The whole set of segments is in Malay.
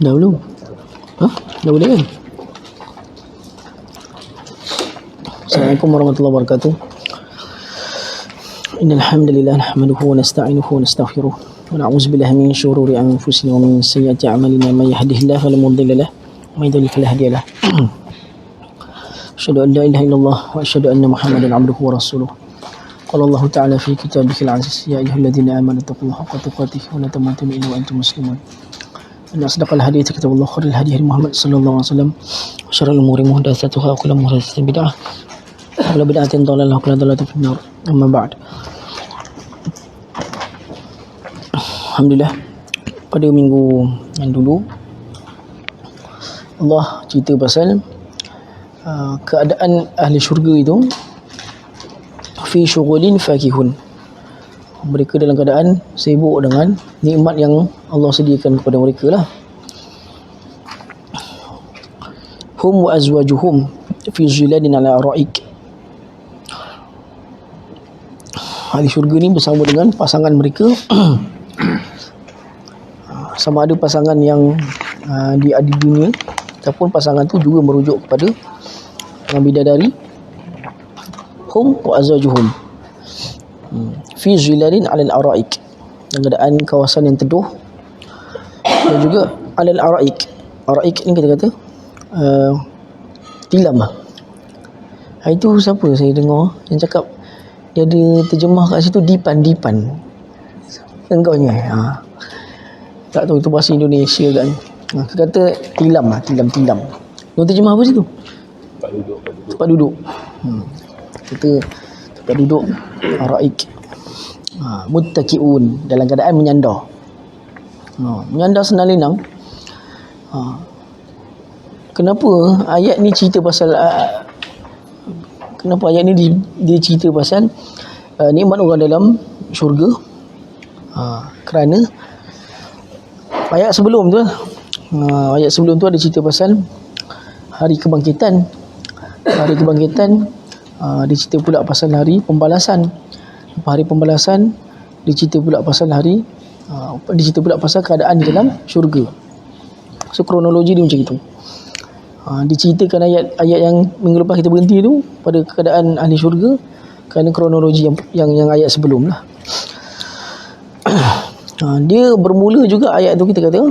Dah belum? Dah boleh kan? Assalamualaikum warahmatullahi wabarakatuh. Innal hamdalillah nahmaduhu wa nasta'inuhu wa nastaghfiruh wa na'udzu billahi min shururi anfusina wa min sayyiati a'malina may yahdihillahu fala mudilla lahu wa may yudlil fala hadiya lahu. Asyhadu an la ilaha illallah wa asyhadu anna Muhammadan 'abduhu wa rasuluh. Qala Allah Ta'ala fi kitabihil 'aziz ya ayyuhalladzina amanu taqullaha haqqa tuqatih wa la tamutunna illa wa antum muslimun. Inna asdaqal hadits kitabullah khairul hadi Muhammad sallallahu alaihi wasallam wa syarrul umuri muhdatsatuha wa kullu muhdatsatin bid'ah wa kullu bid'atin dhalalah wa kullu dhalalatin finnar. Amma ba'd. Alhamdulillah, pada minggu yang dulu Allah cerita pasal keadaan ahli syurga itu fi syughulin fakihun. Mereka dalam keadaan sibuk dengan nikmat yang Allah sediakan kepada mereka lah. Hum wa azwajuhum fi zilalin ala ara'ik. Ahli syurga ni bersama dengan pasangan mereka. Sama ada pasangan yang di dunia ataupun pasangan tu juga merujuk kepada bidadari. Hum wa azwajuhum fi zilalin 'alal araik, dalam keadaan kawasan yang teduh, dan juga 'alal araik. Araik ni kita kata tilam lah. Itu siapa saya dengar yang cakap dia ada terjemah kat situ dipan. Engkaunya tak tahu itu bahasa Indonesia kan. Dia kata tilam. Dia terjemah apa situ? Tempat duduk. Kita tempat duduk araik. Muttaqiun, dalam keadaan menyandar. Menyandar senang lenang. Kenapa ayat ni cerita pasal dia cerita pasal nikmat orang dalam syurga? Kerana ayat sebelum tu ada cerita pasal hari kebangkitan. Dia cerita pula pasal hari pembalasan. Hari pembalasan dia cerita pula pasal keadaan di dalam syurga. So kronologi dia macam itu. Diceritakan ayat yang minggu lepas kita berhenti tu pada keadaan ahli syurga kerana kronologi yang ayat sebelum lah. Dia bermula juga ayat tu, kita kata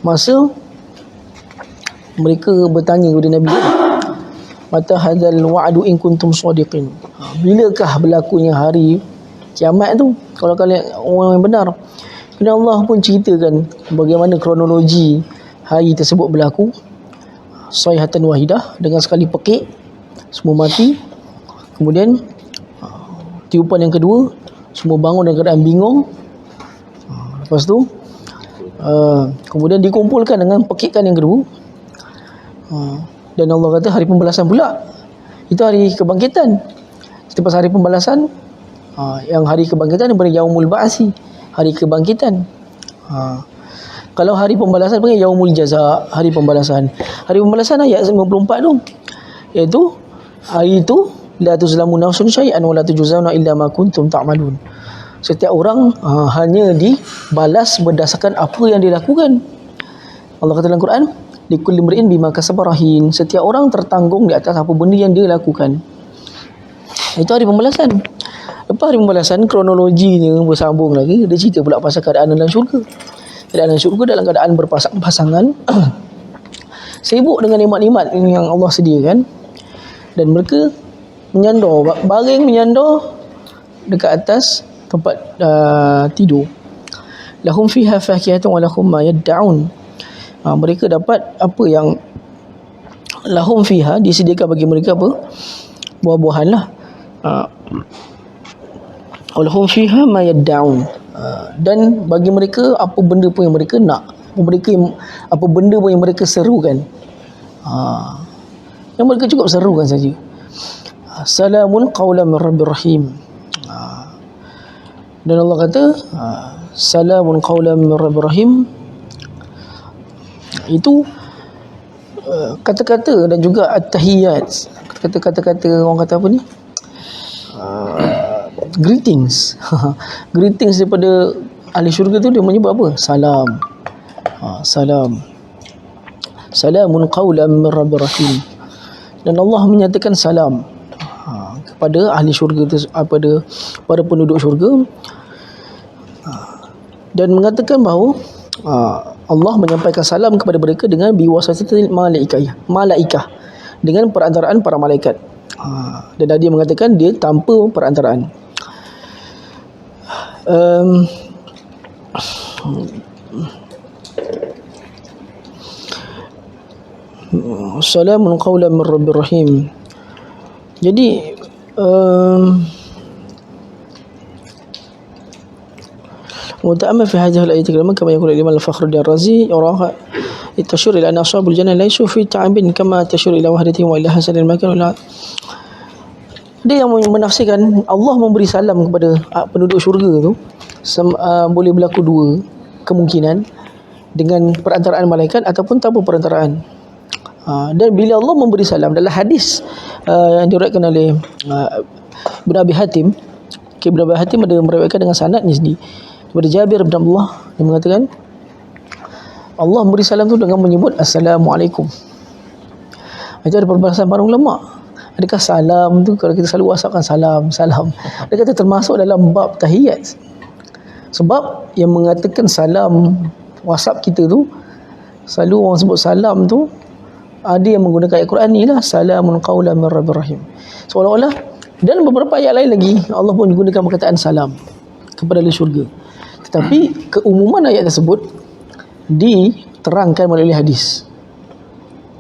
masa mereka bertanya kepada Nabi, mata hadzal wa'du in kuntum shadiqin. Bilakah berlakunya hari kiamat tu kalau kalian orang yang benar? Kerana Allah pun ceritakan bagaimana kronologi hari tersebut berlaku. Sayhatan wahidah, dengan sekali pekik semua mati. Kemudian tiupan yang kedua, semua bangun dalam keadaan bingung. Lepas tu kemudian dikumpulkan dengan pekikan yang kedua. Dan Allah kata hari pembalasan pula, itu hari kebangkitan. Selepas hari pembalasan, yang hari kebangkitan daripada yaumul ba'si, hari kebangkitan. Kalau hari pembalasan panggil yaumul jaza, hari pembalasan. Hari pembalasan ayat 54 tu, iaitu hari itu la tuzlamu nafsun syai'an wa la tujzauna illa ma kuntum ta'malun. Setiap orang hanya dibalas berdasarkan apa yang dia lakukan. Allah kata dalam Quran, likulli imri'in bima kasaba rahin. Setiap orang tertanggung di atas apa benda yang dia lakukan. Itu hari pembalasan. Lepas hari pembalasan, kronologinya bersambung lagi. Dia cerita pula pasal keadaan dalam syurga. Keadaan dalam syurga dalam keadaan berpasangan sibuk dengan nikmat-nikmat yang Allah sediakan. Dan mereka baring menyandar dekat atas tempat tidur. Lahum fiha fakihatun wa lahum ma yad'un. Mereka dapat apa yang lahum fiha, disediakan bagi mereka apa? Buah-buahan lah. Lahum fiha ma yad'un. Dan bagi mereka apa benda pun yang mereka nak, apa benda pun yang mereka serukan. Yang mereka cukup serukan saja. Salamun qawlan min rabbir rahim. Dan Allah kata salamun qawlan min rabbir rahim. Itu kata-kata dan juga at-tahiyyat, kata-kata orang kata apa ni, greetings greetings daripada ahli syurga tu dia menyebut apa? Salam. Salam. Salamun qawlan min rabbir rahim. Dan Allah menyatakan salam kepada ahli syurga tu, pada para penduduk syurga, dan mengatakan bahawa Allah menyampaikan salam kepada mereka dengan biwasatil malaikah, dengan perantaraan para malaikat. Dan dia mengatakan dia tanpa perantaraan. Salamun qawlan min rabbir rahim. Jadi وتأمل في هذه الآية الكريمة كما يقول الإمام الفخر الرازي يراها تشير إلى أن أصحاب الجنة ليسوا في تعب كما تشير إلى وحدتهم وإلى حسن المكان وإلى. Dia yang menafsirkan Allah memberi salam kepada penduduk syurga tu boleh berlaku dua kemungkinan, dengan perantaraan malaikat ataupun tanpa perantaraan. Dan bila Allah memberi salam dalam hadis yang diriwayatkan oleh Ibn Abi Hatim, Ibn Abi Hatim ada meriwayatkan dengan sanadnya sendiri daripada Jabir bin Abdullah, dia mengatakan Allah memberi salam tu dengan menyebut Assalamualaikum. Itu ada perbahasan para ulama, adakah salam tu, kalau kita selalu wasapkan salam, dia kata termasuk dalam bab tahiyat, sebab yang mengatakan salam WhatsApp kita tu, selalu orang sebut salam tu, ada yang menggunakan ayat Quran ni lah, salamun qawlan min rabbir rahim. Seolah-olah dan beberapa ayat lain lagi Allah pun menggunakan perkataan salam kepada ahli syurga. Tetapi keumuman ayat tersebut diterangkan melalui hadis,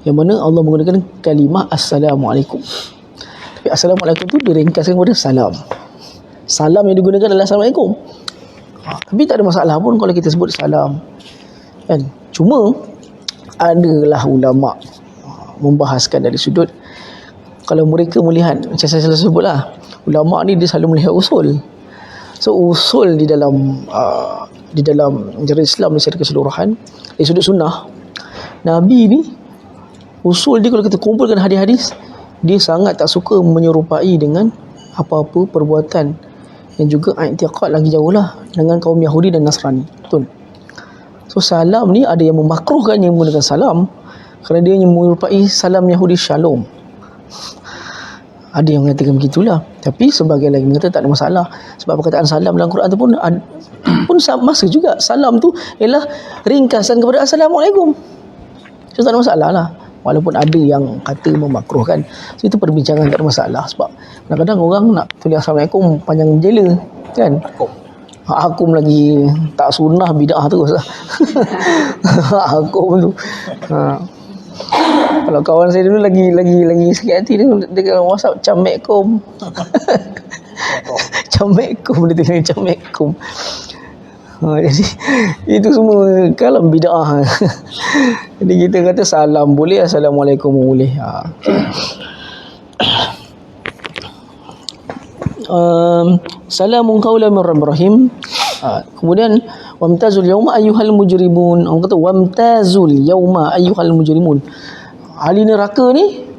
yang mana Allah menggunakan kalimah Assalamualaikum. Tapi Assalamualaikum tu diringkaskan kepada salam. Salam yang digunakan adalah Assalamualaikum. Tapi tak ada masalah pun kalau kita sebut salam, kan? Cuma adalah ulama membahaskan dari sudut, kalau mereka melihat, macam saya selalu sebutlah, ulama ni dia selalu melihat usul. So usul di dalam ajaran Islam ni secara keseluruhan, dari sudut sunnah Nabi ni, usul dia kalau kita kumpulkan hadis-hadis, dia sangat tak suka menyerupai dengan apa-apa perbuatan yang juga i'tiqad lagi jauh lah dengan kaum Yahudi dan Nasrani. Betul. So salam ni ada yang memakruhkan yang menggunakan salam kerana dia menyerupai salam Yahudi Shalom. Ada yang mengatakan begitulah. Tapi sebagai lagi mengatakan tak ada masalah, sebab perkataan salam dalam Quran tu pun masa juga salam tu ialah ringkasan kepada Assalamualaikum. So tak ada masalah lah, walaupun ada yang kata memakruhkan. So itu perbincangan, tak ada masalah. Sebab kadang-kadang orang nak tulis Assalamualaikum panjang jela, kan? Akum lagi tak sunnah, bid'ah terus lah. Akum tu. Kalau kawan saya dulu lagi sakit hati, dia kalau WhatsApp Camekum. Camekum, dia tulis Camekum. Jadi itu semua kalam bid'ah. Jadi kita kata salam boleh, Assalamualaikum boleh. Salamun qawlan min rabbir rahim. Kemudian wamtazul yauma ayyuhal mujrimun. Orang kata wamtazul yauma ayyuhal mujrimun. Ahli neraka ni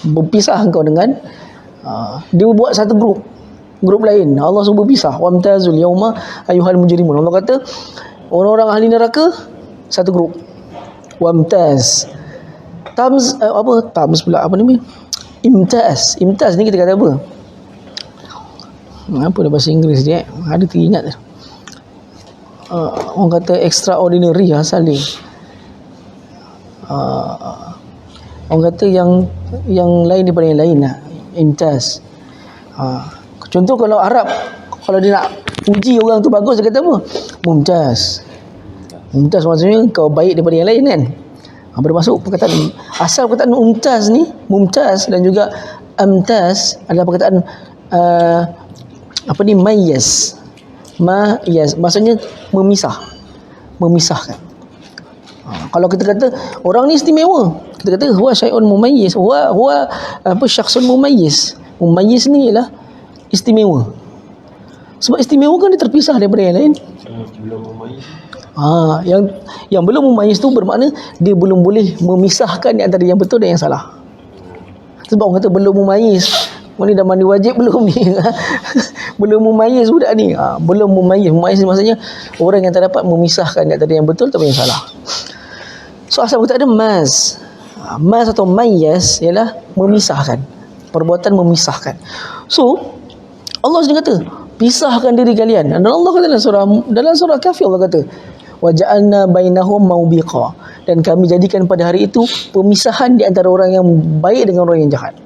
berpisah engkau dengan dia buat satu grup lain. Allah suruh berpisah. Wamtazul yauma ayyuhal mujrimun. Allah kata orang-orang ahli neraka satu grup. Wamtaz. Tams pula apa ni? Imtaz ni kita kata apa? Apa dah bahasa Inggeris dia? Ada teringat. Orang kata extraordinary asal dia. Orang kata yang lain daripada yang lain lah. Imtaz. Contoh kalau Arab, kalau dia nak puji orang tu bagus, dia kata apa? Mumtaz. Mumtaz maksudnya kau baik daripada yang lain, kan? Bermasuk perkataan asal perkataan mumtaz dan juga amtaz adalah perkataan mayyiz. Maksudnya memisahkan. Kalau kita kata orang ni istimewa, kita kata huwa syai'un mumayyiz, huwa syakhsun mumayyiz. Mumayyiz ni ialah istimewa. Sebab istimewa kan dia terpisah daripada yang lain. Yang belum mumayyiz tu bermakna dia belum boleh memisahkan antara yang betul dan yang salah. Sebab orang kata belum mumayyiz, Mana dah mandi wajib belum ni? Belum memayyiz budak ni. Belum memayyiz. Memayyiz maksudnya orang yang tak dapat memisahkan di antara yang betul atau yang salah. So asal kata ada mas. Mas atau mayyaz ialah memisahkan. Perbuatan memisahkan. So Allah sendiri kata, pisahkan diri kalian. Dan Allah kata dalam surah Kafir Allah kata, wa ja'alna bainahum maubiqa, dan kami jadikan pada hari itu pemisahan di antara orang yang baik dengan orang yang jahat.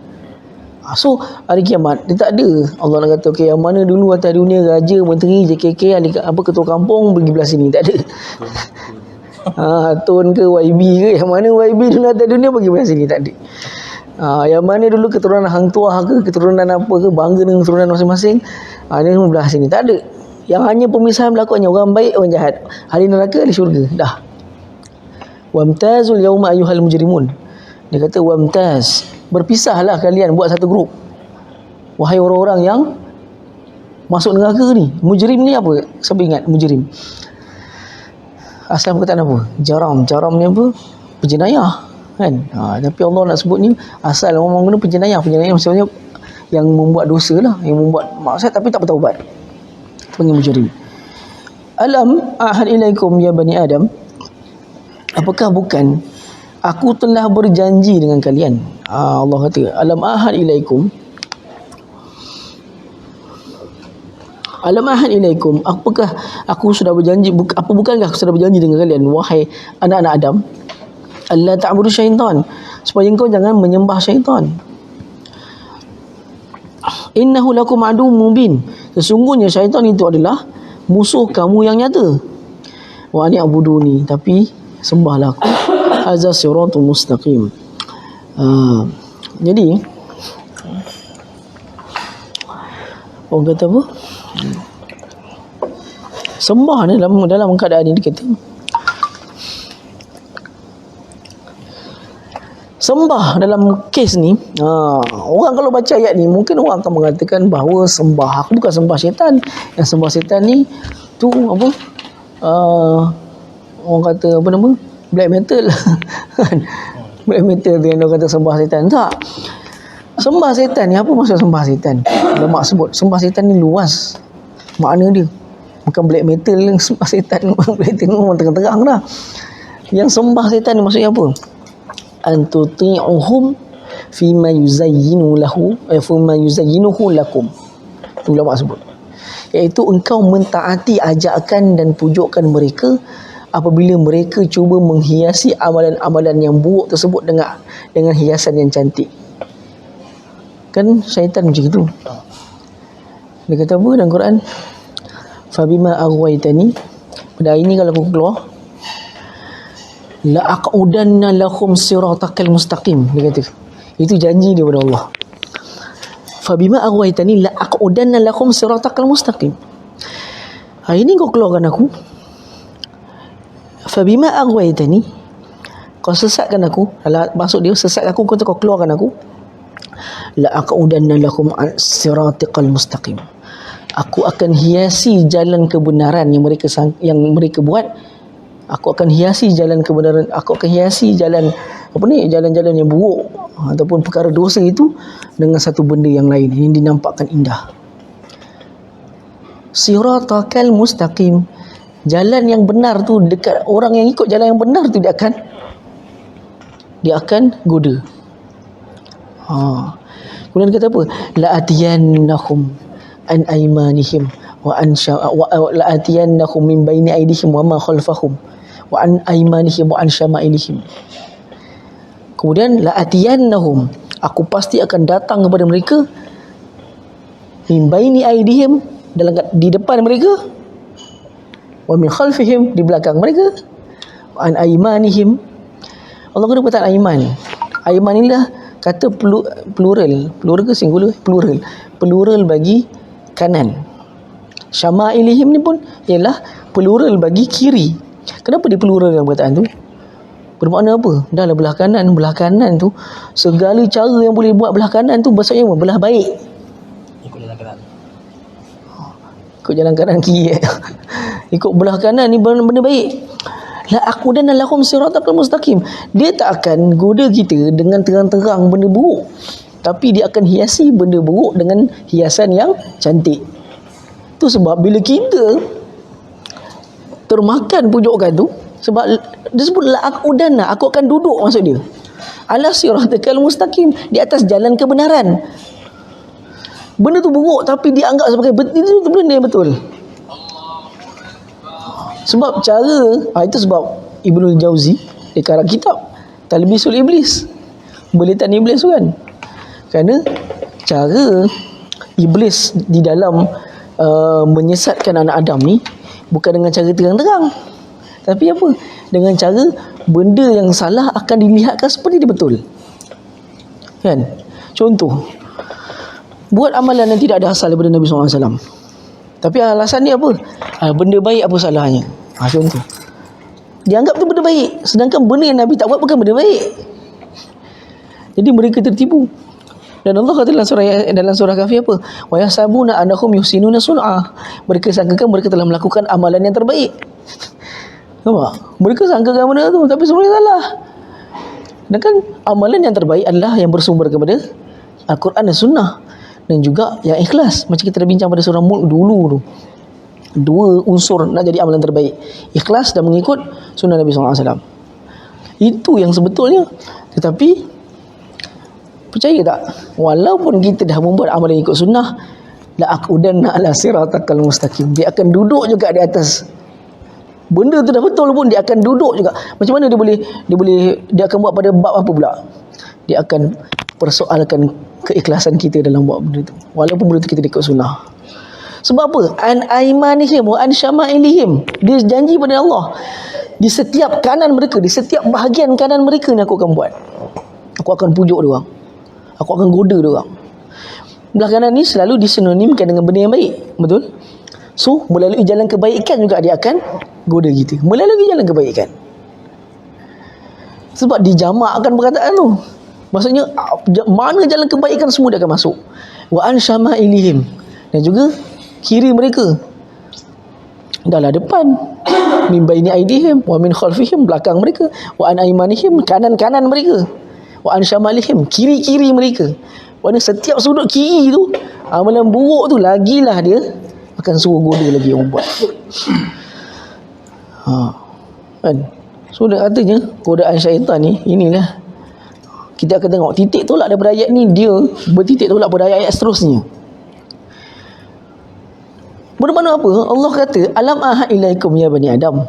So hari kiamat dia tak ada Allah nak kata okay, yang mana dulu atas dunia raja, menteri, JKK, apa ketua kampung pergi belah sini, tak ada. Tun ke YB ke, yang mana YB dulu atas dunia pergi belah sini, tak ada. Yang mana dulu keturunan hang tuah ke, keturunan apa ke, bangga dengan keturunan masing-masing, ni semua belah sini, tak ada. Yang hanya pemisahan berlaku hanya orang baik, orang jahat, ahli neraka, ahli syurga, dah. Wamtazul yauma ayyuhal mujrimun. Dia kata wamtaz, berpisahlah kalian, buat satu grup, wahai orang-orang yang masuk neraka ni. Mujrim ni apa? Siapa ingat mujrim? Asal perkataan apa? Jaram ni apa? Penjenayah kan. Tapi Allah nak sebut ni asal orang guna penjenayah maksudnya yang membuat dosa lah, yang membuat maksiat tapi tak bertaubat, panggil mujrim. Alam ahad ilaikum ya bani Adam, apakah bukan aku telah berjanji dengan kalian? Allah kata alam ahad ilaikum, alam ahad ilaikum, apakah aku sudah berjanji, bukankah aku sudah berjanji dengan kalian wahai anak-anak Adam, Allah ta'budu syaitan, supaya engkau jangan menyembah syaitan. Innahu lakum adu mubin, sesungguhnya syaitan itu adalah musuh kamu yang nyata. Wa ani abuduni, tapi sembahlah aku. Hadza siratul mustaqim. Jadi orang kata apa? Sembah ni dalam keadaan ini kita sembah dalam kes ni, orang kalau baca ayat ni mungkin orang akan mengatakan bahawa sembah aku bukan sembah syaitan. Yang sembah syaitan ni tu apa? Orang kata apa nama? Black metal. Black metal tu yang orang kata sembah syaitan. Tak. Sembah syaitan ni apa maksud sembah syaitan? Ulama sebut sembah syaitan ni luas makna dia. Bukan black metal yang sembah syaitan. Black metal memang terang-terang dah. Yang sembah syaitan ni maksudnya apa? Antuti'uhum fima yuzayyinu lahu fima yuzayyinuhu lakum. Itu ulama sebut, iaitu engkau mentaati ajakan dan pujukan mereka apabila mereka cuba menghiasi amalan-amalan yang buruk tersebut dengan hiasan yang cantik. Kan syaitan macam itu. Dia kata apa dalam Quran? Fabima aghwaytani, pada hari ni kalau aku keluar, la aqudanna lahum siratakal mustaqim. Dia kata itu janji dia kepada Allah. Fabima aghwaytani la aqudanna lahum siratakal mustaqim. Hari ni kau keluarkan aku. Fabima aghwaytani, kau sesatkan aku. Maksud dia sesatkan aku, kau keluarkan aku. La aqudanna lahum siratakal mustaqim. Aku akan hiasi jalan kebenaran yang mereka buat. Aku akan hiasi jalan kebenaran, aku akan hiasi jalan jalan-jalan yang buruk ataupun perkara dosa itu dengan satu benda yang lain yang dinampakkan indah. Siratakal mustaqim, jalan yang benar tu, dekat orang yang ikut jalan yang benar tu dia akan goda. Kemudian kata apa? La atiyannahum an aymanihim wa la atiyannahum min baini aydihim wa ma khalfahum wa an aymanihim wa an syama'ilihim. Kemudian la atiyannahum, aku pasti akan datang kepada mereka, min baini aydihim, di depan mereka, wa min khalfihim, di belakang mereka, wa an aymanihim. Allah guna perkataan ayman. Ayman inilah kata plural ke singular? Plural bagi kanan. Syama'ilihim ni pun ialah plural bagi kiri. Kenapa dia plural dalam perkataan tu? Bermakna apa? Dah lah belah kanan tu, segala cara yang boleh buat belah kanan tu maksudnya apa? Belah baik. Ikut jalan kanan kiri. Ikut belah kanan ni benda baik. La aqudanna lahum siratal mustaqim. Dia tak akan goda kita dengan terang-terang benda buruk. tapi dia akan hiasi benda buruk dengan hiasan yang cantik. Tu sebab bila kita termakan pujukan tu, sebab dia sebut la'aqudana, aku akan duduk, maksud dia ala siratal mustaqim, di atas jalan kebenaran. Benda tu buruk tapi dia anggap sebagai betul, itu benda yang betul. Sebab cara itu sebab Ibnul Jauzi dia karang kitab Talbisul Iblis, Belitan Iblis tu kan. Kerana cara iblis di dalam menyesatkan anak Adam ni bukan dengan cara terang-terang, tapi apa? Dengan cara benda yang salah akan dilihatkan seperti dia betul. Kan? Contoh, buat amalan yang tidak ada asal daripada Nabi SAW, tapi alasan dia apa? Benda baik, apa salahnya? Contoh, dianggap tu benda baik, sedangkan benda yang Nabi tak buat bukan benda baik. Jadi mereka tertipu. Dan Allah kata dalam surah Kahfi apa? Wa yasabuna annahum yuhsinuna sun'a. Mereka sangkakan mereka telah melakukan amalan yang terbaik. Nampak? Mereka sangkakan benda tu, tapi sebenarnya salah. Dan kan amalan yang terbaik adalah yang bersumber kepada Al-Quran dan Sunnah, dan juga yang ikhlas. Macam kita dah bincang pada surah Mulk dulu tu. Dua unsur nak jadi amalan terbaik, ikhlas dan mengikut sunnah Nabi SAW. Itu yang sebetulnya. Tetapi percaya tak, walaupun kita dah membuat amalan ikut sunnah, la'aqudanna ala siratal mustaqim, dia akan duduk juga di atas. Benda tu dah betul pun dia akan duduk juga. Macam mana dia akan buat pada bab apa pula? Dia akan persoalkan keikhlasan kita dalam buat benda tu, walaupun benda tu kita ikut sunnah. Sebab apa? An aimanihim wa an syama'ilihim. Dia janji pada Allah, di setiap kanan mereka, di setiap bahagian kanan mereka ni aku akan buat. Aku akan pujuk dia orang, aku akan goda dia orang. Belah kanan ni selalu disinonimkan dengan benda yang baik. Betul? So melalui jalan kebaikan juga dia akan goda kita, melalui jalan kebaikan. Sebab dijamakkan perkataan tu, maksudnya mana jalan kebaikan semua dia akan masuk. Wa an syama'ilihim, dan juga kiri mereka, dalam depan, min baini aidihim wa min khalfihim, belakang mereka, wa an aimanihim, kanan-kanan mereka, wa an syamalihim, kiri-kiri mereka. Maksudnya setiap sudut kiri tu, amalan buruk tu lagilah dia akan suruh goda lagi orang buat. Kan? So katanya godaan syaitan ni, inilah kita akan tengok titik tolak daripada ayat ni, dia bertitik tolak pada ayat-ayat seterusnya. Bermakna apa? Allah kata, alam ahad ilaikum ya bani Adam,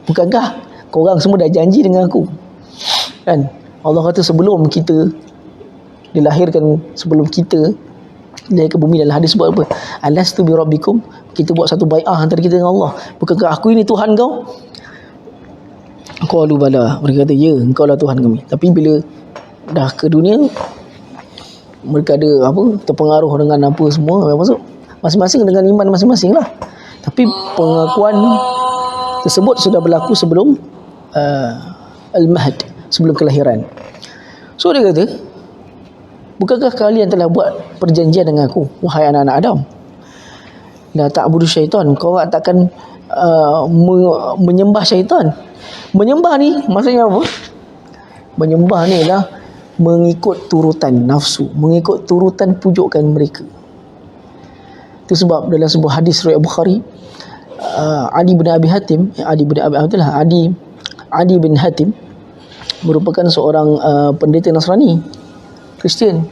bukankah korang semua dah janji dengan aku? Kan? Allah kata sebelum kita dilahirkan, sebelum kita lahir ke bumi, dalam hadis sebut apa? Alastu bi rabbikum, kita buat satu bai'ah antara kita dengan Allah, bukankah aku ini Tuhan kau? Qalu bala, mereka kata ya, engkau lah Tuhan kami. Tapi bila dah ke dunia, mereka ada apa, terpengaruh dengan apa semua, maksud masing-masing dengan iman masing-masing lah. Tapi pengakuan tersebut sudah berlaku sebelum Al-Mahd, sebelum kelahiran. So dia kata, bukankah kalian telah buat perjanjian dengan aku, wahai anak-anak Adam? La ta'budu syaitan, kau takkan menyembah syaitan. Menyembah ni maksudnya apa? Menyembah ni adalah mengikut turutan nafsu, mengikut turutan pujukan mereka. Itu sebab dalam sebuah hadis riwayat Bukhari, Adi bin Hatim merupakan seorang pendeta Nasrani, Kristian.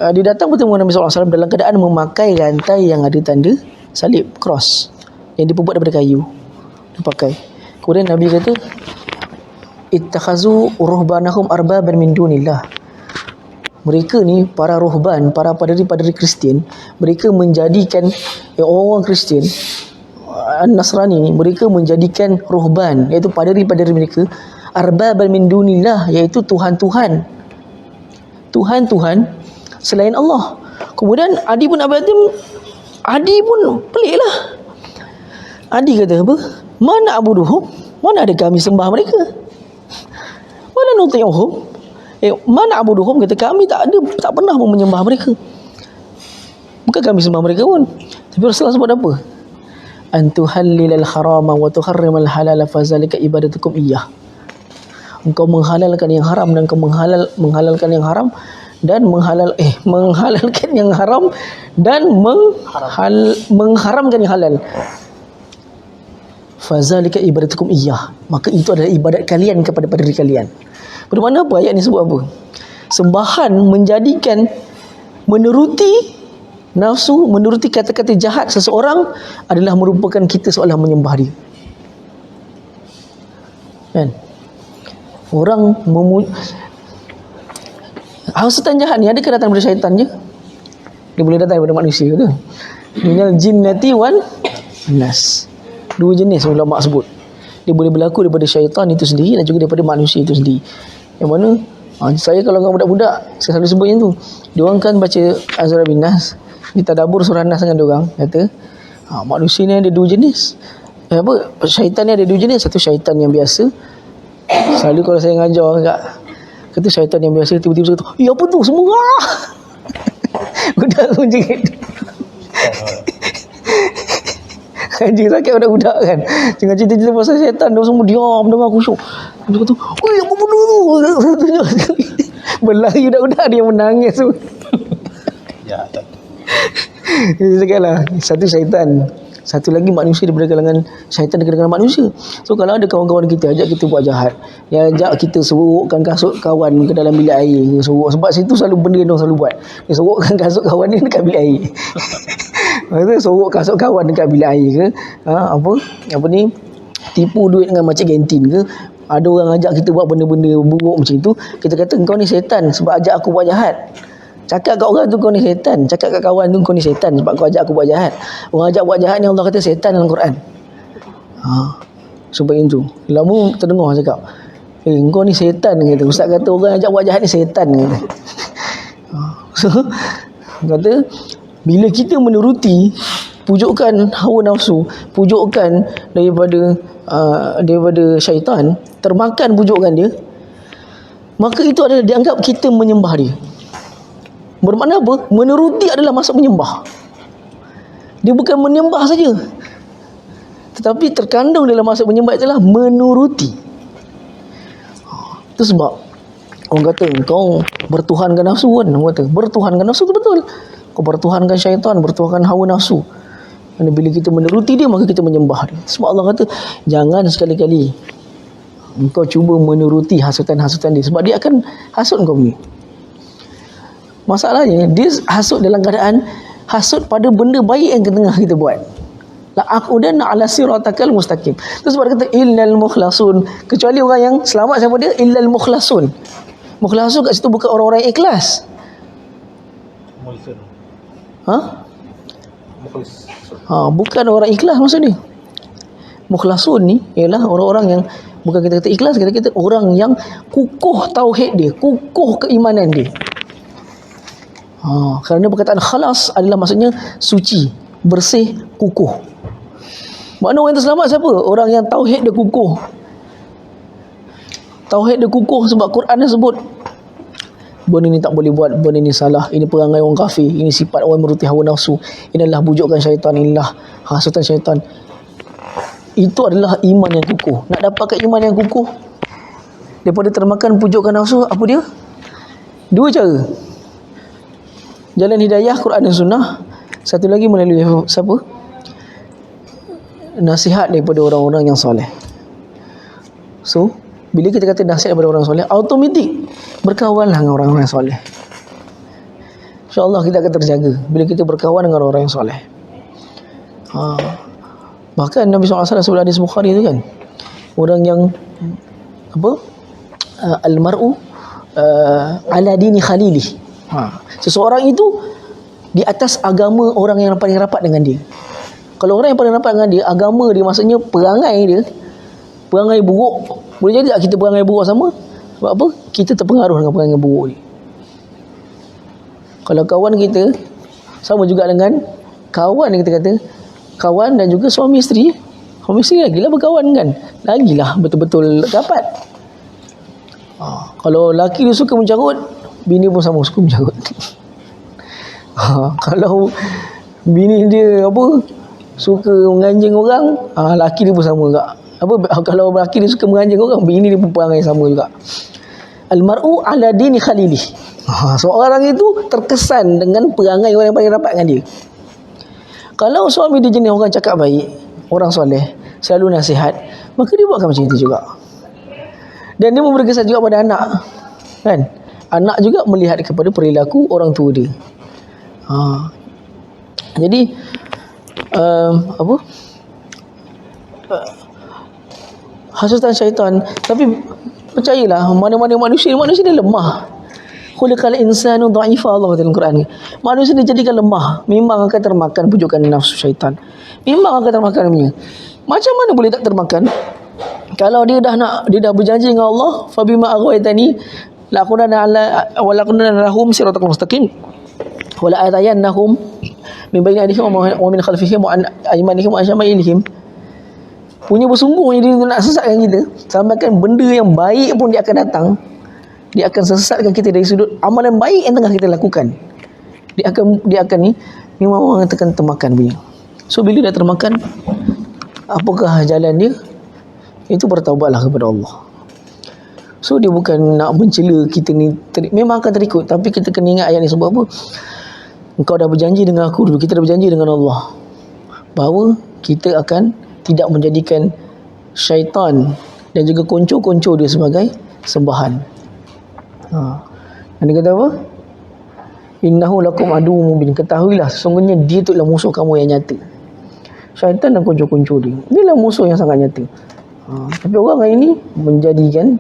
Dia datang bertemu Nabi SAW dalam keadaan memakai rantai yang ada tanda salib, cross, yang diperbuat daripada kayu, dipakai. Kemudian Nabi kata, ittakhazu ruhbanahum arbaban min dunillah. Mereka ni, para ruhban, para paderi-paderi Kristian, mereka menjadikan orang-orang Kristian Nasrani ni, mereka menjadikan ruhban, iaitu paderi-paderi mereka, arbaban min dunillah, iaitu Tuhan-Tuhan selain Allah. Kemudian Adi pun pelik lah. Adi kata apa? Mana abuduhum, mana ada kami sembah mereka? Mana nuti'uhum, mana abuduhum, kata kami tak pernah pun menyembah mereka, bukan kami sembah mereka pun. Tapi Rasulullah sebut apa? Antuhallilal harama wa tuharrimal halala fazalika ibadatukum iyyah. engkau menghalalkan yang haram dan engkau menghalalkan yang haram dan menghalalkan yang haram dan mengharamkan yang halal. Fazalika ibadatukum iyyah, maka itu adalah ibadat kalian kepada diri kalian. Bermakna apa ayat ni sebut apa? Sembahan menjadikan menuruti nafsu, menuruti kata-kata jahat seseorang adalah merupakan kita seolah menyembah dia. Kan? Orang hasutan jahat ni adakah datang daripada syaitan je? Dia boleh datang daripada manusia ke? Minal jinnati wal nas. Dua jenis ulama sebut. Dia boleh berlaku daripada syaitan itu sendiri dan juga daripada manusia itu sendiri. Yang mana saya kalau dengan budak-budak, saya selalu sebut yang tu. Diorang kan baca Azra bin Nas, ditadabur surah Nas dengan diorang, kata manusia ni ada dua jenis. Syaitan ni ada dua jenis. Satu syaitan yang biasa. Selalu kalau saya ngajar kata syaitan yang biasa, tiba-tiba kata, apa tu semua? Budak tu macam gitu. Anjing sakit budak-budak kan. Jangan cerita-cerita pasal syaitan, dia semua diam dengar khusyuk. Dia kata, apa benda tu? Berlari budak-budak dia menangis tu. Ya, tak. Dia cakap lah, satu syaitan, satu lagi manusia daripada kalangan syaitan daripada kalangan manusia. So kalau ada kawan-kawan kita ajak kita buat jahat, dia ajak kita serukkan kasut kawan ke dalam bilik air, sebab situ selalu benda dia selalu buat. Dia serukkan kasut kawan ni dekat bilik air. Maksudnya sorok kasut kawan dekat bilik air ke, apa ni, tipu duit dengan macam kantin ke. Ada orang ajak kita buat benda-benda buruk macam tu, kita kata kau ni setan sebab ajak aku buat jahat. Cakap kat orang tu kau ni setan, cakap kat kawan tu kau ni setan sebab kau ajak aku buat jahat. Orang ajak buat jahat ni Allah kata setan dalam Quran. Sebab itu lama terdengar cakap, kau ni setan kata. Ustaz kata orang ajak buat jahat ni setan kata. So kata bila kita menuruti pujukan hawa nafsu, pujukan daripada syaitan, termakan pujukan dia, maka itu adalah dianggap kita menyembah dia. Bermakna apa? Menuruti adalah masuk menyembah. Dia bukan menyembah saja, tetapi terkandung dalam masuk menyembah itulah menuruti. Itu sebab orang kata kau bertuhankan nafsu kan. Orang kata bertuhankan nafsu itu betul. Kau bertuhankan syaitan, bertuhankan hawa nafsu. Dan bila kita menuruti dia, maka kita menyembah dia. Sebab Allah kata jangan sekali-kali engkau cuba menuruti hasutan-hasutan dia, sebab dia akan hasut kau ni. Masalahnya dia hasut dalam keadaan hasut pada benda baik yang tengah kita buat. La aqudanna ala siratakal mustaqim. Terus sebab dia kata illal mukhlasun, kecuali orang yang selamat siapa dia? Illal mukhlasun. Mukhlasun kat situ bukan orang-orang yang ikhlas. Bukan orang ikhlas maksud dia. Mukhlasun ni ialah orang-orang yang bukan kita kata ikhlas, kita kata orang yang kukuh tauhid dia, kukuh keimanan dia. Kerana perkataan khalas adalah maksudnya suci, bersih, kukuh. Makna orang yang terselamat siapa? Orang yang tauhid dia kukuh. Tauhid dia kukuh sebab Quran dia sebut benda ni tak boleh buat, benda ni salah, ini perangai orang kafir, ini sifat orang menuruti hawa nafsu, inilah bujukan syaitan, inilah hasutan syaitan. Itu adalah iman yang kukuh. Nak dapatkan iman yang kukuh daripada termakan pujukan nafsu, apa dia? Dua cara. Jalan hidayah Quran dan Sunnah. Satu lagi melalui siapa? Nasihat daripada orang-orang yang soleh. So bila kita kata nasihat daripada orang soleh, automatik berkawanlah dengan orang-orang yang soleh. InsyaAllah kita akan terjaga bila kita berkawan dengan orang-orang yang soleh. Bahkan Nabi SAW sebelum hadis Bukhari itu kan, orang yang al-mar'u ala dini khalilih. Seseorang itu di atas agama orang yang paling rapat dengan dia. Kalau orang yang paling rapat dengan dia, agama dia maksudnya perangai dia, perangai buruk. Boleh jadi tak kita perangai buruk sama? Sebab apa? Kita terpengaruh dengan perangai buruk ni. Kalau kawan kita sama juga dengan kawan yang kita kata, kawan dan juga suami isteri. Suami isteri lagilah berkawan kan, lagilah betul-betul rapat. Kalau laki dia suka mencarut, bini pun sama suka mencarut. Kalau bini dia suka menganjing orang, laki dia pun sama juga. Kalau lelaki dia suka merancang orang, bini dia pun perangai sama juga. Al-mar'u ala dini khalili. Seorang itu terkesan dengan perangai orang yang paling rapat dengan dia. Kalau suami dia jenis orang cakap baik, orang soleh, selalu nasihat, maka dia buatkan macam itu juga. Dan dia memberi kesan juga pada anak, kan? Anak juga melihat kepada perilaku orang tua dia. Jadi hasutan syaitan. Tapi percayalah, mana-mana manusia ni lemah. Khuliqal insanu dha'ifa, Allah kata dalam Quran. Manusia dijadikan lemah, memang akan termakan pujukan nafsu syaitan. Memang akan termakan punya. Macam mana boleh tak termakan? Kalau dia dah berjanji dengan Allah, fa bima aghwaytani la aqulanna lahum siratal mustaqim wa la atayannahum min bayni aydihim wa min khalfihim wa an aymanihim wa an syama'ilihim. Punya bersungguhnya dia nak sesatkan kita, sampaikan benda yang baik pun dia akan datang. Dia akan sesatkan kita dari sudut amalan baik yang tengah kita lakukan. Dia akan ni memang orang akan termakan punya. So bila dah termakan, apakah jalan dia? Itu bertaubatlah kepada Allah. So dia bukan nak mencela kita ni, memang akan terikut, tapi kita kena ingat ayat ni sebab apa? Engkau dah berjanji dengan aku dulu, kita dah berjanji dengan Allah bahawa kita akan tidak menjadikan syaitan dan juga konco-konco dia sebagai sembahan. Dan dia kata apa? Innahu lakum aduwwum mubin. Ketahuilah sesungguhnya dia tu adalah musuh kamu yang nyata. Syaitan dan konco-konco dia, inilah musuh yang sangat nyata. Tapi orang hari ini menjadikan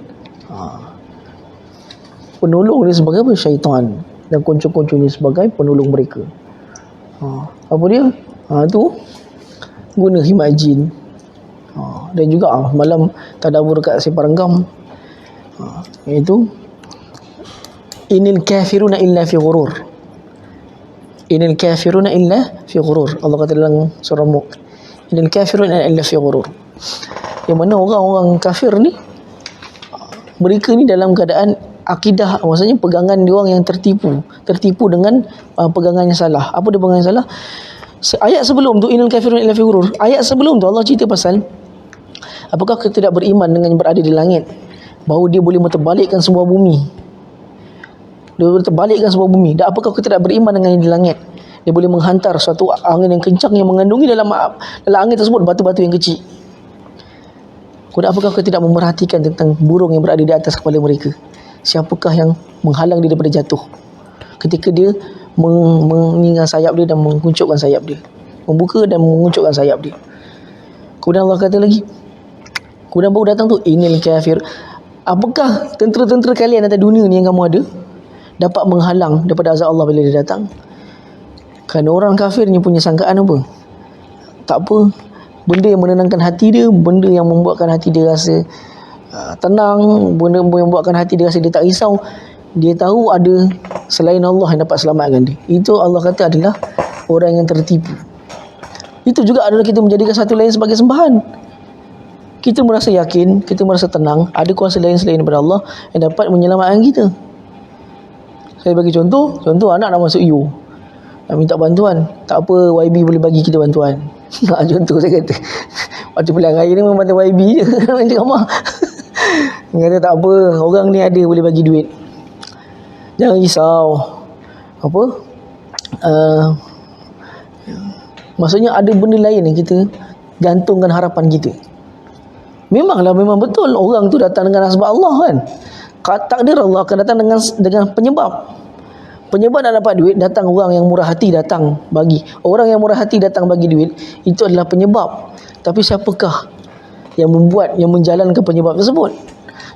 penolong dia sebagai apa? Syaitan, dan konco-konco dia sebagai penolong mereka. Apa dia? Tu guna khidmat jin. Dan juga malam tadabbur kat Separenggam, iaitu inil kafiruna illa fi ghurur. Inil kafiruna illa fi ghurur. Allah kata dalam surah Mulk, inil kafiruna illa fi ghurur. Yang mana orang-orang kafir ni, mereka ni dalam keadaan akidah, maksudnya pegangan dia orang yang tertipu dengan pegangan yang salah. Apa dia pegangan yang salah? Ayat sebelum tu, innal kafirun illa fi ghurur. Ayat sebelum tu Allah cerita pasal apakah kita tidak beriman dengan yang berada di langit, bahawa dia boleh menterbalikkan sebuah bumi. Dia boleh terbalikkan sebuah bumi. Dan apakah kita tidak beriman dengan yang di langit, dia boleh menghantar suatu angin yang kencang yang mengandungi dalam angin tersebut batu-batu yang kecil. Kemudian apakah kita tidak memerhatikan tentang burung yang berada di atas kepala mereka? Siapakah yang menghalang dia daripada jatuh ketika dia mengingat sayap dia dan menguncupkan sayap dia, membuka dan menguncupkan sayap dia? Kemudian Allah kata lagi, kemudian baru datang tu inil kafir. Apakah tentera-tentera kalian atas dunia ni yang kamu ada dapat menghalang daripada azab Allah bila dia datang? Kerana orang kafir ni punya sangkaan apa? Tak apa, benda yang menenangkan hati dia, benda yang membuatkan hati dia rasa tenang, benda yang membuatkan hati dia rasa dia tak risau. Dia tahu ada selain Allah yang dapat selamatkan dia. Itu Allah kata adalah orang yang tertipu. Itu juga adalah kita menjadikan satu lain sebagai sembahan. Kita merasa yakin, kita merasa tenang, ada kuasa lain selain daripada Allah yang dapat menyelamatkan kita. Saya bagi contoh anak nak masuk U, nak minta bantuan. Tak apa, YB boleh bagi kita bantuan. Contoh saya kata, waktu pilihan raya ni memang bantu YB je. Macam ramah. Dia kata tak apa, orang ni ada boleh bagi duit, jangan risau. Apa? Maksudnya ada benda lain yang kita gantungkan harapan kita. Memang betul orang tu datang dengan asbab Allah kan. Takdir Allah akan datang dengan penyebab. Penyebab nak dapat duit, datang orang yang murah hati datang bagi. Orang yang murah hati datang bagi duit, itu adalah penyebab. Tapi siapakah yang membuat, yang menjalankan penyebab tersebut?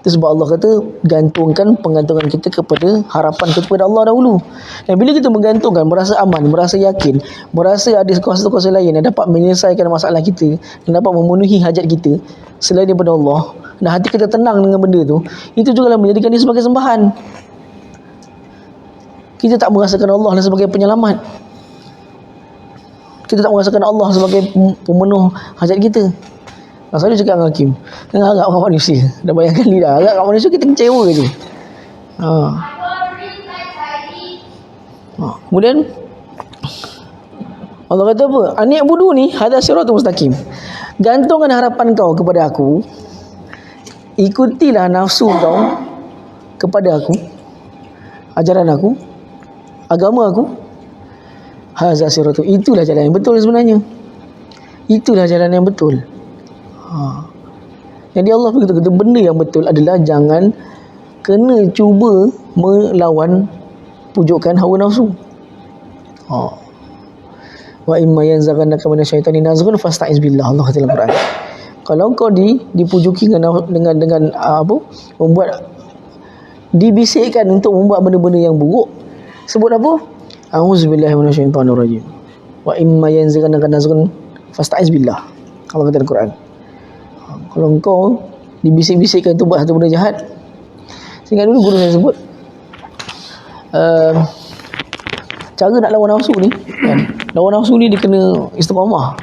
Itu sebab Allah kata gantungkan pengantungan kita kepada harapan kita kepada Allah dahulu. Dan bila kita menggantungkan, merasa aman, merasa yakin, merasa ada kuasa-kuasa lain yang dapat menyelesaikan masalah kita, yang dapat memenuhi hajat kita selain daripada Allah, dan hati kita tenang dengan benda tu, itu juga menjadikan dia sebagai sembahan. Kita tak merasakan Allah sebagai penyelamat. Kita tak merasakan Allah sebagai pemenuh hajat kita. Selalu cakap dengan Hakim, jangan harap orang manusia. Dah banyak kali dah harap orang manusia, kita kecewa je. Kemudian Allah kata apa? Ani'budu ni hadha siratul mustaqim. Gantungkan harapan kau kepada aku, ikutilah nafsu kau kepada aku, ajaran aku, agama aku. Haza siratu, itulah jalan yang betul sebenarnya. Itulah jalan yang betul. Jadi Allah berkata benda yang betul adalah jangan kena cuba melawan pujukan hawa nafsu. Wa imma yanzaghannaka minasyaitani nazghun fasta'iz billah, Allah kata dalam Quran. Kalau kau dipujuki dengan apa, membuat, dibisikkan untuk membuat benda-benda yang buruk, sebut apa? A'udzubillahi minasyaitonir rajim. Wa imma yanzaghannaka nazghun fasta'iz billah, Allah kata dalam Quran. Kalau kau dibisik-bisikkan untuk buat satu benda jahat, saya ingat dulu guru saya sebut, cara nak lawan nafsu ni kan, lawan nafsu ni dia kena istiqamah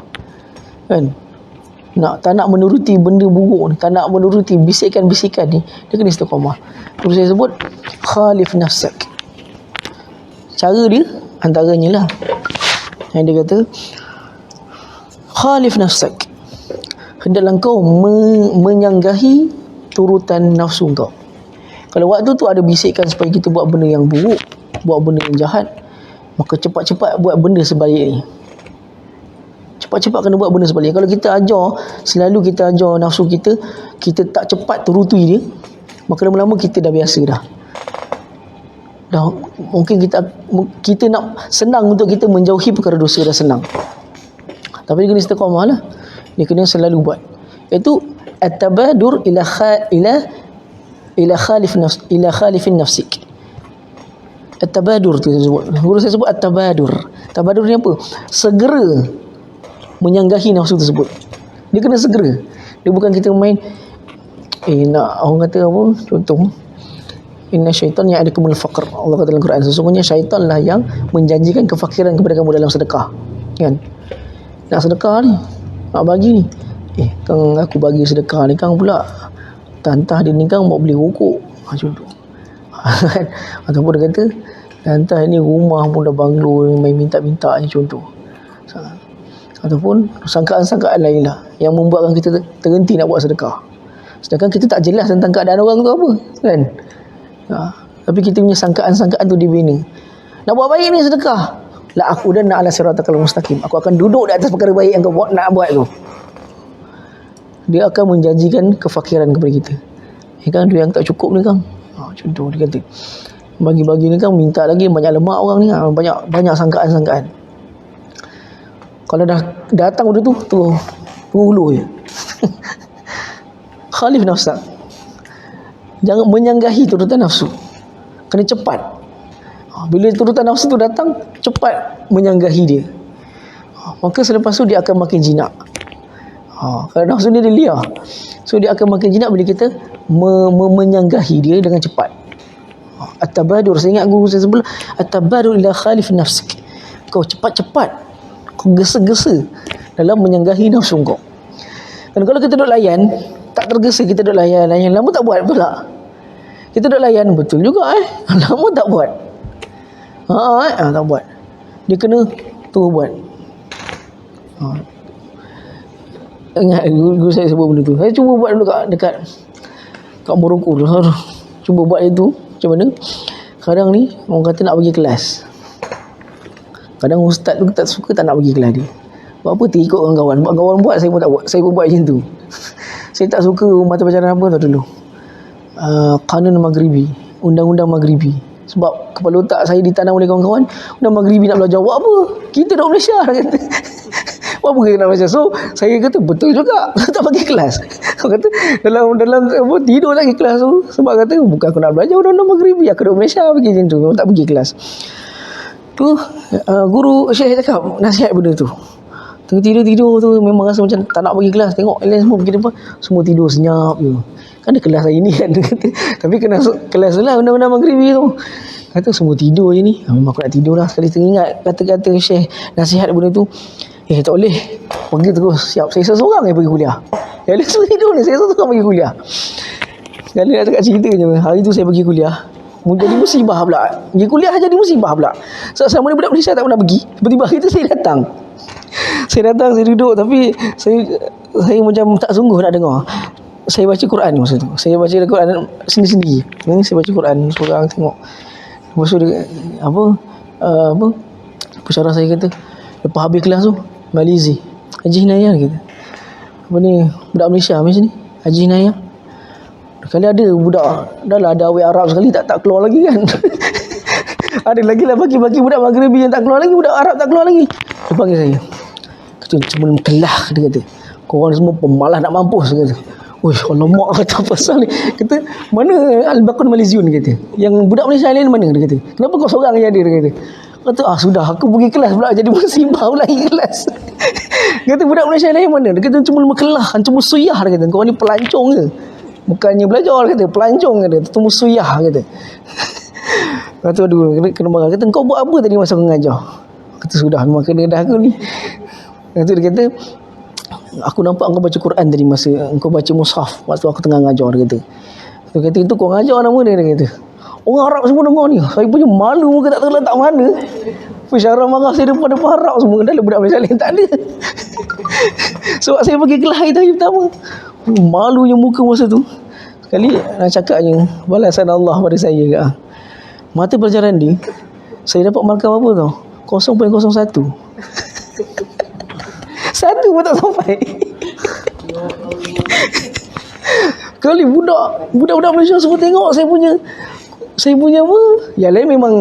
kan. Tak nak menuruti benda buruk ni, tak nak menuruti bisikan-bisikan ni, dia kena istiqamah. Guru saya sebut khalif nafsak. Cara dia antaranya lah yang dia kata, khalif nafsak, hendaklah kau menyanggahi turutan nafsu kau. Kalau waktu tu ada bisikan supaya kita buat benda yang buruk, buat benda yang jahat, maka cepat-cepat buat benda sebaliknya. Cepat-cepat kena buat benda sebaliknya. Kalau kita ajar, selalu kita ajar nafsu kita, kita tak cepat turuti dia, maka lama-lama kita dah biasa dah. Mungkin kita nak senang untuk kita menjauhi perkara dosa dah senang. Tapi dia kena istiqamah lah. Dia kena selalu buat. Iaitu at-tabadur ila khalifin nafsik. At-tabadur tu saya sebut. Guru saya sebut at-tabadur. Tabadur ni apa? Segera menyanggahi nafsu tersebut. Dia kena segera. Dia bukan kita main nak orang kata apa, contoh, inna syaitan ya'idukumul faqr. Allah kata dalam Quran, sesungguhnya syaitanlah yang menjanjikan kefakiran kepada kamu dalam sedekah. Kan? Nak sedekah ni, nak bagi ni, kang aku bagi sedekah ni, kang pula tantah dia ni kang mau beli rokok. Contoh. Ataupun dia kata tantah ni rumah pun dah banglo, main minta-minta ni, contoh. Ataupun sangkaan-sangkaan lain lah yang membuatkan kita terhenti nak buat sedekah. Sedangkan kita tak jelas tentang keadaan orang tu apa kan. Tapi kita punya sangkaan-sangkaan tu dibina. Nak buat baik ni sedekah, la aku dan ala siratal mustaqim, aku akan duduk di atas perkara baik yang kau nak buat tu. Dia akan menjanjikan kefakiran kepada kita. Kan duit yang tak cukup ni kang, contoh dia kata bagi-bagi ni kang, minta lagi, banyak lemak orang ni, banyak sangkaan-sangkaan. Kalau dah datang benda tu hulu je. Khalif nafsak, jangan menyanggahi turutan nafsu, kena cepat. Bila turutan nafsu tu datang, cepat menyanggahi dia. Maka selepas tu dia akan makin jinak. Kalau nafsu ni dia liar, so dia akan makin jinak bila kita menyanggahi dia dengan cepat. At-tabadur, saya ingat guru saya sebelum, at-tabadur ila khalif nafsik. Kau cepat-cepat, kau gesa-gesa dalam menyanggahi nafsu kau. Dan kalau kita duduk layan, tak tergesa, kita duduk layan, lama tak buat pula. Kita duduk layan, betul juga lama tak buat. Tak buat. Dia kena terus buat. Ingat guru saya sebut benda tu. Saya cuba buat dulu dekat Morocco tu. Cuba buat itu. Macam mana? Kadang ni orang kata nak pergi kelas. Kadang ustaz tu tak suka, tak nak pergi kelas dia. Buat apa? Ikut kawan-kawan. Buat kawan buat, saya pun tak buat. Saya pun buat macam tu. Saya tak suka mata pelajaran apa tu dulu. Kanun Maghribi, undang-undang Maghribi. Sebab kepala otak saya ditanam oleh kawan-kawan, undang Maghribi nak belajar. Buat apa? Kita duduk Malaysia, kata. Buat apa kita nak belajar? So saya kata betul juga. Tak pergi kelas. Aku kata dalam tidur lagi kelas tu. Sebab kata bukan aku nak belajar undang-undang Maghribi, aku duduk Malaysia pergi macam tu. Tak pergi kelas tu. Guru Syekh cakap nasihat benda tu. Tengah tidur tu memang rasa macam tak nak pergi kelas. Tengok lain semua pergi depan, semua tidur senyap je. Kan ada kelas hari ni kan. Tapi kena kelas tu lah undang-undang Maghribi tu. Kata semua tidur je ni. Memang aku nak tidur lah. Sekali teringat kata-kata Syekh nasihat benda tu. Tak boleh, pergi terus. Siap, saya seorang yang pergi kuliah. Yang lain semua tidur ni, saya seorang pergi kuliah. Sekali nak cakap cerita je. Hari tu saya pergi kuliah, jadi musibah pula. Pergi kuliah jadi musibah pula. Selama ni budak Malaysia tak pernah pergi. Tiba-tiba hari tu saya datang. Saya duduk, tapi saya macam tak sungguh nak dengar. Saya baca Quran masa tu. Saya baca Quran sendiri-sendiri. Ni saya baca Quran seorang tengok. Lepas tu dia, apa pensyarah saya kata, lepas habis kelas tu Malizi Haji Hinayah kata, apa ni budak Malaysia macam ni Haji Hinayah. Kali ada budak dah lah ada awet Arab sekali tak keluar lagi kan. Ada lagi lah bagi budak Maghribi yang tak keluar lagi, budak Arab tak keluar lagi. Dia panggil saya. Kata cuma kelah, dia kata. Korang semua pemalas nak mampus, dia kata. Uish, alamak, kata pasal ni. Kata, mana Al-Baqun Maliziun, kata. Yang budak Malaysia lain mana, dia kata. Kenapa kau seorang yang ada, dia kata. Kata, sudah, aku pergi kelas pula jadi musibah pula pergi kelas. Kata, budak Malaysia lain mana? Dia kata, cuma kelah, cuma suyah, dia kata. Korang ni pelancong ke? Bukannya belajar, dia kata. Pelancong, dia kata. Cuma suyah, kata. Kata, aduh, kena marah. Kata, kau buat apa tadi masa kau mengajar? Kata, sudah, memang kena dah aku ni. Kata, dia kata, aku nampak kau baca Quran tadi masa kau baca mushaf waktu aku tengah ngajar, dia kata. Dia kata, itu kau ngajar nama dia kata. Orang Arab semua dengar ni. Saya punya malu muka tak tahu letak mana. Pensyarah marah saya depan Arab semua. Dah budak Malaysia lain tak ada. Sebab saya pergi kelas hari pertama. Malunya muka masa tu. Sekali nak cakapnya balasan Allah pada saya. Mata pelajaran ni saya dapat markah apa tau? 0.01. Satu pun tak sampai. Kali budak-budak Malaysia semua tengok saya punya apa? Yang lain memang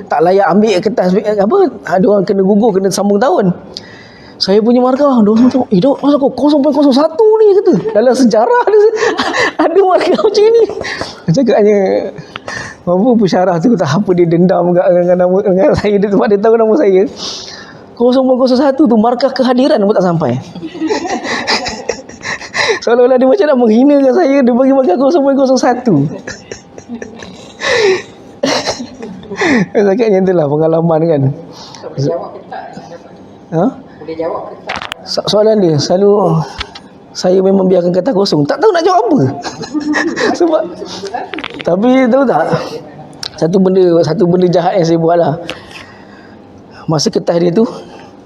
tak layak ambil kertas apa, ada orang kena gugur, kena sambung tahun. Saya punya markah, dia tengok, dok, masa kau 0.01 ni kata. Dalam sejarah ada markah macam ni. Cakapnya apa pensyarah tu tak apa dia dendam dengan nama dengan saya, dia sebab dia tahu nama saya. 0.01 tu markah kehadiran pun tak sampai. Seolah-olah dia macam nak menghinakan saya, dia bagi markah 0.01. Cakapnya itulah pengalaman kan. Tak boleh jawab ke tak? Boleh jawab ke tak? Soalan dia selalu saya memang biarkan kata kosong. Tak tahu nak jawab apa. Sebab tapi tahu tak, satu benda jahat yang saya buat lah. Masa kertas dia tu,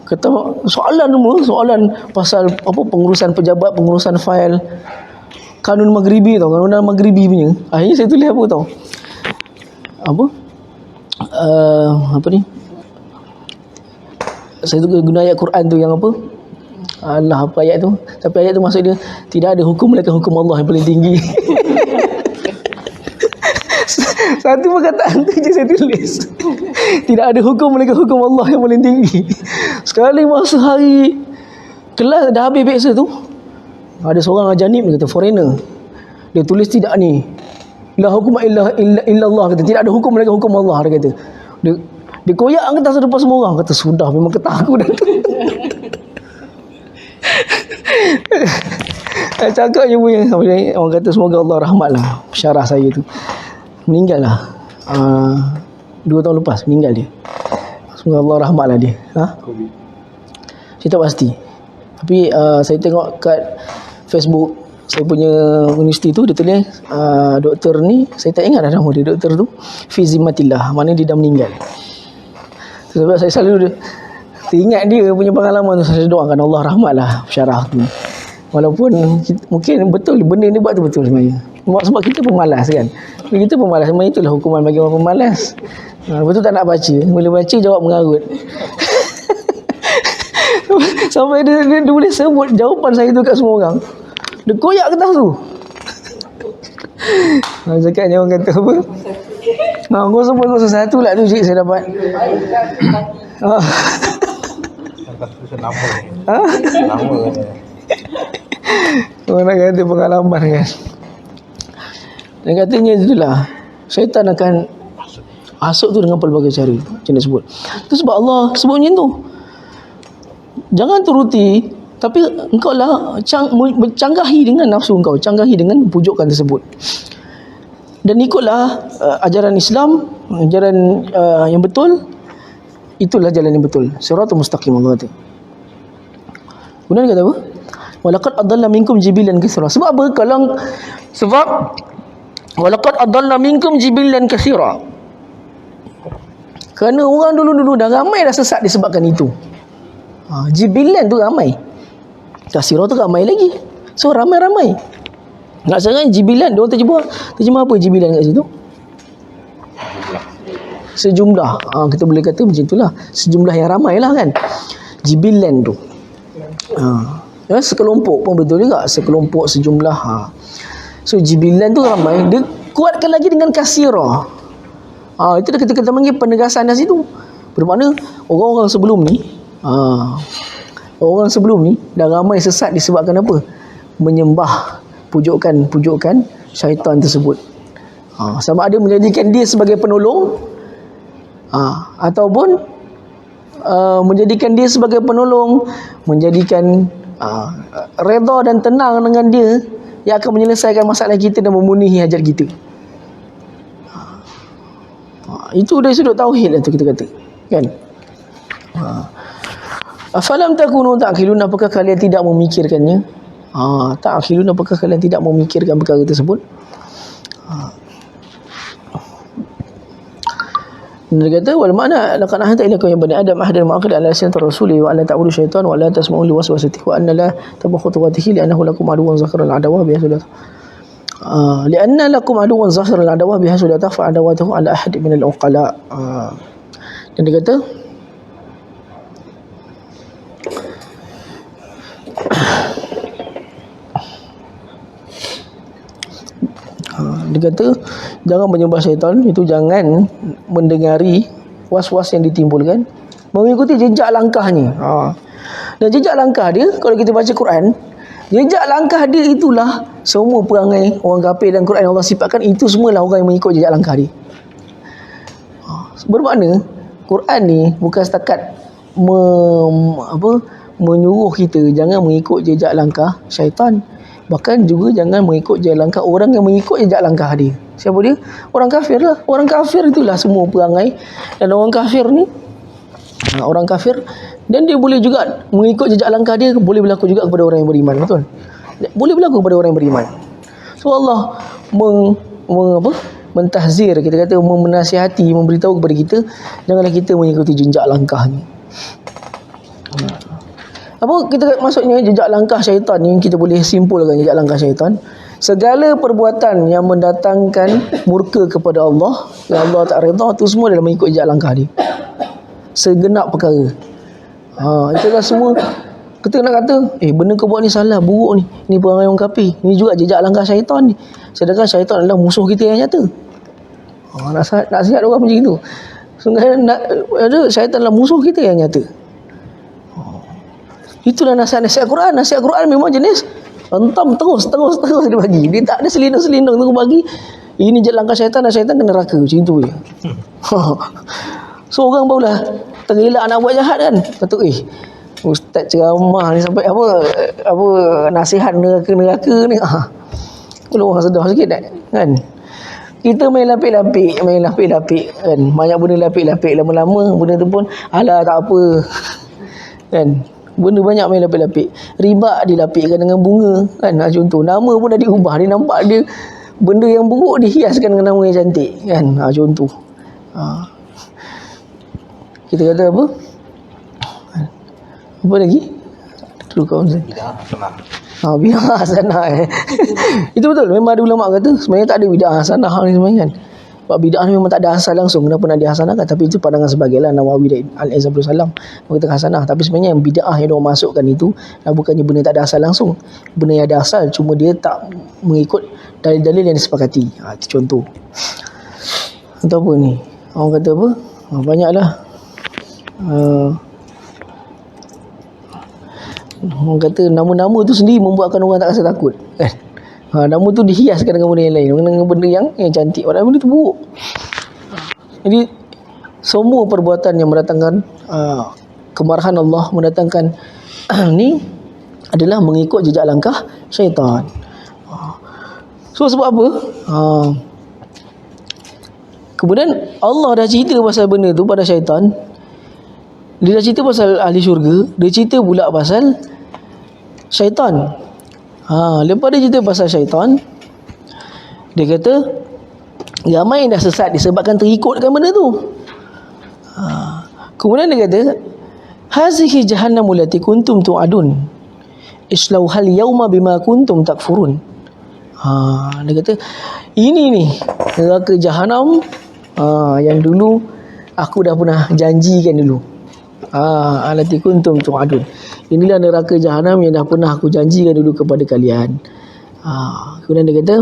kata soalan pasal apa, pengurusan pejabat, pengurusan fail, kanun Maghribi tau, kanunan Maghribi punya. Akhirnya saya tulis apa tau? Apa ni? Saya tu guna ayat Quran tu yang apa? Allah, apa ayat tu? Tapi ayat tu maksud dia, tidak ada hukum melainkan hukum Allah yang paling tinggi. Satu perkataan tu je saya tulis. Tidak ada hukum melainkan hukum Allah yang paling tinggi. Sekali masa hari kelas dah habis biasa tu, ada seorang ajanib, dia kata, foreigner. Dia tulis tidak ni. La hukum illa Allah, kata. Tidak ada hukum melainkan hukum Allah, dia kata. Dia koyak kertas depan semua orang. Kata, sudah, memang ketah aku dah tu. Cakap je punya. Orang kata semoga Allah rahmatlah pensyarah saya tu. Meninggal lah 2 tahun lepas meninggal dia. Semoga Allah rahmatlah dia. Saya tak pasti. Tapi saya tengok kat Facebook saya punya universiti tu, dia tulis doktor ni, saya tak ingat dah nama dia, doktor tu Fizimatillah, mana dia dah meninggal. Sebab saya selalu teringat dia punya pengalaman tu, saya doakan Allah rahmatlah pensyarah tu. Walaupun mungkin betul benda ni buat tu betul sebenarnya. Sebab kita pemalas kan. Kita pemalas, memang itulah hukuman bagi orang pemalas. Betul tak nak baca, bila baca jawab mengarut. Sampai dia boleh sebut jawapan saya tu kat semua orang. Dia koyak kertas tu. Cakapnya orang kata apa? 0.01 lah tu cik saya dapat. Nama Orang nak kata pengalaman kan. Dan katanya itulah, syaitan akan hasut tu dengan pelbagai cara. Macam dia sebut. Itu sebab Allah sebut macam tu. Jangan turuti, tapi engkau lah canggahi dengan nafsu engkau, canggahi dengan pujukan tersebut. Dan ikutlah ajaran Islam, ajaran yang betul. Itulah jalan yang betul. Siratul mustaqim, Allah kata. Kemudian kata apa? Walaqad adalla minkum jibilan katsira. Sebab apa? Sebab walaqad adalla minkum jibilan katsira. Kerana orang dulu-dulu dah ramai dah sesat disebabkan itu. Jibilan tu ramai. Kasirah tu ramai lagi. So ramai-ramai. Nak sekarang jibilan, dia orang terjemah apa jibilan kat situ? Sejumlah. Kita boleh kata macam itulah. Sejumlah yang ramai lah kan. Jibilan tu. Ya, sekelompok pun betul juga. Sekelompok, sejumlah. So jibilan tu ramai. Dia kuatkan lagi dengan kasirah. Itu dah kita panggil penegasan dah situ. Bermakna orang-orang sebelum ni, orang sebelum ni dah ramai sesat disebabkan apa? Menyembah pujukan syaitan tersebut. Sama ada menjadikan dia sebagai penolong, ataupun menjadikan dia sebagai penolong, menjadikan redha dan tenang dengan dia yang akan menyelesaikan masalah kita dan memenuhi hajat kita. Itu dari sudut tauhid lah tu kita kata, kan? Afalam takunu ta'qilun, apakah kalian tidak memikirkannya? Ta'qilun, apakah kalian tidak memikirkan perkara tersebut? Dia kata wal makna laqad ahata ilakum ya bani adam ahadan ma'aqid ala sunnati rasuli wa alla ta'budu syaitan wa la tasma'u li waswasatihi wa anna la tabu khutuwatihi li'annahu lakum aduwwan zahiran adawa bihasulata li'anna lakum aduwwan zahiran adawa bihasulata fa adawatuhu ala ahad min al-uqala. Dan dia kata jangan menyembah syaitan, itu jangan mendengari was-was yang ditimbulkan, mengikuti jejak langkahnya. Dan jejak langkah dia, kalau kita baca Quran, jejak langkah dia itulah semua perangai orang kafir dan Quran Allah sifatkan itu semualah orang yang mengikut jejak langkah dia. Bermakna Quran ni bukan setakat menyuruh kita jangan mengikut jejak langkah syaitan, bahkan juga jangan mengikut jejak langkah orang yang mengikut jejak langkah dia. Siapa dia? Orang kafir lah. Orang kafir itulah semua perangai. Dan orang kafir ni, orang kafir, dan dia boleh juga mengikut jejak langkah dia, boleh berlaku juga kepada orang yang beriman. Betul? Boleh berlaku kepada orang yang beriman. So Allah mentahzir, kita kata menasihati, memberitahu kepada kita, janganlah kita mengikuti jejak langkah ni. Apa kita maksudnya jejak langkah syaitan ni? Kita boleh simpulkan jejak langkah syaitan, segala perbuatan yang mendatangkan murka kepada Allah, yang Allah tak redha, tu semua adalah mengikut jejak langkah dia. Segenap perkara. Itulah semua. Kita nak kata benda kau buat ni salah, buruk ni perangai orang kafir, ni juga jejak langkah syaitan ni. Sedangkan syaitan adalah musuh kita yang nyata. Nak sihat orang macam itu. Sebenarnya syaitan adalah musuh kita yang nyata. Itulah nasihat Quran. Nasihat Quran memang jenis hentam terus dia bagi. Dia tak ada selindung-selindung tu bagi. Ini je langkah syaitan dan syaitan ke neraka. Macam tu je. So orang barulah tergelak nak buat jahat kan. Kata ustaz ceramah ni sampai apa nasihat neraka ni. Kalau orang sedar sikit tak? Kan? Kita main lapik-lapik kan. Banyak benda lapik-lapik, lama-lama benda tu pun alah tak apa. Kan? Benda banyak main lapik-lapik. Riba dilapikkan dengan bunga kan. Contoh nama pun dah diubah, dia nampak dia benda yang buruk dihiaskan dengan nama yang cantik kan. Contoh kita kata apa lagi dulu kawan saya bid'ah hasanah itu betul. Memang ada ulama kata sebenarnya tak ada bid'ah hasanah ni sebenarnya kan. Sebab bid'ah ni memang tak ada asal langsung, kenapa nak dihasanahkan? Tapi itu pandangan sebagailah Nawawi dan Al-Izabul Salam mengatakan hasanah. Tapi sebenarnya yang bid'ah yang diorang masukkan itu bukannya benda tak ada asal langsung, benda yang ada asal, cuma dia tak mengikut dalil-dalil yang disepakati. Itu contoh. Atau apa ni, orang kata apa, banyaklah orang kata nama-nama tu sendiri membuatkan orang tak rasa takut kan. Nama tu dihiaskan dengan benda yang lain, dengan benda yang cantik, padahal benda tu buruk. Jadi semua perbuatan yang mendatangkan kemarahan Allah, mendatangkan ni adalah mengikut jejak langkah syaitan. So sebab apa? Kemudian Allah dah cerita pasal benda tu pada syaitan. Dia dah cerita pasal ahli syurga, dia cerita pula pasal syaitan. Lepas dia cerita pasal syaitan, dia kata ramai dah sesat disebabkan terikutkan benda tu. Kemudian dia kata hazihi jahannamul lati kuntum tu'adun islauhal yauma bima kuntum takfurun. Dia kata ini ni neraka jahanam yang dulu aku dah pernah janjikan dulu. Alati kuntum tu'adun. Inilah neraka jahanam yang dah pernah aku janjikan dulu kepada kalian. Kemudian dia kata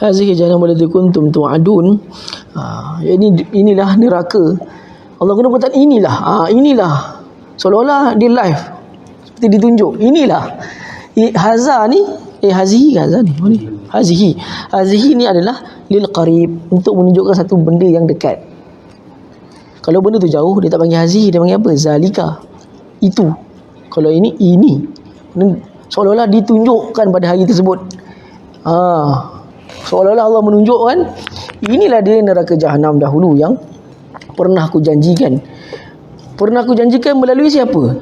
hazihi jahannam allati kuntum tu'adun. Inilah neraka. Allah guna perkataan inilah. Inilah seolah-olah dia live seperti ditunjuk. Inilah haza ni hazihi haza ni. Hazihi ni adalah lil qarib, untuk menunjukkan satu benda yang dekat. Kalau benda tu jauh dia tak panggil hazihi, dia panggil apa? Zalika. Itu. Kalau ini seolah-olah ditunjukkan pada hari tersebut. Seolah-olah Allah menunjukkan inilah dia neraka jahanam dahulu yang pernah aku janjikan. Pernah aku janjikan melalui siapa?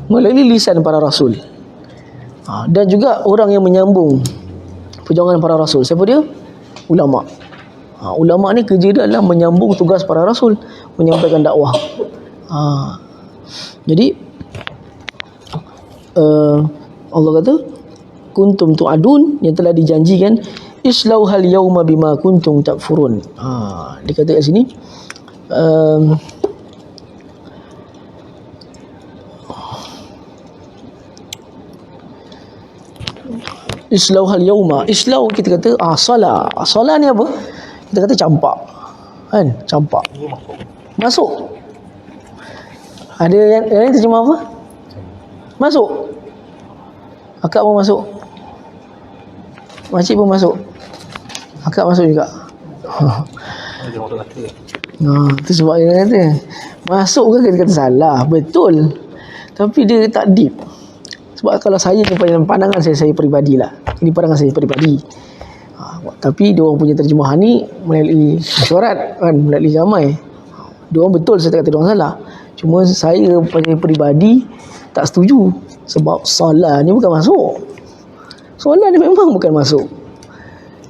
Melalui lisan para rasul. Dan juga orang yang menyambung perjuangan para rasul. Siapa dia? Ulama. Ulama ni kerja dia adalah menyambung tugas para rasul, menyampaikan dakwah. Jadi Allah kata kuntum tu'adun, yang telah dijanjikan, islauhal yauma bima kuntum takfurun. Dia kata kat sini islauhal yauma. Islau kita kata salah. Salah ni apa? Kita kata campak. Kan? Campak. Masuk. Ada yang terjemah apa? Masuk. Akak pun masuk. Makcik pun masuk. Akak masuk juga. Itu sebab dia kata masuk ke kita kata salah. Betul. Tapi dia tak deep. Sebab kalau saya pandangan saya peribadilah. Ini pandangan saya peribadi. Tapi dia orang punya terjemahan ni melalui syarat kan, melalui ramai. Dia orang betul, saya tak kata dia orang salah. Cuma saya peribadi tak setuju. Sebab salah ni bukan masuk. Solat ni memang bukan masuk.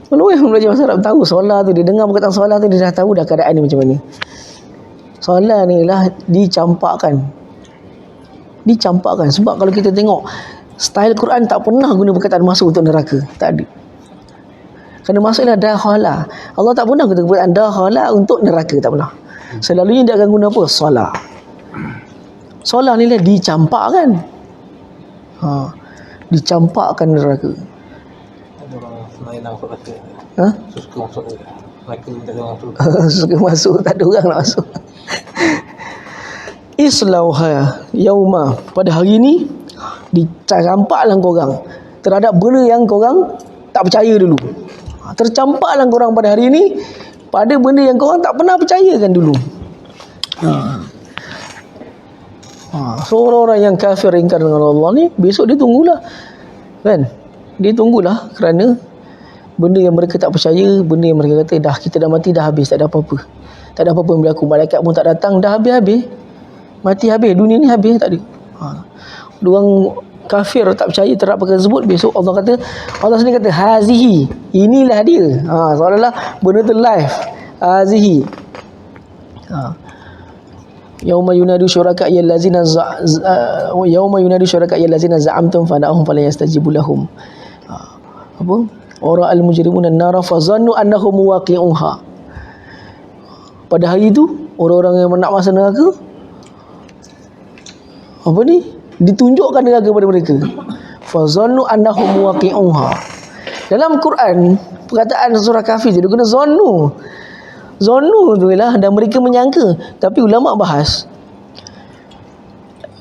Kalau yang belajar bahasa Arab tahu solat tu, dia dengar perkataan solat tu, dia dah tahu dah keadaan ni macam mana. Solat ni lah dicampakkan. Dicampakkan. Sebab kalau kita tengok style Quran tak pernah guna perkataan masuk untuk neraka. Tak ada. Kerana masuklah dakhala. Allah tak pernah guna perkataan dakhala untuk neraka. Tak pernah. Selalunya dia akan guna apa? Solat. Solat ni lah dicampakkan. Dicampakkan neraka. Ada orang lain nak masuk neraka. Suka masuk neraka, tak ada orang masuk. Suka masuk, tak ada orang nak masuk. Islauha yauma, pada hari ni dicampaklah korang terhadap benda yang korang tak percaya dulu. Tercampaklah korang pada hari ni pada benda yang korang tak pernah percayakan dulu. So orang-orang yang kafir ingkar dengan Allah ni, besok dia tunggulah. Kan? Dia tunggulah kerana benda yang mereka tak percaya, benda yang mereka kata kita dah mati, dah habis, tak ada apa-apa. Tak ada apa-apa yang berlaku. Malaikat pun tak datang, dah habis-habis. Mati habis, dunia ni habis, tak ada. Diorang kafir tak percaya terhadap perkara tersebut, besok Allah sendiri kata hazihi, inilah dia. Seolah-olah benda tu live. Hazihi. Yauma yunadu syuraka allazina yauma yunadu syuraka allazina za'amtum fada'ahum fala yastajibu lahum. Apa? Ora al-mujrimuna an-nara fa zannu annahum waqi'uha. Pada hari itu orang-orang yang nak masuk neraka apa ni? Ditunjukkan neraka kepada mereka. Fa zannu annahum waqi'uha. Dalam Quran perkataan surah Kahfi dia guna zannu. Zannu tu ialah dan mereka menyangka. Tapi ulama bahas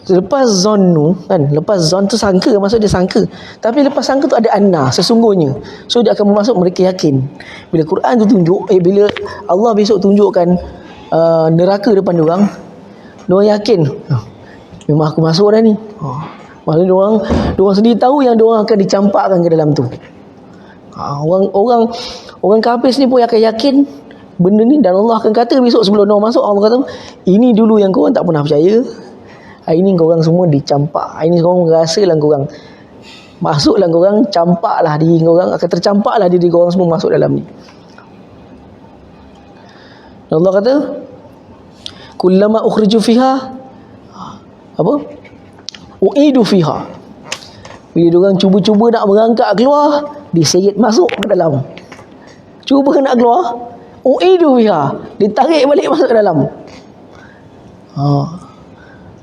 lepas zannu kan, lepas zon tu sangka, maksud dia sangka. Tapi lepas sangka tu ada anna, sesungguhnya. So dia akan bermaksud mereka yakin. Bila Quran tu tunjuk, bila Allah besok tunjukkan neraka depan diorang yakin. Memang aku masuk dah ni. Maksudnya diorang sendiri tahu yang diorang akan dicampakkan ke dalam tu. Orang kafir ni pun akan yakin benda ni, dan Allah akan kata besok sebelum orang masuk, Allah kata ini dulu yang korang tak pernah percaya, hari ni korang semua dicampak, hari ni korang rasa lah korang Masuklah korang, campaklah diri korang, akan tercampaklah diri korang semua masuk dalam ni. Allah kata, kullama ukhriju fiha apa? Uidu fiha. Bila diorang cuba-cuba nak merangkak keluar, diseret masuk ke dalam. Cuba nak keluar, uidu fiha, ditarik balik masuk ke dalam.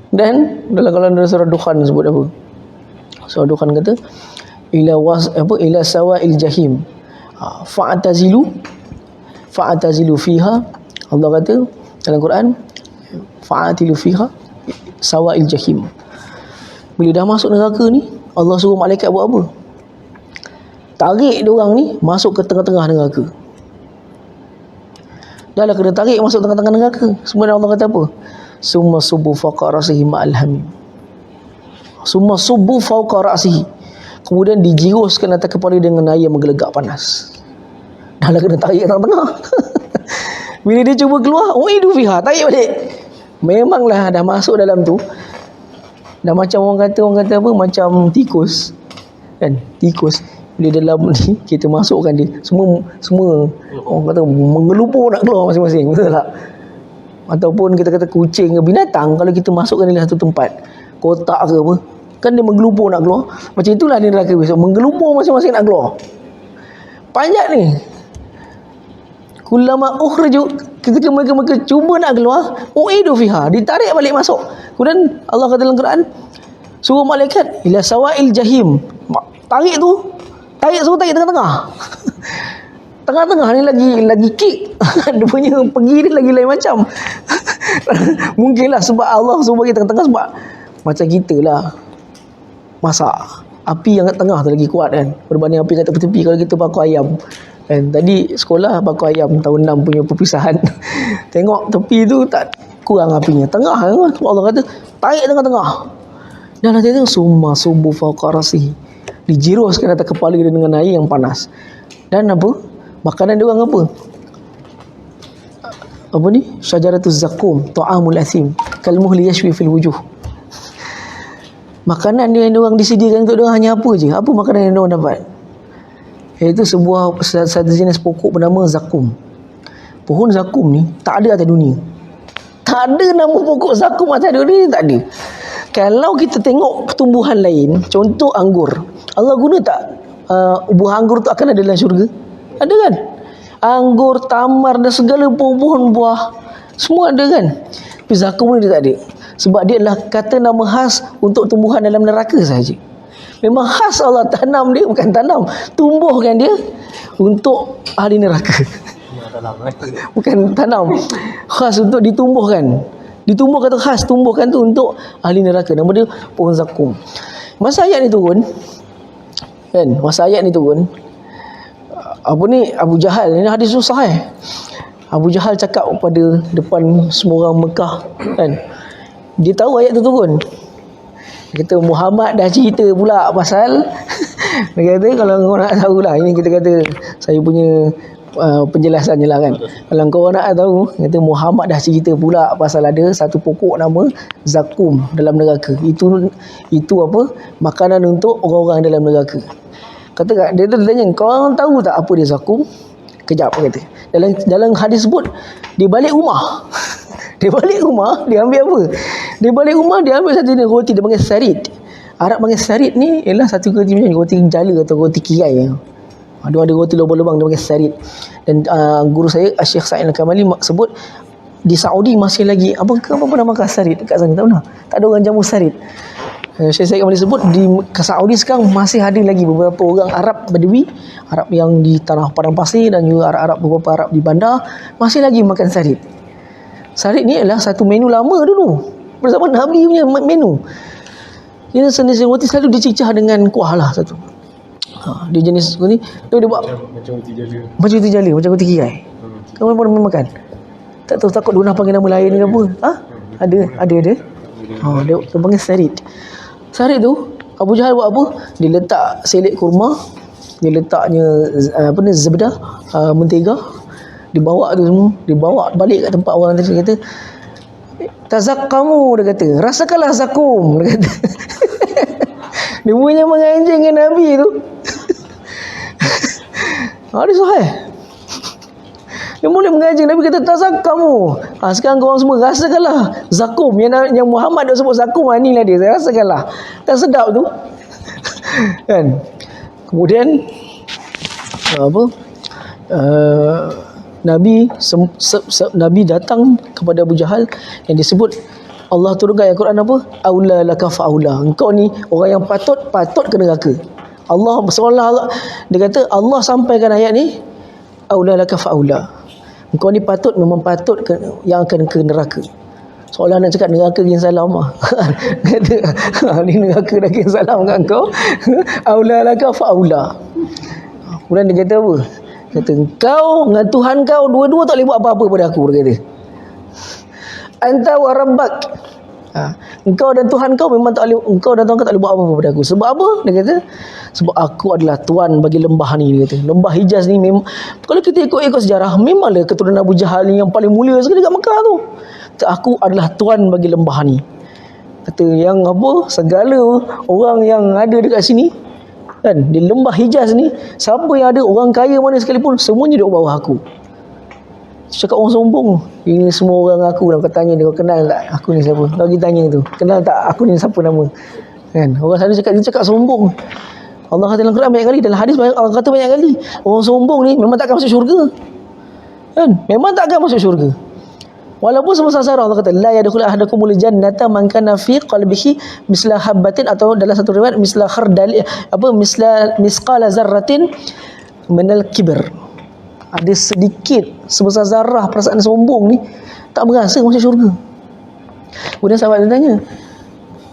Dan dalam surah Dukhan sebut apa? Surah Dukhan kata ila sawa'il jahim. Fa'tazilu fiha. Allah kata dalam Quran, fa'atilu fiha sawa'il jahim. Bila dah masuk neraka ni, Allah suruh malaikat buat apa? Tarik diorang ni masuk ke tengah-tengah neraka. Dah lah kena tarik masuk tengah-tengah neraka. Sebenarnya Allah kata apa? Summa subbu fawqa ra'sihi ma'al hamim. Summa subbu fawqa ra'sihi. Kemudian dijiruskan atas kepala dengan air menggelegak panas. Dah lah kena tarik tengah-tengah. Bila dia cuba keluar, uidu fiha, tarik balik. Memanglah dah masuk dalam tu. Dah macam orang kata apa, macam tikus. Kan? Tikus. Bila dalam ni kita masukkan dia, semua orang kata mengelupur nak keluar masing-masing, betul tak? Ataupun kita kata kucing ke binatang, kalau kita masukkan dia satu tempat, kotak ke apa, kan dia menggelupur nak keluar. Macam itulah di neraka besok, menggelupur masing-masing nak keluar. Panjat ni. Kullama ukhriju, ketika mereka cuba nak keluar, uidu fiha, ditarik balik masuk. Kemudian Allah kata dalam Quran, suruh malaikat ila sawa'il jahim. Tarik suruh tarik tengah-tengah. Tengah-tengah ni lagi kick. Dia punya pergi dia lagi lain macam. Mungkinlah sebab Allah suruh bagi tengah-tengah, sebab macam kita lah masak, api yang kat tengah tu lagi kuat kan, berbanding api kat tepi-tepi. Kalau kita bakar ayam kan, tadi sekolah bakar ayam tahun 6 punya perpisahan. Tengok tepi tu tak kurang apinya, tengah kan? Allah kata tarik tengah-tengah. Dan nanti tu summa subu fawqa ra'sihi, dijiruskan atas kepala dia dengan air yang panas. Dan apa? Makanan dia orang apa? Apa ni? Syajaratuz zakum, ta'amul athim, kalmuhli yashwi fil wujuh. Makanan dia yang diorang disediakan untuk diorang hanya apa je? Apa makanan yang diorang dapat? Iaitu satu jenis pokok bernama zakum. Pohon zakum ni tak ada atas dunia. Tak ada nama pokok zakum atas dunia ni, tak ada. Kalau kita tengok tumbuhan lain, contoh anggur, Allah guna tak buah anggur tu akan ada dalam syurga? Ada kan? Anggur, tamar dan segala pohon buah semua ada kan? Tapi zakum ni dia tak ada. Sebab dia adalah kata nama khas untuk tumbuhan dalam neraka sahaja. Memang khas Allah tanam dia, bukan tanam, tumbuhkan dia untuk ahli neraka. Bukan tanam, khas untuk ditumbuhkan. Ditumbuhkan tu khas, tumbuhkan tu untuk ahli neraka. Nama dia pohon zakum. Masa ayat ni turun kan, apa ni, Abu Jahal, ini hadis susah Abu Jahal cakap pada depan semua orang Mekah kan, dia tahu ayat tu turun. Dia kata Muhammad dah cerita pula pasal dia kata kalau kau nak tahu lah, ini kita kata saya punya penjelasannya lah kan. Kalau kau nak tahu, kata Muhammad dah cerita pula pasal ada satu pokok nama zakum dalam neraka. Itu apa? Makanan untuk orang-orang dalam neraka. Kata dia tu tanya, kau orang tahu tak apa dia zakum? Kejap kata. Dalam hadis sebut dia balik rumah. Dia balik rumah, dia ambil apa? Dia balik rumah, dia ambil satu jenis roti, dia panggil sarid. Arab panggil sarid ni ialah satu roti macam roti jala atau roti kirai. Dia ada roti lubang-lubang, dia panggil sarid. Dan guru saya Syekh Sa'id Al-Kamali sebut di Saudi masih lagi apa nama sarid dekat sana, tak pernah. Tak ada orang jamu sarid. Syekh Sa'id Al-Kamali sebut di Saudi sekarang masih ada lagi beberapa orang Arab Badui, Arab yang di tanah padang pasir dan juga beberapa Arab di bandar masih lagi makan sarid. Sarid ni adalah satu menu lama dulu, bersama Nabi punya menu. Dia jenis roti selalu dicicah dengan kuah lah satu. Dia jenis ni, dia buat macam roti jala. Macam roti kirai. Kamu pernah makan? Tak tahu, takut Duna panggil nama lain ke apa? Ada. Dia panggil sarid. Sarid tu Abu Jahal buat apa? Dia letak selit kurma, dia letaknya zabdah, mentega. Dibawa tu semua, dibawa balik kat tempat orang tadi. Dia kata tazakkamu, dia kata rasakanlah zakum, dia kata. Dia punya menganjing dengan Nabi tu. Hadis sahih. Dia boleh menganjing. Nabi kata tak kamu. Sekarang korang semua rasakanlah zakum yang Muhammad dah sebut zakum. Inilah dia, saya rasakanlah. Kan sedap tu. Kan. Kemudian Nabi datang kepada Abu Jahal yang disebut Allah turunkan ayat Quran apa? Aula laka fa'aula. Engkau ni orang yang patut ke neraka. Allah seolah dia kata Allah sampaikan ayat ni aula laka fa'aula. Engkau ni memang patut yang akan ke neraka. Seolah nak cakap neraka kian salam lah. Kata ni neraka dah kian salam kat engkau. Aula laka fa'aula. Kemudian dia kata apa? Kata engkau dengan Tuhan kau dua-dua tak boleh buat apa-apa pada aku, dia kata. Anta wa rabbak. Engkau dan Tuhan kau memang tak boleh, engkau dan Tuhan kau tak boleh buat apa-apa pada aku. Sebab apa? Dia kata sebab aku adalah tuan bagi lembah ni, dia kata. Lembah Hijaz ni memang, kalau kita ikut sejarah, memanglah keturunan Abu Jahal ni yang paling mulia sekali kat Mekah tu. Kata, aku adalah tuan bagi lembah ni. Kata yang apa? Segala orang yang ada dekat sini kan, di lembah Hijaz ni, siapa yang ada, orang kaya mana sekalipun, semuanya duduk bawah aku. Cakap orang sombong, ini semua orang aku. Kau tanya dia, kau kenal tak aku ni siapa? Kau pergi tanya tu, kenal tak aku ni siapa nama? Kan, orang selalu cakap, dia cakap sombong. Allah kata dalam Quran banyak kali, dalam hadis Allah kata banyak kali, orang sombong ni memang takkan masuk syurga. Kan, memang takkan masuk syurga. Walaupun semasa sarah Allah kata la yadkhulu ahadakumul jannata man kana fi qalbihi misla habatin, atau dalam satu riwayat misla khardal misqala zarratin minal kibr. Ada sedikit sebesar zarah perasaan sombong ni, tak berasa masuk syurga. Kemudian sahabat dia tanya,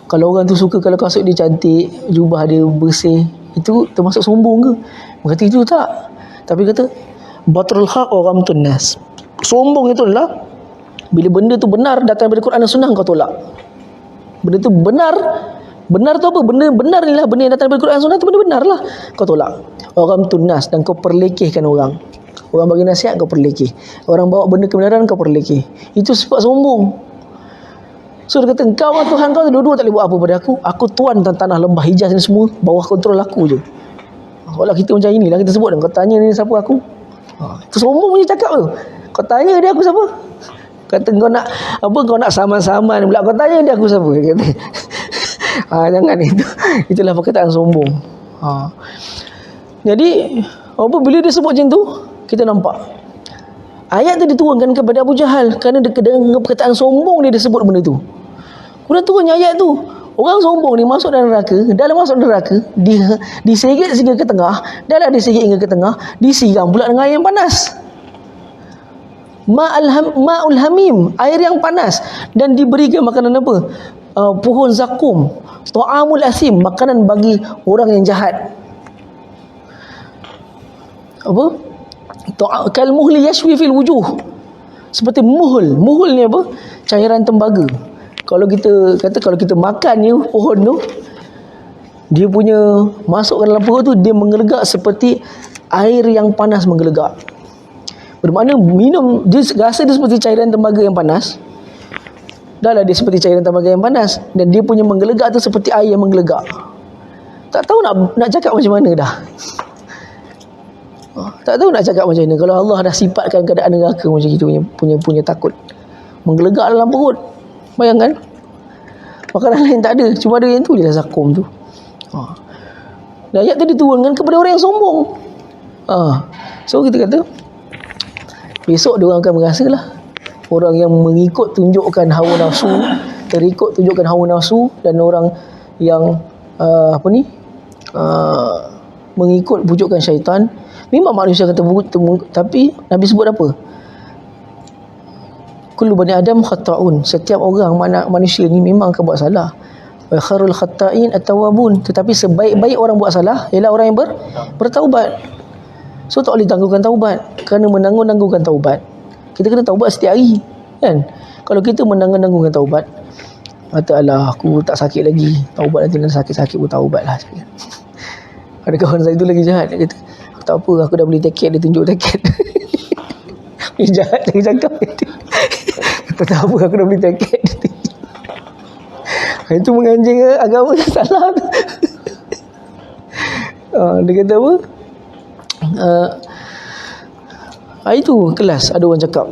kalau orang tu suka kalau kasut dia cantik, jubah dia bersih, itu termasuk sombong ke? Berkata itu tak. Tapi kata batrul haq wa ghamtun nas. Sombong itu adalah bila benda tu benar datang daripada Quran dan Sunnah, kau tolak. Benda tu benar tu apa? Benda benar ni lah, benda yang datang daripada Quran dan Sunnah tu benda benar lah, kau tolak. Wa ghamtun nas, dan kau perlekehkan orang. Orang bagi nasihat kau perlekeh, orang bawa benda kebenaran kau perlekeh. Itu sifat sombong. So dia kata engkau dengan Tuhan kau dua-dua tak boleh buat apa pada aku. Aku tuan tanah lembah Hijaz ni semua, bawah kontrol aku je. Soalan kita macam inilah kita sebut. Kau tanya ni siapa aku? Itu sombong punya cakap tu. Kau tanya dia aku siapa? Kata kau nak apa, kau nak saman-saman pula, kau tanya dia aku siapa? Dia kata jangan itu. Itulah perkataan sombong. Jadi apa, bila dia sebut macam tu, kita nampak ayat tu diturunkan kepada Abu Jahal kerana dengan perkataan sombong dia disebut benda tu. Kemudian turunnya ayat tu, orang sombong ni masuk dalam neraka, dalam masuk neraka diseret sehingga ke tengah, dalam diseret hingga ke tengah, disiram pula dengan air yang panas. Ma'ul hamim, air yang panas, dan diberikan makanan apa? Pohon zakum, ta'amul asim, makanan bagi orang yang jahat. Apa? Kal muhli yashwi fil wujuh, seperti muhul ni apa? Cairan tembaga. Kalau kita kata, kalau kita makan ni pohon tu, dia punya masuk ke dalam perut tu, dia menggelegak seperti air yang panas menggelegak. Bermakna minum, dia rasa dia seperti cairan tembaga yang panas. Dah lah dia seperti cairan tembaga yang panas, dan dia punya menggelegak tu seperti air yang menggelegak. Tak tahu nak cakap macam mana dah. Tak tahu nak cakap macam mana kalau Allah dah sifatkan keadaan neraka macam itu, punya takut, menggelegak dalam perut. Bayangkan, makanan lain tak ada, cuma ada yang tu je lah, zakum tu. Dan ayat tu diturunkan kepada orang yang sombong. So kita kata besok dia orang akan merasalah, orang yang mengikut tunjukkan hawa nafsu, terikut tunjukkan hawa nafsu, dan orang yang mengikut pujukan syaitan. Memang manusia kata tapi Nabi sebut apa? Kullu bani Adam khata'un. Setiap orang manusia ni memang akan buat salah. Wa khairul khata'in at-tawwabun. Tetapi sebaik-baik orang buat salah ialah orang yang bertaubat. So tak boleh tangguhkan taubat, kerana menanggung-nanggungkan taubat. Kita kena taubat setiap hari, kan? Kalau kita menanggung-nanggungkan taubat, kata alah aku tak sakit lagi, taubat nanti nak sakit-sakit pun taubat lah. Ada kawan saya tu lagi jahat, dia kata tak apa, aku dah beli tiket, dia tunjuk tiket. Dia jahat dia cakap. Kata tak apa, aku dah beli tiket, dia tunjuk. Itu menganjing agama salah tu. Dia kata apa? Itu kelas ada orang cakap,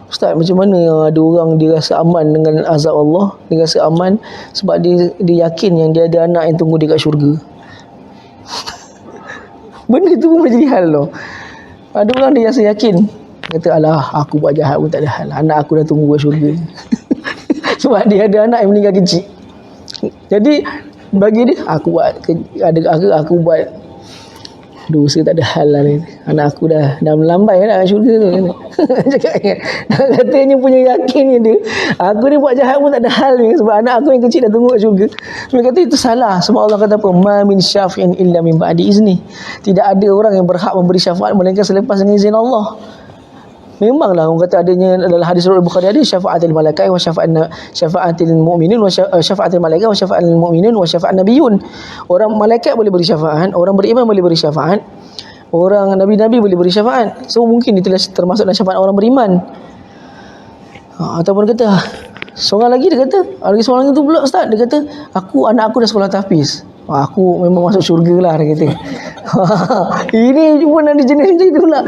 Ustaz, macam mana yang ada orang dia rasa aman dengan azab Allah, dia rasa aman sebab dia yakin yang dia ada anak yang tunggu dia kat syurga. Benda tu pun boleh jadi hal tau. Ada orang dia rasa yakin, kata alah aku buat jahat pun tak ada hal, anak aku dah tunggu kat syurga. Sebab dia ada anak yang meninggal kecil. Jadi bagi dia, aku buat dosa tak ada hal lah ni. Anak aku dah melambai dah kat syurga tu. Katanya punya yakinnya dia, aku ni buat jahat pun tak ada hal ni sebab anak aku yang kecil dah tunggu kat syurga. Dia kata itu salah. Sebab Allah kata apa? Ma min syafi'in illa min ba'di izni. Tidak ada orang yang berhak memberi syafaat melainkan selepas dengan izin Allah. Memanglah orang kata adanya dalam hadis riwayat Bukhari ada syafaatul malaikat wa syafaatul mu'minin wa syafaatul malaikat wa syafaatul mu'minin wa syafaat nabiyun. Orang malaikat boleh beri syafaat, orang beriman boleh beri syafaat, orang nabi-nabi boleh beri syafaat. So mungkin itu termasuk dalam syafaat orang beriman. Ataupun kata seorang lagi, dia kata lagi seorang lagi tu pula ustaz, dia kata anak aku dah sekolah tahfiz. Aku memang masuk syurga lah, dia kata. Ini pun ada jenis macam itu pula.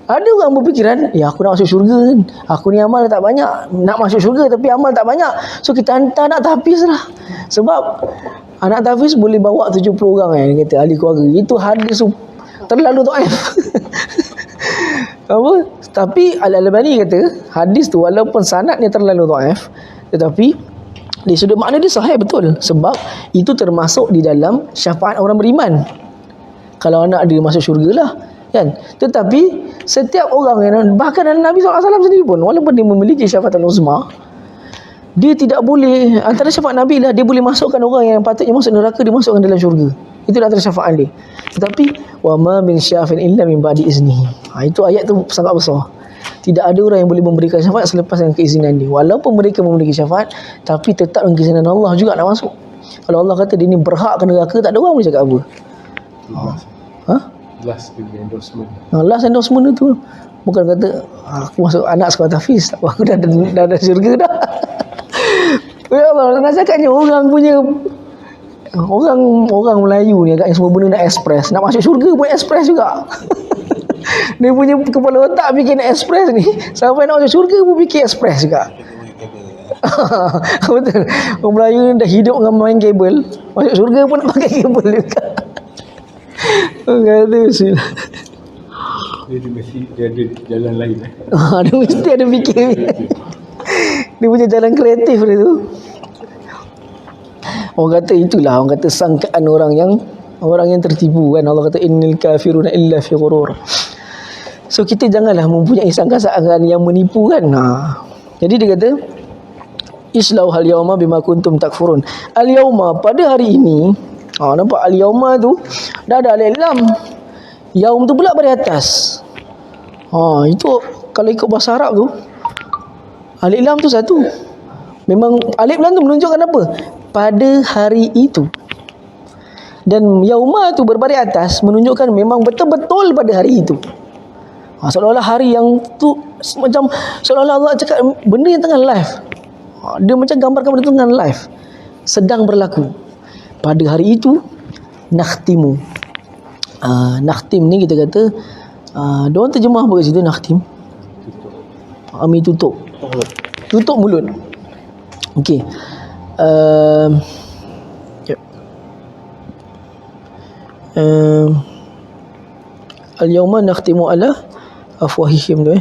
Ada orang berfikiran, aku nak masuk syurga kan, aku ni amal tak banyak, nak masuk syurga tapi amal tak banyak, so kita hantar anak tahfiz lah. Sebab anak tahfiz boleh bawa 70 orang dia kata, ahli keluarga. Itu hadis terlalu dhaif. Apa? Tapi Al-Albani kata hadis tu walaupun sanadnya terlalu dhaif, tetapi di sudut makna dia sahih betul, sebab itu termasuk di dalam syafaat orang beriman. Kalau anak dia masuk syurga lah kan. Tetapi setiap orang yang, bahkan Nabi SAW sendiri pun, walaupun dia memiliki syafaat al-uzma, dia tidak boleh, antara syafaat Nabi lah, dia boleh masukkan orang yang patutnya masuk neraka, dia masukkan dalam syurga. Itu antara syafaat dia. Tetapi wa ma min syafin illa min ba'di iznihi. Itu ayat tu sangat besar. Tidak ada orang yang boleh memberikan syafaat selepas dengan keizinan dia. Walaupun mereka memiliki syafaat, tapi tetap dengan keizinan Allah juga nak masuk. Kalau Allah kata dia ni berhak ke neraka, tak ada orang boleh cakap apa. Last endorsement. Last endorsement tu bukan kata aku masuk anak sekolah tahfiz, aku dah ada syurga dah. Ya Allah, nak cakapnya orang punya orang Melayu ni agaknya semua benda nak express. Nak masuk syurga pun express juga. Dia punya kepala otak fikir nak express ni, sampai nak masuk syurga pun fikir express juga. Betul. Orang Melayu ni dah hidup dengan main kabel, masuk syurga pun nak pakai kabel juga. Kata bismillah. Dia ada jalan lain Dia mesti ada fikir. Dia punya jalan kreatif dia tu. Orang kata itulah, orang kata sangkaan orang yang tertipu kan. Allah kata innal kafiruna illa fi ghurur. So kita janganlah mempunyai sangkaan yang menipu kan. Jadi dia kata islau hal yauma bima kuntum takfurun. Al yauma, pada hari ini, nampak al yauma tu dah ada alif lam. Yaum tu pula baris atas. Itu kalau ikut bahasa Arab tu alif lam tu satu. Memang alif lam tu menunjukkan apa? Pada hari itu. Dan yauma tu berbaris atas menunjukkan memang betul-betul pada hari itu. Seolah-olah hari yang tu macam seolah-olah Allah cakap benda yang tengah live. Dia macam gambarkan benda tu tengah live, sedang berlaku. Pada hari itu nakhtimu. Nakhtim ni kita kata diorang terjemah apa kat situ nakhtim? Kami tutup mulut. Okey. Al-yawma nakhtimu ala afwahihim tu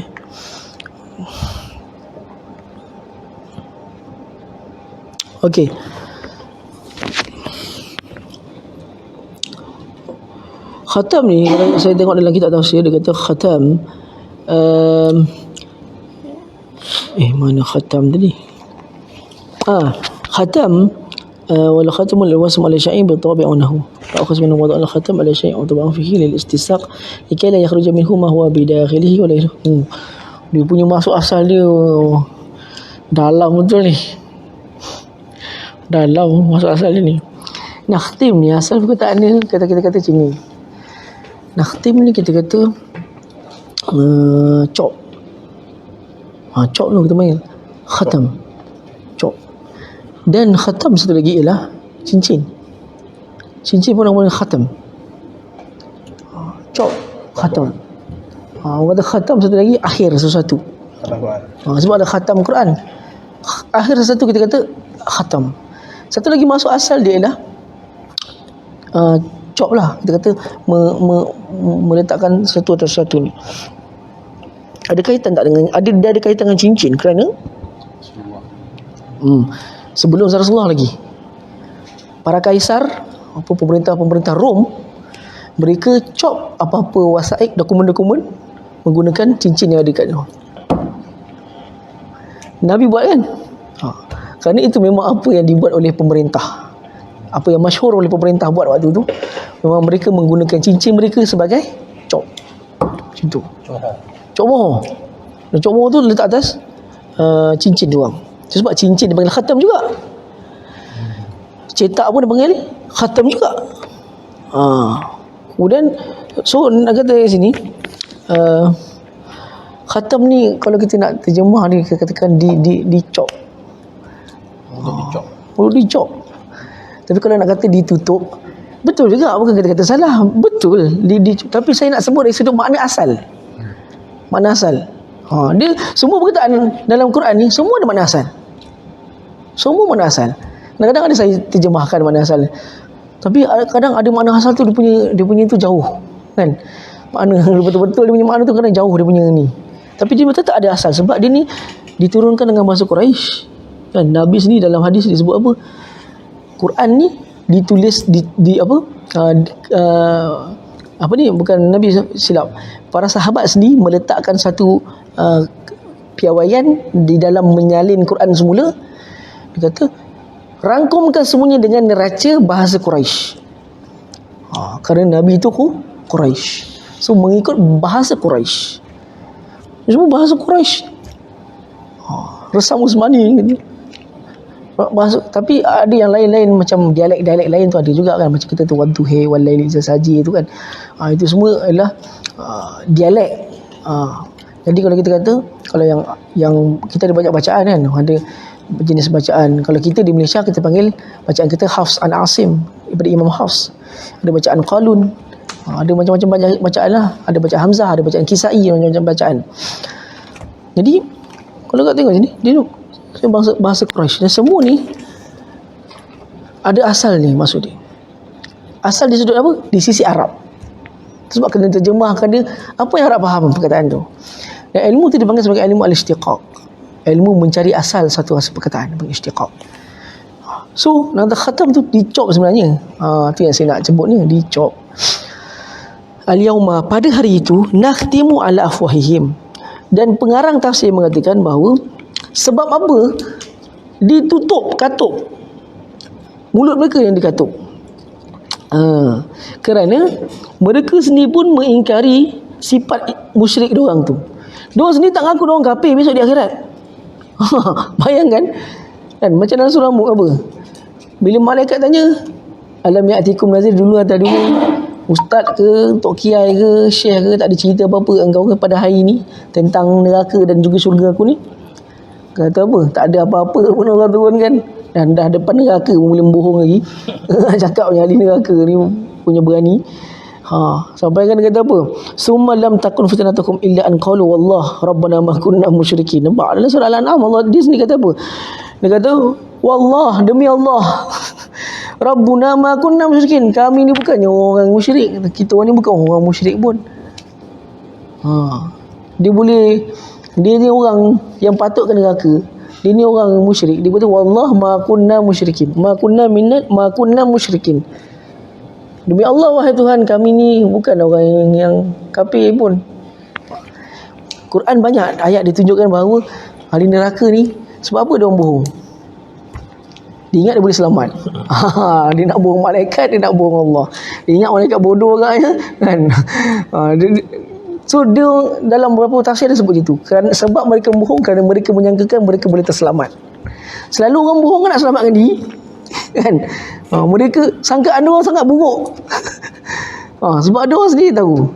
Okey. Khatam ni kalau saya tengok dalam kitab tafsir dia kata khatam mana khatam tadi? Khatam wal khatamul wasm ala syai'in bi tabi'unahu fa akhaz minhu wada' al khatam ala syai'in wa tabi'u fihi lil istisaq likay la yakhruja minhu ma huwa bi dakhilihi wa la dia punya masuk asal dia dalam betul ni. Dalam masuk asal dia ni. Nakhtim ni asal perkataan dia kita kata macam ni. Nakhtim ni kita kata cop. Cop tu kita panggil khatam. Cop. Dan khatam satu lagi ialah cincin. Cincin pun nama khatam. Cop, khatam. Orang kata khatam, satu lagi akhir sesuatu. Khatam Quran. Sebab ada khatam Quran. Akhir sesuatu kita kata khatam. Satu lagi masuk asal dia ialah cop lah. Kita kata meletakkan satu atas satu ni. Ada kaitan tak dengan, dia ada kaitan dengan cincin kerana sebelum Rasulullah lagi, para kaisar, pemerintah Rom, mereka cop apa-apa wasaik, dokumen-dokumen menggunakan cincin yang ada kat dia. Nabi buat kan? Kerana itu memang apa yang dibuat oleh pemerintah, apa yang masyhur oleh pemerintah buat waktu tu, memang mereka menggunakan cincin mereka sebagai cop. Macam tu. Cop moh. Dan cop moh tu letak atas cincin dia orang. Sebab cincin dipanggil khatam juga. Cetak pun dipanggil khatam juga. Kemudian so nak kata di sini khatam ni kalau kita nak terjemah ni, kita katakan dicop. Perlu dicop. Tapi kalau nak kata ditutup, betul juga, bukan kita kata salah. Betul. Tapi saya nak sebut dari sudut makna asal. Makna asal. Dia semua perkataan dalam Quran ni semua ada makna asal. Semua makna asal. Kadang-kadang ada saya terjemahkan makna asal. Tapi kadang ada makna asal tu dia punya tu jauh. Kan? Makna betul-betul dia punya makna tu kadang jauh dia punya ni. Tapi dia betul tak ada asal sebab dia ni diturunkan dengan bahasa Quraisy. Kan Nabi sendiri dalam hadis disebut apa? Quran ni ditulis apa ni, bukan Nabi silap. Para sahabat sendiri meletakkan satu piawaian di dalam menyalin Quran semula. Dia kata rangkumkan semuanya dengan neraca bahasa Quraisy. Kerana Nabi itu Quraisy. So mengikut bahasa Quraisy. Semua bahasa Quraisy. Resam Usmani gitu. Bahasa, tapi ada yang lain-lain macam dialek-dialek lain tu ada juga kan, macam kita tu wadduhi wal laili idza saji tu kan. Itu semua adalah dialek. Jadi kalau kita kata, kalau yang kita ada banyak bacaan kan, ada jenis bacaan. Kalau kita di Malaysia kita panggil bacaan kita Hafs an Asim daripada Imam Hafs. Ada bacaan Qalun. Ada macam-macam bacaan lah. Ada bacaan Hamzah, ada bacaan Kisai, macam-macam bacaan. Jadi kalau kau tengok sini, dia bahasa Quraisy. Dan semua ni ada asal ni, maksud dia. Asal di sudut apa? Di sisi Arab. Sebab kena terjemahkan dia apa yang Arab faham perkataan tu. Dan ilmu tu dipanggil sebagai ilmu al-istiqaq. Ilmu mencari asal satu perkataan, istiqaq. So, nak khatam tu dicop sebenarnya. Tu yang saya nak sebut ni, dicop. Al-yauma, pada hari itu nakhtimu ala afwahihim. Dan pengarang tafsir mengatakan bahawa sebab apa ditutup, katup mulut mereka yang dikatup? Kerana mereka sendiri pun mengingkari sifat musyrik diorang tu. Diorang sendiri tak ngaku diorang kafir besok di akhirat. Bayangkan kan, macam dalam surah Mulk apa, bila malaikat tanya alam ya'tikum nazir, dulu atau dulu ustaz ke, tok kiai ke, syekh ke, tak ada cerita apa-apa engkau ke pada hari ni tentang neraka dan juga syurga aku ni? Kata apa? Tak ada apa-apa pun orang turun kan. Dan dah depan neraka pun boleh bohong lagi. Cakap punya ahli neraka ni punya berani. Sampai kan dia kata apa? Summa lam takun fitnatukum illa an qalu wallah rabbana ma kunna musyrikin. Nampak dalam surah Al-An'am Allah dia sendiri kata apa? Dia kata wallah, demi Allah, rabbuna ma kunna musyrikin. Kami ni bukannya orang musyrik. Kita orang ni bukan orang musyrik pun. Dia ni orang yang patut ke neraka. Dia ni orang musyrik. Dia kata wallah ma kunna musyrikin. Ma kunna musyrikin. Demi Allah wahai Tuhan, kami ni bukan orang yang kafir pun. Quran banyak ayat ditunjukkan bahawa ahli neraka ni sebab apa dia orang bohong? Dia ingat dia boleh selamat. Dia nak bohong malaikat, dia nak bohong Allah. Dia ingat malaikat bodoh agaknya kan. So dia dalam beberapa tafsir dia sebut itu. Kerana sebab mereka bohong, kerana mereka menyangkakan mereka boleh terselamat. Selalu orang bohong kan nak selamatkan diri. Kan? Mereka sangkaan dia orang sangat buruk. Sebab dia orang sendiri tahu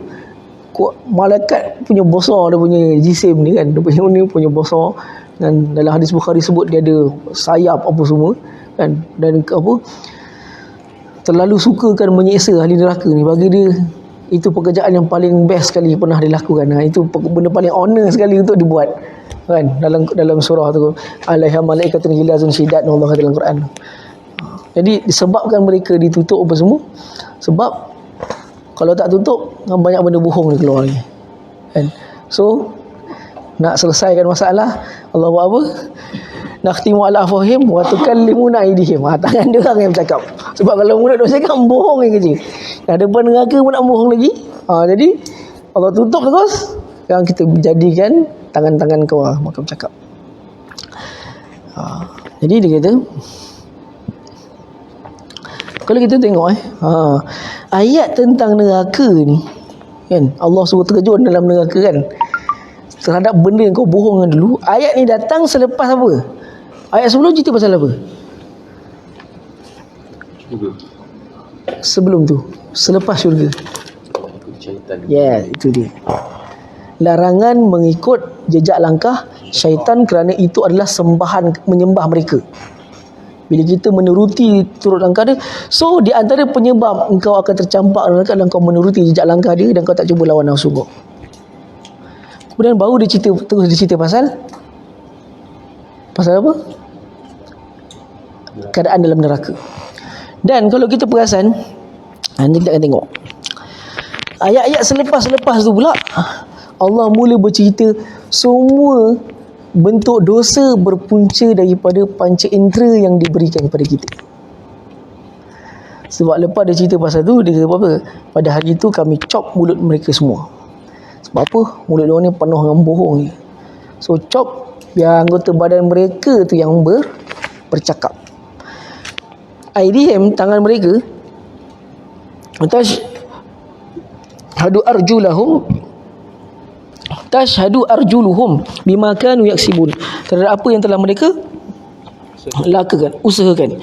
malaikat punya besar, dia punya jisim ni kan, dia punya besar. Dan dalam hadis Bukhari sebut dia ada sayap apa semua kan. Dan apa, terlalu sukakan menyeksa ahli neraka ni. Bagi dia itu pekerjaan yang paling best sekali pernah dilakukan. Itu benda paling honor sekali untuk dibuat. Kan? Dalam surah tu, alaiha malaikatun ghilazun syidat, Allah kata dalam Quran. Jadi disebabkan mereka ditutup apa semua, sebab kalau tak tutup banyak benda bohong dia keluar lagi. Kan? So nak selesaikan masalah, Allah buat apa? Nakhtimu ala afwahihim wa tukallimuna aydihim. Tangan dia orang yang bercakap. Sebab kalau mulut dia cakap bohong yang kecil. Dah depan neraka pun nak bohong lagi. Jadi Allah tutup terus, sekarang kita jadikan tangan-tangan kau maka bercakap. Jadi dia kata, kalau kita tengok ayat tentang neraka ni kan, Allah suruh terjun dalam neraka kan, terhadap benda yang kau bohongkan dulu. Ayat ni datang selepas apa? Ayat sebelum cerita pasal apa? Sebelum tu, selepas syurga. Itu dia. Larangan mengikut jejak langkah syaitan kerana itu adalah sembahan, menyembah mereka. Bila kita menuruti turut langkah dia, so di antara penyebab engkau akan tercampak dalam kau menuruti jejak langkah dia dan kau tak cuba lawan nafsu kau. Kemudian baru dia cerita pasal apa? Keadaan dalam neraka. Dan kalau kita perasan, nanti kita akan tengok ayat-ayat selepas tu pula, Allah mula bercerita semua bentuk dosa berpunca daripada panca indera yang diberikan kepada kita. Sebab lepas dia cerita pasal tu, dia kata apa? Pada hari itu kami chop mulut mereka semua. Sebab apa? Mulut dia ni penuh dengan bohong. So chop, biar anggota badan mereka tu yang bercakap. Aidihim, tangan mereka, tashhadu arjuluhum bima kanu yaksibun, terhadap apa yang telah mereka lakukan, usahakan.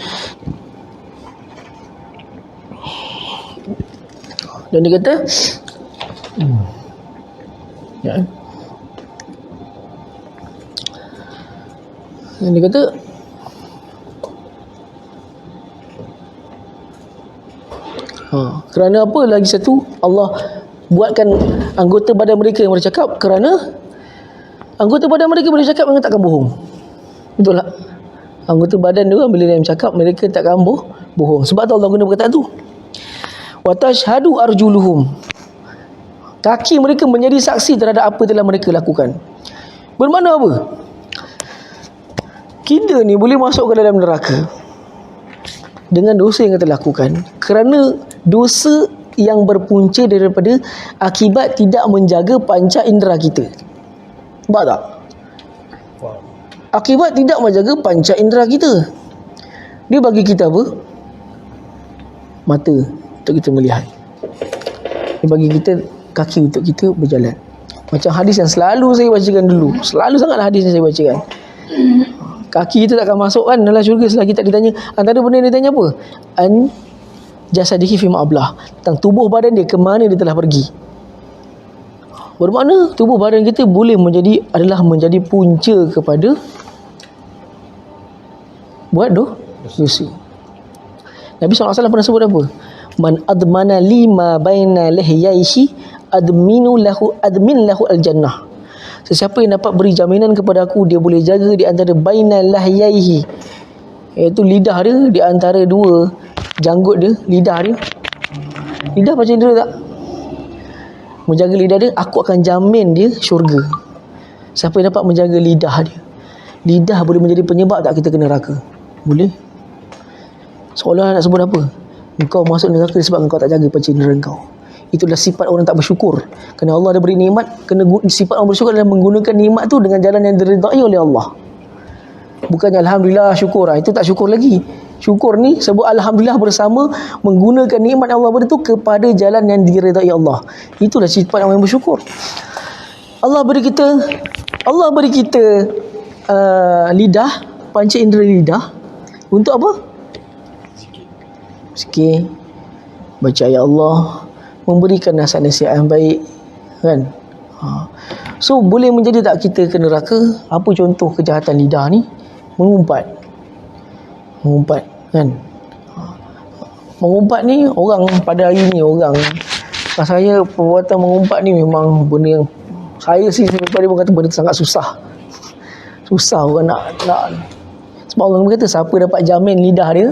Dan dia kata dan dia kata kerana apa lagi satu, Allah buatkan anggota badan mereka yang bercakap, kerana anggota badan mereka boleh cakap, mereka takkan bohong. Betul tak? Anggota badan dia bila dia bercakap, mereka takkan bohong. Sebab tu Allah guna perkataan tu. Wa tashhadu arjuluhum, kaki mereka menjadi saksi terhadap apa telah mereka lakukan. Bermakna apa? Kita ni boleh masuk ke dalam neraka dengan dosa yang kita lakukan kerana dosa yang berpunca daripada akibat tidak menjaga panca indera kita. Nampak tak? Akibat tidak menjaga panca indera kita, dia bagi kita apa? Mata untuk kita melihat. Dia bagi kita kaki untuk kita berjalan. Macam hadis yang selalu saya bacakan dulu, selalu sangat hadis yang saya bacakan. Kaki kita takkan masuk kan dalam syurga selagi tak ditanya. Antara benda yang ditanya apa? An jasadihi fi ma'ablah, tentang tubuh badan dia, ke mana dia telah pergi. Bermakna tubuh badan kita boleh adalah menjadi punca kepada buat dosa. Nabi SAW pernah sebut apa? Man admana lima baina lihyaihi admin lahu al-jannah. Sesiapa yang dapat beri jaminan kepada aku, dia boleh jaga di antara bainal lahyaihi, iaitu lidah dia, di antara dua janggut dia, lidah dia. Lidah macam indera tak? Menjaga lidah dia, aku akan jamin dia syurga. Siapa yang dapat menjaga lidah dia. Lidah boleh menjadi penyebab tak kita kena neraka? Boleh. Seolah nak sebut apa? Engkau masuk neraka sebab engkau tak jaga panca indera engkau. Itulah sifat orang tak bersyukur. Kerana Allah dah beri nikmat, sifat orang bersyukur adalah menggunakan nikmat tu dengan jalan yang diridai oleh Allah. Bukannya alhamdulillah syukur, itu tak syukur lagi. Syukur ni sebut alhamdulillah bersama menggunakan nikmat Allah beri tu kepada jalan yang diridai Allah. Itulah sifat orang yang bersyukur. Allah beri kita lidah, panca indera lidah untuk apa? Zikir, baca ayat Allah, memberikan nasihat-nasihat yang baik, kan? So boleh menjadi tak kita ke neraka? Apa contoh kejahatan lidah ni? Mengumpat, kan? Mengumpat ni orang pada hari ni orang saya perbuatan mengumpat ni memang benda yang saya sih daripada pun kata benda sangat susah. Susah orang nak sebab Allah kata siapa dapat jamin lidah dia,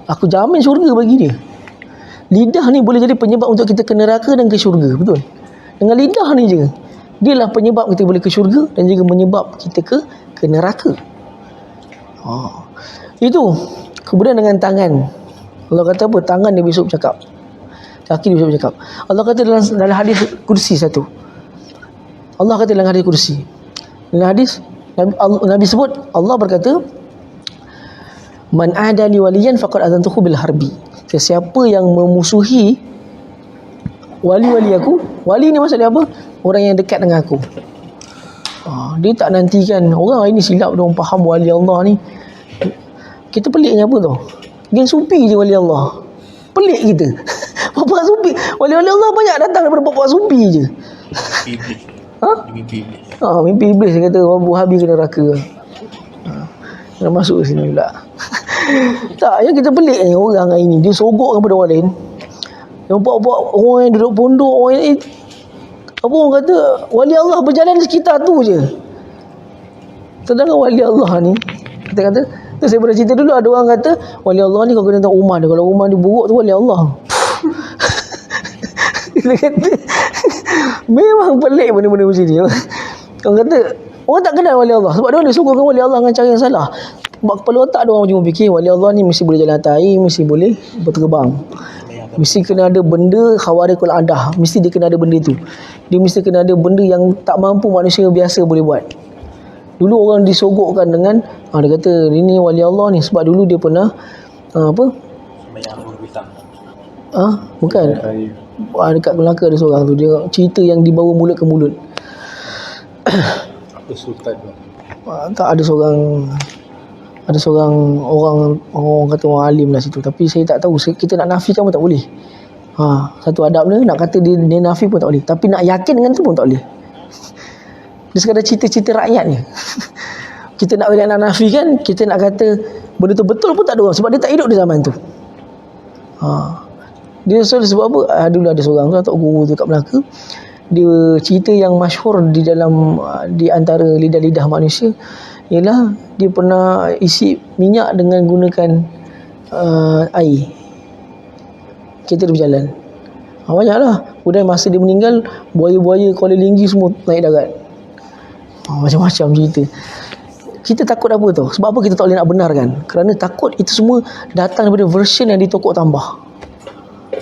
aku jamin syurga bagi dia. Lidah ni boleh jadi penyebab untuk kita ke neraka dan ke syurga, betul? Dengan lidah ni je. Dialah penyebab kita boleh ke syurga dan juga menyebab kita ke neraka. Itu. Kemudian dengan tangan. Allah kata apa? Tangan dia besok bercakap. Kaki dia besok bercakap. Allah kata dalam hadis kursi satu. Allah kata dalam hadis kursi. Dalam hadis Nabi sebut, Allah berkata, man adali waliyan faqad azantuhu bil harbi. Sesiapa yang memusuhi wali-wali aku, wali ni maksudnya apa? Orang yang dekat dengan aku. Dia tak nantikan orang hari ni silap dia orang faham wali Allah ni. Kita peliknya apa tau? Geng supi je wali Allah. Pelik kita. Bapak supi, wali-wali Allah banyak datang daripada bapak supi je. Iblis. Mimpi iblis. Mimpi iblis dia kata orang Wahabi ke neraka. Kena masuk sini pula. Tak, yang kita pelik ni orang hari ni dia sogok kepada orang lain. Yang buat orang yang duduk pondok, orang yang apa orang kata wali Allah berjalan di sekitar tu je. Sedangkan wali Allah ni kata tu saya pernah cerita dulu, ada orang kata wali Allah ni kau kena tengok rumah dia, kalau rumah dia buruk tu wali Allah. Dia kata memang pelik benda-benda macam ni. Orang kata orang tak kenal wali Allah sebab dia sokongkan wali Allah dengan cara yang salah. Sebab kepala otak dia orang cuma fikir wali Allah ni mesti boleh jalan atas air, mesti boleh berterbang, mesti kena ada benda khawarikul adah, mesti dia kena ada benda tu. Dia mesti kena ada benda yang tak mampu manusia biasa boleh buat. Dulu orang disogokkan dengan dia kata ini wali Allah ni sebab dulu dia pernah apa? Sembahyang berbintang. Bukan. Dekat Melaka ada seorang tu, dia cerita yang dibawa mulut ke mulut. Apa sultan tu? Tak, ada seorang orang kata orang alim lah situ, tapi saya tak tahu, kita nak nafikan pun tak boleh. Satu adab dia nak kata dia nafi pun tak boleh, tapi nak yakin dengan tu pun tak boleh. Dia sekadar cerita-cerita rakyatnya. Kita nak nafikan, kita nak kata benda tu betul pun tak ada orang sebab dia tak hidup di zaman tu. Dia sebab apa? Dulu ada seorang tu, Tok Guru tu kat Melaka. Dia cerita yang masyhur di antara lidah-lidah manusia ialah dia pernah isi minyak dengan gunakan air. Kereta dia berjalan. Banyaklah. Kemudian masa dia meninggal, buaya-buaya Kuala Linggi semua naik darat. Macam-macam cerita. Kita takut apa tau? Sebab apa kita tak boleh nak benarkan? Kerana takut itu semua datang daripada version yang ditokok tambah.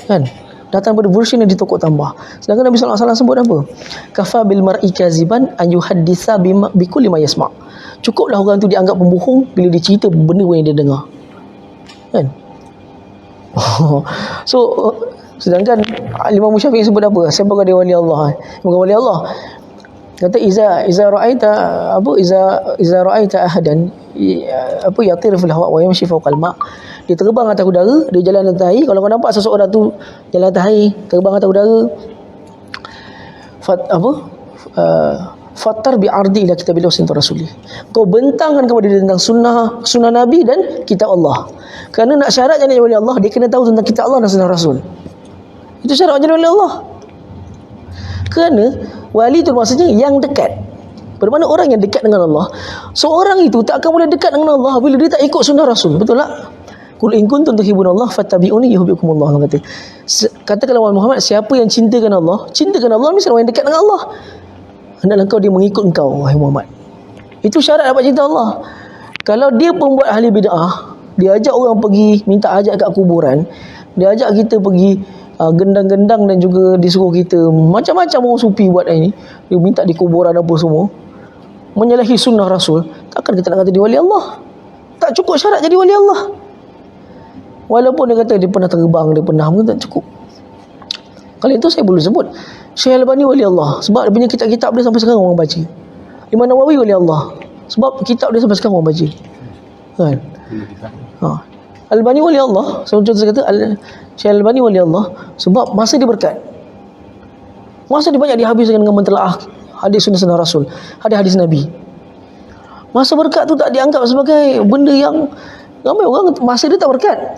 Kan? Datang daripada version yang ditokok tambah. Sedangkan Nabi SAW sebut apa? Kafa bil mar'i kaziban an yuhadditha bi kulli ma yasma'. Cukuplah orang tu dianggap pembohong bila dia cerita benda yang dia dengar. Kan? So sedangkan Imam Syafi'i sebut apa? Siapa dia wali Allah? Bukan wali Allah. Kata iza ra'aita ahadan yatir fil hawa wa yamshi fawqal ma'. Dia terbang atas udara, dia jalan atas air. Kalau kau nampak seseorang tu jalan atas air, terbang atas udara, fatar bi ardi ila kitabillah wa sunnah rasulih. Kau bentangkan kepada dia tentang sunnah Nabi dan kitab Allah. Kerana nak syarat jadi wali Allah, dia kena tahu tentang kitab Allah dan sunnah Rasul. Itu syarat jadi wali Allah. Kerana wali itu maksudnya yang dekat. Bermakna orang yang dekat dengan Allah. Seorang itu tak akan boleh dekat dengan Allah bila dia tak ikut sunnah Rasul. Betul tak? Qul in kuntum tuhibbunallah fattabi'uni yuhibbukumullah. Allah kata. Katakanlah wahai Muhammad, siapa yang cintakan Allah mesti orang yang dekat dengan Allah. Hendaklah dia mengikut engkau wahai Muhammad. Itu syarat dapat cinta Allah. Kalau dia pembuat ahli bid'ah, dia ajak orang pergi minta hajat kat kuburan, dia ajak kita pergi gendang-gendang dan juga disuruh kita macam-macam orang sufi buat ini, dia minta di kuburan apa semua, menyalahi sunnah Rasul. Takkan kita nak kata dia wali Allah? Tak cukup syarat jadi wali Allah. Walaupun dia kata dia pernah terbang, dia pernah, tak cukup. Kalau itu saya boleh sebut Syekh Albani wali Allah sebab dia punya kitab-kitab dia sampai sekarang orang baca. Imam Nawawi wali Allah sebab kitab dia sampai sekarang orang baca. Kan? Albani wali Allah, contoh saya kata Syekh Albani wali Allah sebab masa dia berkat. Masa dia banyak dihabiskan dengan mentelaah hadis sunnah Rasul, hadis Nabi. Masa berkat tu tak dianggap sebagai benda yang ramai orang masa dia tak berkat.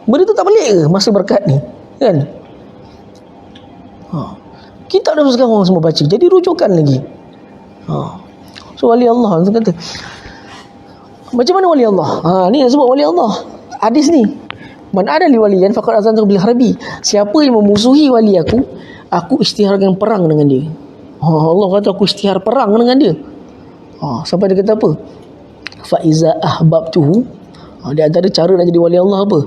Benda tu tak pelik ke masa berkat ni? Kan? Kitab dah sekarang orang semua baca. Jadi rujukan lagi. So wali Allah tu kata. Macam mana wali Allah? Ni yang sebut wali Allah. Hadis ni. Man ada li waliyan faqad azantu bil harbi. Siapa yang memusuhi wali aku isytiharkan perang dengan dia. Allah kata aku isytihar perang dengan dia. Sampai dia kata apa? Fa iza ahbabtuhu. Di antara cara nak jadi wali Allah apa?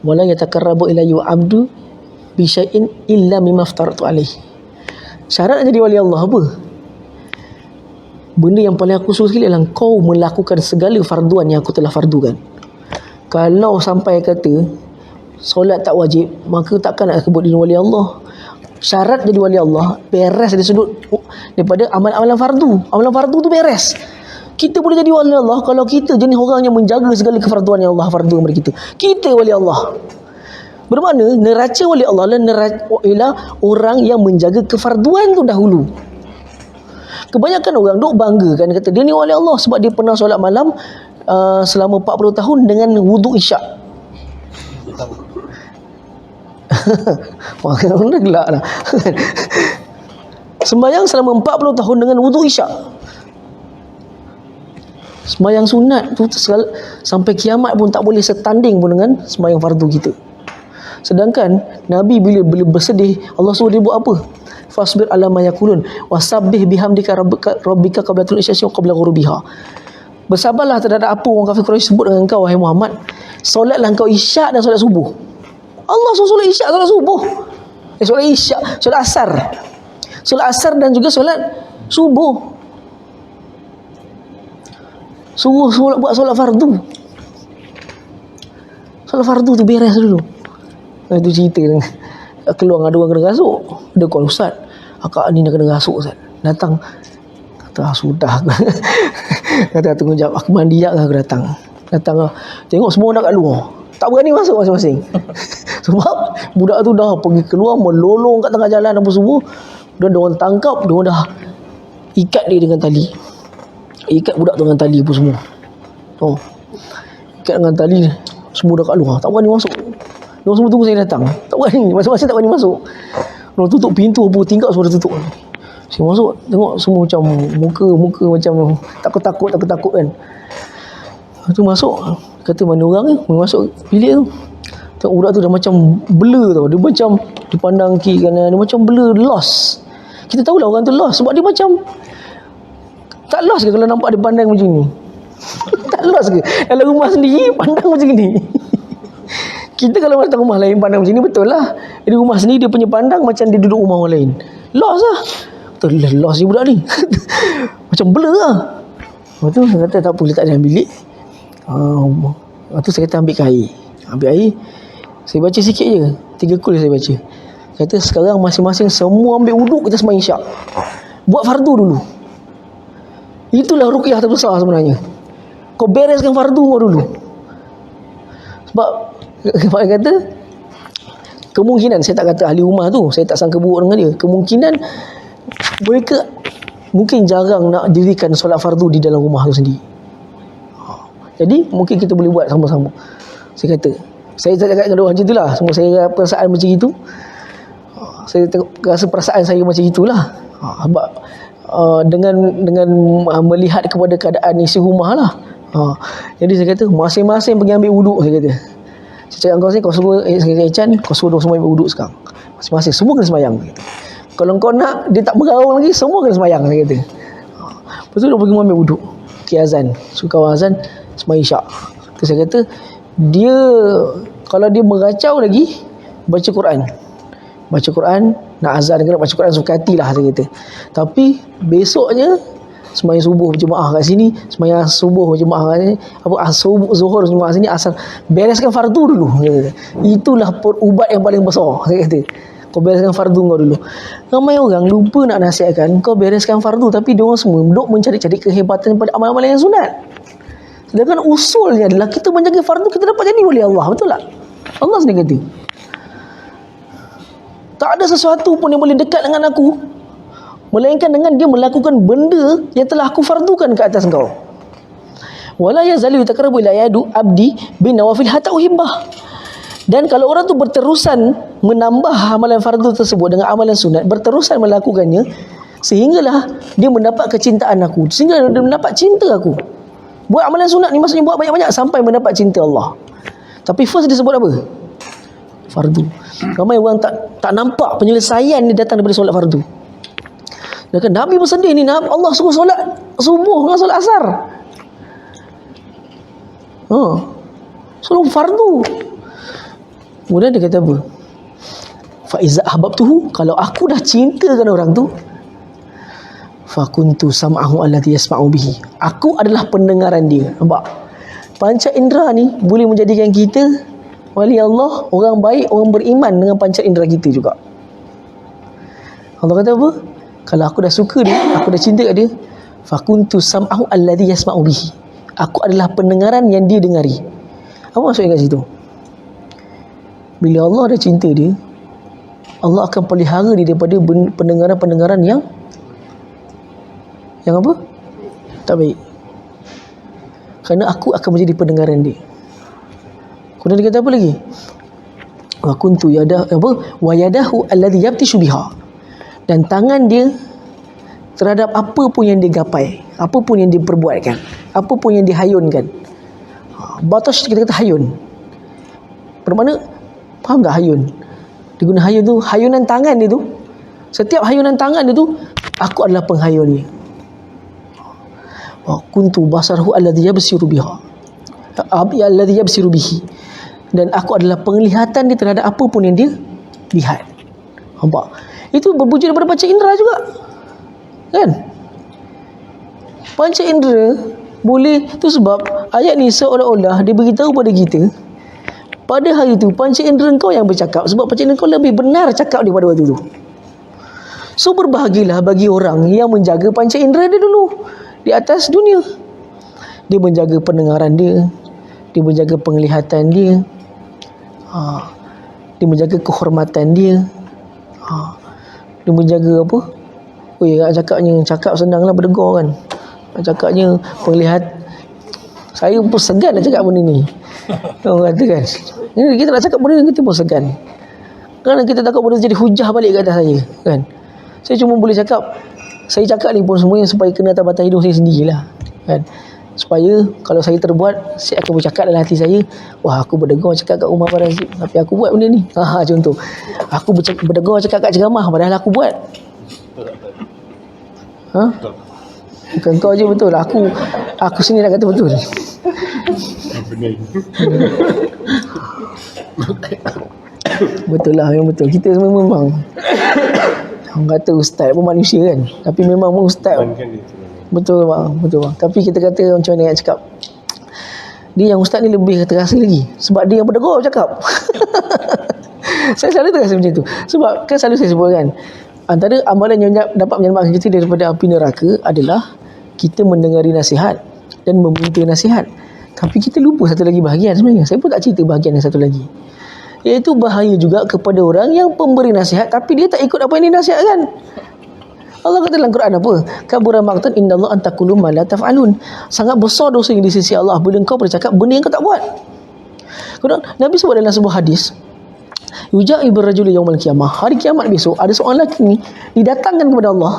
Wala yatakarrabu ilayya abdu bi syai'in illa mimma aftaratu alaihi. Syarat nak jadi wali Allah apa? Benda yang paling aku suka sekali adalah kau melakukan segala farduan yang aku telah fardukan. Kalau sampai kata solat tak wajib, maka takkan nak sebut dia wali Allah. Syarat jadi wali Allah beres dari sudut daripada amalan-amalan fardu. Amalan fardu tu beres. Kita boleh jadi wali Allah kalau kita jenis orang yang menjaga segala kefarduan yang Allah fardukan kepada kita. Kita wali Allah. Bermakna neraca wali Allah ialah orang yang menjaga kefarduan tu dahulu. Kebanyakan orang duk banggakan kata dia ni wali Allah sebab dia pernah solat malam selama 40 tahun dengan wuduk isyak. Orang gelak lah. Sembayang selama 40 tahun dengan wuduk isyak. Sembayang sunat tu sampai kiamat pun tak boleh setanding pun dengan sembayang fardu kita. Sedangkan Nabi bila bersedih, Allah suruh dia buat apa? Fasbir ala ma yaqulun wasabbih bihamdika rabbika qabla tulu'i syamsi wa qabla ghurubiha. Bersabarlah terhadap apa orang kafir Quraisy sebut dengan engkau wahai Muhammad. Solatlah engkau isyak dan solat subuh. Allah suruh solat isyak, solat subuh. Solat isyak, solat asar. Solat asar dan juga solat subuh. Suruh buat solat fardu. Solat fardu tu beres dulu. Itu cerita keluar ada orang kena rasuk. Dia call ustaz, akak ni nak kena rasuk ustaz. Datang kata sudah. Kata tunggu jap, aku mandi jap aku datang. Datang tengok semua dah kat luar. Tak berani masuk masing-masing. Sebab budak tu dah pergi keluar melolong kat tengah jalan apa semua. Dia orang tangkap, dia dah ikat dia dengan tali. Ikat budak tu dengan tali apa semua. Ikat dengan tali, semua dah kat luar. Tak berani masuk. Diorang semua tunggu saya datang. Tak berani. Masing-masing tak berani masuk. Diorang tutup pintu apa tingkap semua dah tutup. Saya masuk tengok semua macam muka macam takut kan. Lepas tu masuk, kata mana orang ni? Masuk bilik tu. Tengok budak tu dah macam blur tau. Dia macam dipandang kiri kanan, dia macam blur, lost. Kita tahulah orang tu lost sebab dia macam tak lost ke kalau nampak dia pandang macam ni? Tak lost ke? Dalam rumah sendiri pandang macam ni. Kita kalau datang rumah lain pandang macam ni betul lah. Di rumah sendiri dia punya pandang macam dia duduk rumah orang lain. Lost lah. Betul lah lost ni budak ni. Macam blur lah. Lepas tu saya kata tak apa, letak dalam bilik. Lepas tu saya kata ambil air. Ambil air. Saya baca sikit je. 3 kul saya baca. Kata sekarang masing-masing semua ambil wuduk, kita sembahyang isyak. Buat fardu dulu. Itulah ruqyah terbesar sebenarnya. Kau bereskan fardu kau dulu. Sebab Pak kata kemungkinan, saya tak kata ahli rumah tu, saya tak sangka buruk dengan dia. Kemungkinan mereka mungkin jarang nak dirikan solat fardu di dalam rumah tu sendiri. Jadi mungkin kita boleh buat sama-sama. Saya kata, saya tak cakap dengan dia macam itulah. Semua saya perasaan macam itu. Saya rasa perasaan saya macam itulah. Sebab dengan melihat kepada keadaan isi rumah lah. Jadi saya kata masing-masing pergi ambil wuduk. Saya kata, saya cakap kau suruh Echan, kau suruh semua ambil wuduk sekarang. Masing-masing semua kena sembahyang. Kalau kau nak dia tak bergaul lagi, semua kena sembahyang. Saya kata. Lepas tu dia pergi ambil wuduk. Azan, suka azan, sembahyang isyak. Terus saya kata dia kalau dia meracau lagi baca Quran. Baca Quran, nak azan ke nak baca Quran suka hatilah saya kata. Tapi besoknya sembahyang subuh berjemaah kat sini, sembahyang subuh berjemaah kat sini, subuh zuhur berjemaah sini, asal bereskan fardu dulu. Itulah ubat yang paling besar saya kata. Kau bereskan fardu kau dulu. Ramai orang lupa nak nasihatkan kau bereskan fardu, tapi dia orang semua duk mencari-cari kehebatan pada amalan-amalan yang sunat. Sedangkan usulnya adalah kita menjaga fardu, kita dapat jadi wali Allah. Betul tak? Allah sendiri kata, tak ada sesuatu pun yang boleh dekat dengan aku melainkan dengan dia melakukan benda yang telah aku fardukan ke atas kau. Wala yazalu yataqarrabu ila yadu abdi bin nawafil hatta uhibbah. Dan kalau orang tu berterusan menambah amalan fardu tersebut dengan amalan sunat, berterusan melakukannya, sehinggalah dia mendapat kecintaan aku, sehingga dia mendapat cinta aku. Buat amalan sunat ni maksudnya buat banyak-banyak sampai mendapat cinta Allah. Tapi first dia sebut apa? Fardu. Ramai orang tak nampak penyelesaian dia datang daripada solat fardu. Dan Nabi bersedih ni, Allah suruh solat subuh dengan solat asar. Solat fardu. Kemudian dia kata apa? Fa iza ahbabtuhu, kalau aku dah cintakan orang tu, fa kuntu sam'ahu allati yasma'u bihi, aku adalah pendengaran dia. Nampak? Panca indera ni boleh menjadikan kita wali Allah, orang baik, orang beriman dengan panca indera kita juga. Allah kata apa? Kalau aku dah suka dia, aku dah cinta kat dia, fa kuntu sam'ahu allati yasma'u bihi, aku adalah pendengaran yang dia dengari. Apa maksudnya kat situ? Bila Allah dah cinta dia, Allah akan pelihara dia daripada pendengaran-pendengaran yang apa? Tak baik. Kerana aku akan menjadi pendengaran dia. Kemudian dia kata apa lagi? Wa kuntu wa yadahu alladhi yabtishu biha, dan tangan dia terhadap apa pun yang dia gapai, apa pun yang dia perbuatkan, apa pun yang dihayunkan. Batas kita kata hayun. Bermakna, faham tak hayun? Dia guna hayun tu, hayunan tangan dia tu. Setiap hayunan tangan dia tu, aku adalah penghayunnya. Wa kuntu basarahu alladhi yabsiru biha, alladhi yabsiru bihi, dan aku adalah penglihatan dia terhadap apa pun yang dia lihat. Nampak? Itu berwujud daripada panca indera juga. Kan? Panca indera boleh, tu sebab ayat ni seolah-olah dia beritahu pada kita, pada hari tu panca indera kau yang bercakap, sebab panca indera kau lebih benar cakap daripada waktu tu. So berbahagilah bagi orang yang menjaga panca indera dia dulu di atas dunia. Dia menjaga pendengaran dia, dia menjaga penglihatan dia, dia menjaga kehormatan dia, dia menjaga apa? Cakap senanglah berdegar kan. Cakapnya penglihat, saya pun segan nak cakap benda ni. Orang kata kan, kita nak cakap benda ni kita pun segan, kerana kita takut benda jadi hujah balik ke atas saya kan. Saya cuma boleh cakap, saya cakap ni pun semuanya supaya kena atas batang hidung saya sendirilah kan. Supaya kalau saya terbuat, saya akan bercakap dalam hati saya, wah aku berdegar cakap kat rumah Abang Razif, tapi aku buat benda ni. Contoh, aku berdegar cakap kat ceramah padahal aku buat. Bukan kau je betul, aku sini nak kata betul. Betul lah, memang betul. Kita semua memang, orang kata ustaz pun manusia kan, tapi memang ustaz. Betul bang, betul bang. Tapi kita kata macam mana nak cakap, dia yang ustaz ni lebih terasa lagi, sebab dia yang berdegar cakap. Saya selalu terasa macam tu. Sebab kan selalu saya sebut kan, antara amalan yang dapat menyelamatkan kita daripada api neraka adalah kita mendengari nasihat dan meminta nasihat. Tapi kita lupa satu lagi bahagian sebenarnya. Saya pun tak cerita bahagian yang satu lagi, iaitu bahaya juga kepada orang yang pemberi nasihat tapi dia tak ikut apa yang dinasihatkan. Allah kata dalam Quran apa? Kabura maqtan indallahi an taqulu ma la taf'alun. Sangat besar dosa yang di sisi Allah bila kau bercakap benda yang kau tak buat. Kemudian Nabi sebut dalam sebuah hadis, yuja'ibur rajulu yaumal qiyamah, hari kiamat besok ada seorang lelaki ni didatangkan kepada Allah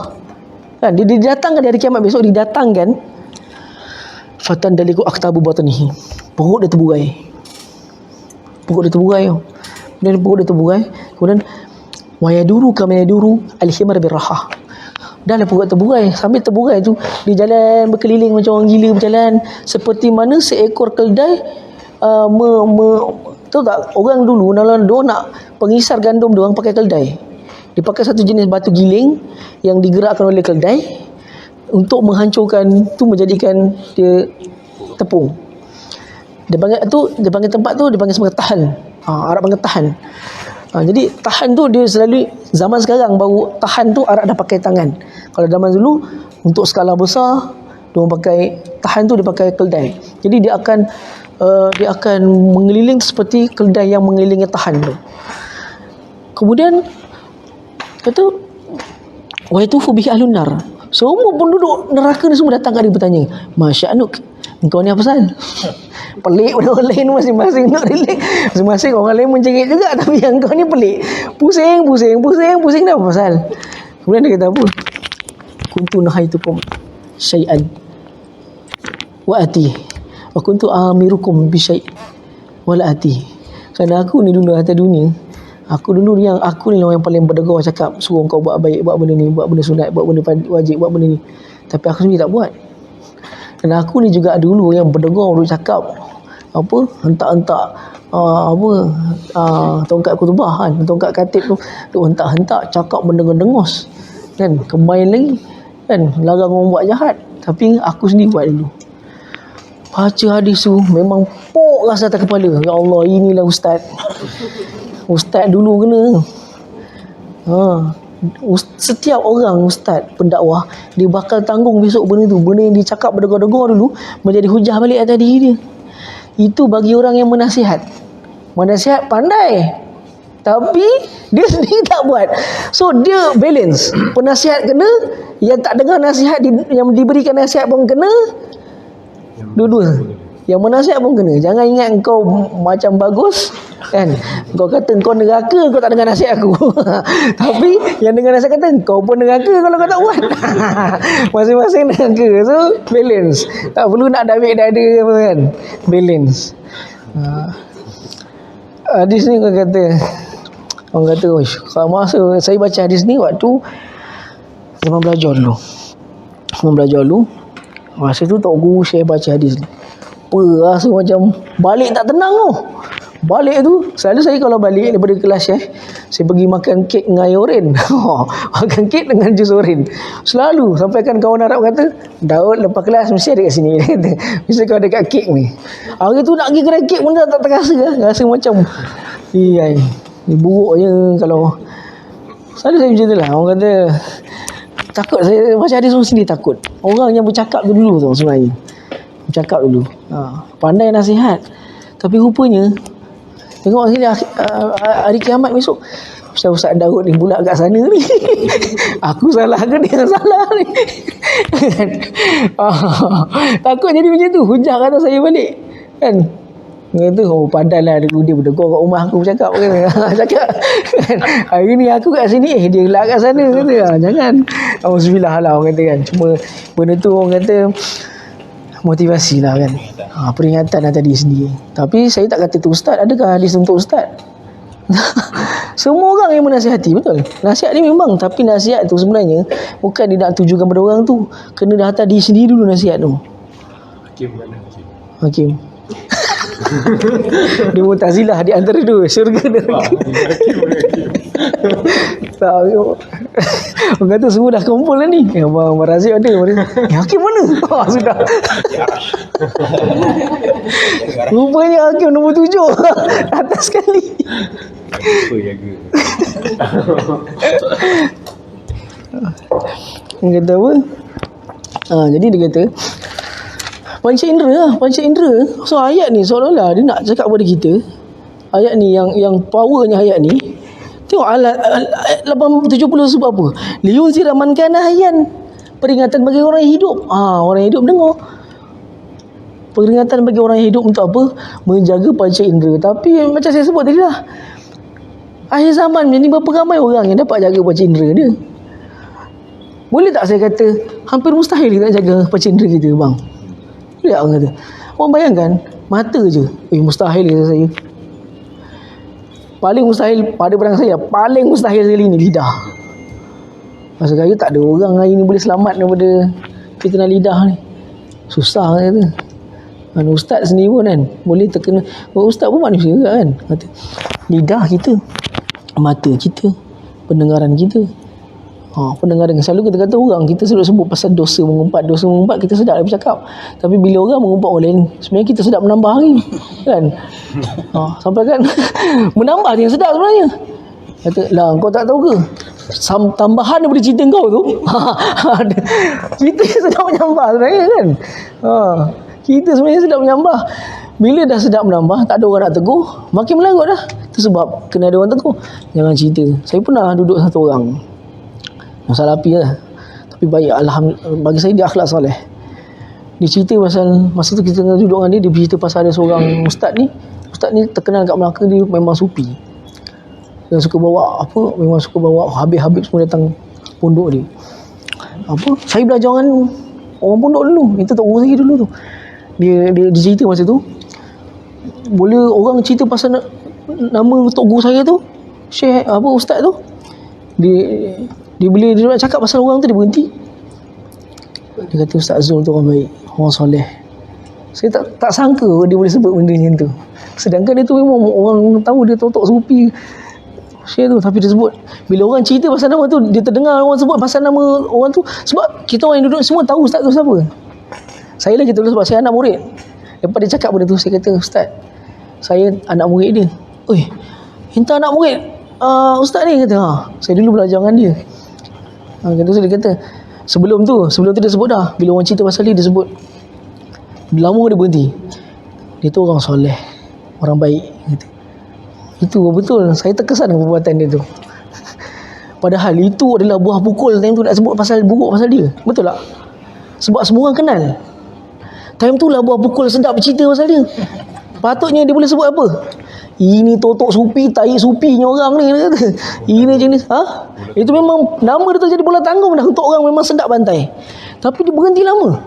kan, dia didatangkan di hari kiamat besok, didatangkan fatan daliku aktabu batnihi, perut dia terburai, perut dia terburai tau. Kemudian perut dia terburai, kemudian wayaduru kama yaduru al-himar birrahah, dah lah perut terburai, sambil terburai tu dia jalan berkeliling macam orang gila berjalan, seperti mana seekor keldai tahu tak, orang dulu kalau dia nak pengisar gandum dia orang pakai keldai. Dia pakai satu jenis batu giling yang digerakkan oleh keldai untuk menghancurkan tu, menjadikan dia tepung. Dia panggil tempat tu, dia panggil sebagai tahan. Arab panggil tahan. Jadi tahan tu dia selalu, zaman sekarang baru tahan tu Arab dah pakai tangan. Kalau zaman dulu untuk skala besar, dia orang pakai tahan tu, dia pakai keldai. Jadi dia akan mengeliling seperti keldai yang mengelilingi tahan tu. Kemudian kata wa yatufu bihi ahlun nar, semua penduduk neraka ni semua datang kat dia bertanya, masya'nuk, engkau ni apa pasal? Pelik pada orang lain masing-masing nak relax. Masing-masing orang lain menjerit juga, tapi yang kau ni pelik. Pusing dah apa pasal? Kemudian dia kata apa? Kuntu nahaitukum syai'an wa ati. Wa kuntu amirukum bi syai' wa la ati. Kerana aku ni dulu atas dunia, aku ni orang yang paling berdegar cakap suruh kau buat baik, buat benda ni, buat benda sunat, buat benda wajib, buat benda ni. Tapi aku sendiri tak buat. Dan aku ni juga dulu yang berdengar dulu cakap apa, hentak-hentak tongkat kutubah kan, tongkat katib tu hentak-hentak cakap benda dengos kan, kemain lagi kan, larang orang buat jahat. Tapi aku sendiri buat dulu. Baca hadis tu memang pok rasa atas kepala. Ya Allah, inilah ustaz. Ustaz dulu kena. Setiap orang ustaz pendakwah dia bakal tanggung besok benda tu. Benda yang dia cakap berdegar-degar dulu menjadi hujah balik atas diri dia. Itu bagi orang yang menasihat. Menasihat pandai, tapi dia sendiri tak buat. So dia balance. Penasihat kena, yang tak dengar nasihat yang diberikan nasihat pun kena. Dua-dua. Yang menasihat pun kena. Jangan ingat kau macam bagus kan, kau kata kau neraka, kau tak dengar nasihat aku. Tapi yang dengar nasihat kata kau pun neraka kalau kau tak buat. Masing-masing neraka. So balance. Tak perlu nak dada apa kan. Balance. Hadis ni orang kata kalau masa saya baca hadis ni waktu zaman belajar dulu. Masa tu tok guru saya baca hadis ni, rasa macam balik tak tenang tu. Balik tu selalu saya kalau balik daripada kelas saya pergi makan kek dengan air oren. Makan kek dengan jus oren selalu. Sampai kan kawan Arab kata, Daud lepas kelas mesti ada kat sini. Dia kata mesti kau ada kat kek ni. Hari tu nak pergi kedai kek pun tak terasa. Rasa macam ni buruk je. Kalau selalu saya macam tu lah. Orang kata takut. Saya baca hadis tu sendiri takut. Orang yang bercakap tu dulu tu sebenarnya bercakap dulu, pandai nasihat. Tapi rupanya tengok sini hari kiamat besok, Ustaz Daud ni pula kat sana ni. Aku salah ke dia yang salah ni? Takut jadi macam tu. Hujah kata saya balik kan. Dia kata padahal lah dulu dia berdegar kat rumah aku bercakap kan. Cakap kan, hari ni aku kat sini dia lah kat sana kata. Jangan. Auzubillah lah orang kata kan. Cuma benda tu orang kata motivasi lah kan, peringatan lah tadi sendiri. Tapi saya tak kata tu ustaz. Adakah hadis untuk ustaz? Semua orang yang menasihati, betul. Nasihat ni memang, tapi nasihat tu sebenarnya bukan dia nak tujukan pada orang tu. Kena dah atas diri sendiri dulu nasihat tu. Hakim dia Mu'tazilah di antara dua, syurga dan neraka. Tak, orang kata semua dah kumpul lah ni. Abang Razif ada. Hakim mana? Sudah. Rupanya Hakim nombor 7. Atas sekali. Dia kata apa? Jadi dia kata panca indera. So ayat ni seolah-olah dia nak cakap kepada kita, ayat ni yang powernya ayat ni. Tengok ayat 70 sebab apa? Liyunzira man kana hayyan. Peringatan bagi orang yang hidup. Orang yang hidup dengar. Peringatan bagi orang yang hidup untuk apa? Menjaga panca indera. Tapi macam saya sebut tadi lah, akhir zaman ni berapa ramai orang yang dapat jaga panca indera dia. Boleh tak saya kata hampir mustahil kita nak jaga panca indera kita, bang? Boleh tak orang kata? Orang bayangkan mata je. Mustahil kata saya. Paling mustahil pada pedang saya, paling mustahil sekali ni lidah. Masa kaya tak ada orang hari ni boleh selamat daripada fitnah lidah ni. Susah kata. Ustaz sendiri pun kan boleh terkena. Ustaz pun manusia juga kan. Kata, lidah kita, mata kita, pendengaran kita. Pendengaran selalu kita kata orang, kita selalu sebut pasal dosa mengumpat, kita sedap nak bercakap. Tapi bila orang mengumpat orang lain, sebenarnya kita sedap menambah hari kan. Sampai kan menambah yang sedap sebenarnya. Kata lah, kau tak tahu ke tambahan daripada cerita kau tu kita sedap menambah sebenarnya kan. Kita sebenarnya sedap menambah. Bila dah sedap menambah, tak ada orang nak tegur, makin melarut dah. Itu sebab kena ada orang tegur, jangan cerita. Saya pernah duduk satu orang masalah api lah, tapi baik, alhamdulillah, bagi saya dia akhlak soleh. Dia cerita pasal, masa tu kita tengah duduk dengan dia cerita pasal ada seorang ustaz ni terkenal kat Melaka, dia memang sufi. Dia suka bawa memang suka bawa habib-habib semua datang pondok dia. Saya belajar dengan orang pondok dulu, itu tak urus lagi dulu tu. Dia cerita masa tu, boleh orang cerita pasal nama tok guru saya tu, Syekh ustaz tu, dia boleh dia nak cakap pasal orang tu, dia berhenti. Dia kata Ustaz Zul tu orang baik, orang soleh. Saya tak sangka dia boleh sebut benda macam tu. Sedangkan dia tu memang orang tahu dia tok sufi Syekh tu, tapi dia sebut. Bila orang cerita pasal nama tu, dia terdengar orang sebut pasal nama orang tu, sebab kita orang yang duduk semua tahu ustaz tu siapa. Saya lagi tu sebab saya anak murid. Lepas dia cakap benda tu, saya kata, Ustaz, saya anak murid dia. Oi, minta anak murid ustaz ni, kata. Saya dulu belajar dengan dia. Dia kata sebelum tu dia sebut dah, bila orang cerita pasal dia sebut. Lama dia berhenti. Dia tu orang soleh, orang baik, kata. Itu betul. Saya terkesan dengan perbuatan dia tu. Padahal itu adalah buah pukul time tu nak sebut pasal buruk pasal dia. Betul tak? Sebab semua orang kenal. Time tu lah buah pukul sedap cerita pasal dia. Patutnya dia boleh sebut apa? Ini totok supi, tahi supinya orang ni, dia kata. Ini jenis itu memang nama dia tu jadi bola tanggung dah untuk orang memang sedap bantai. Tapi dia berhenti lama.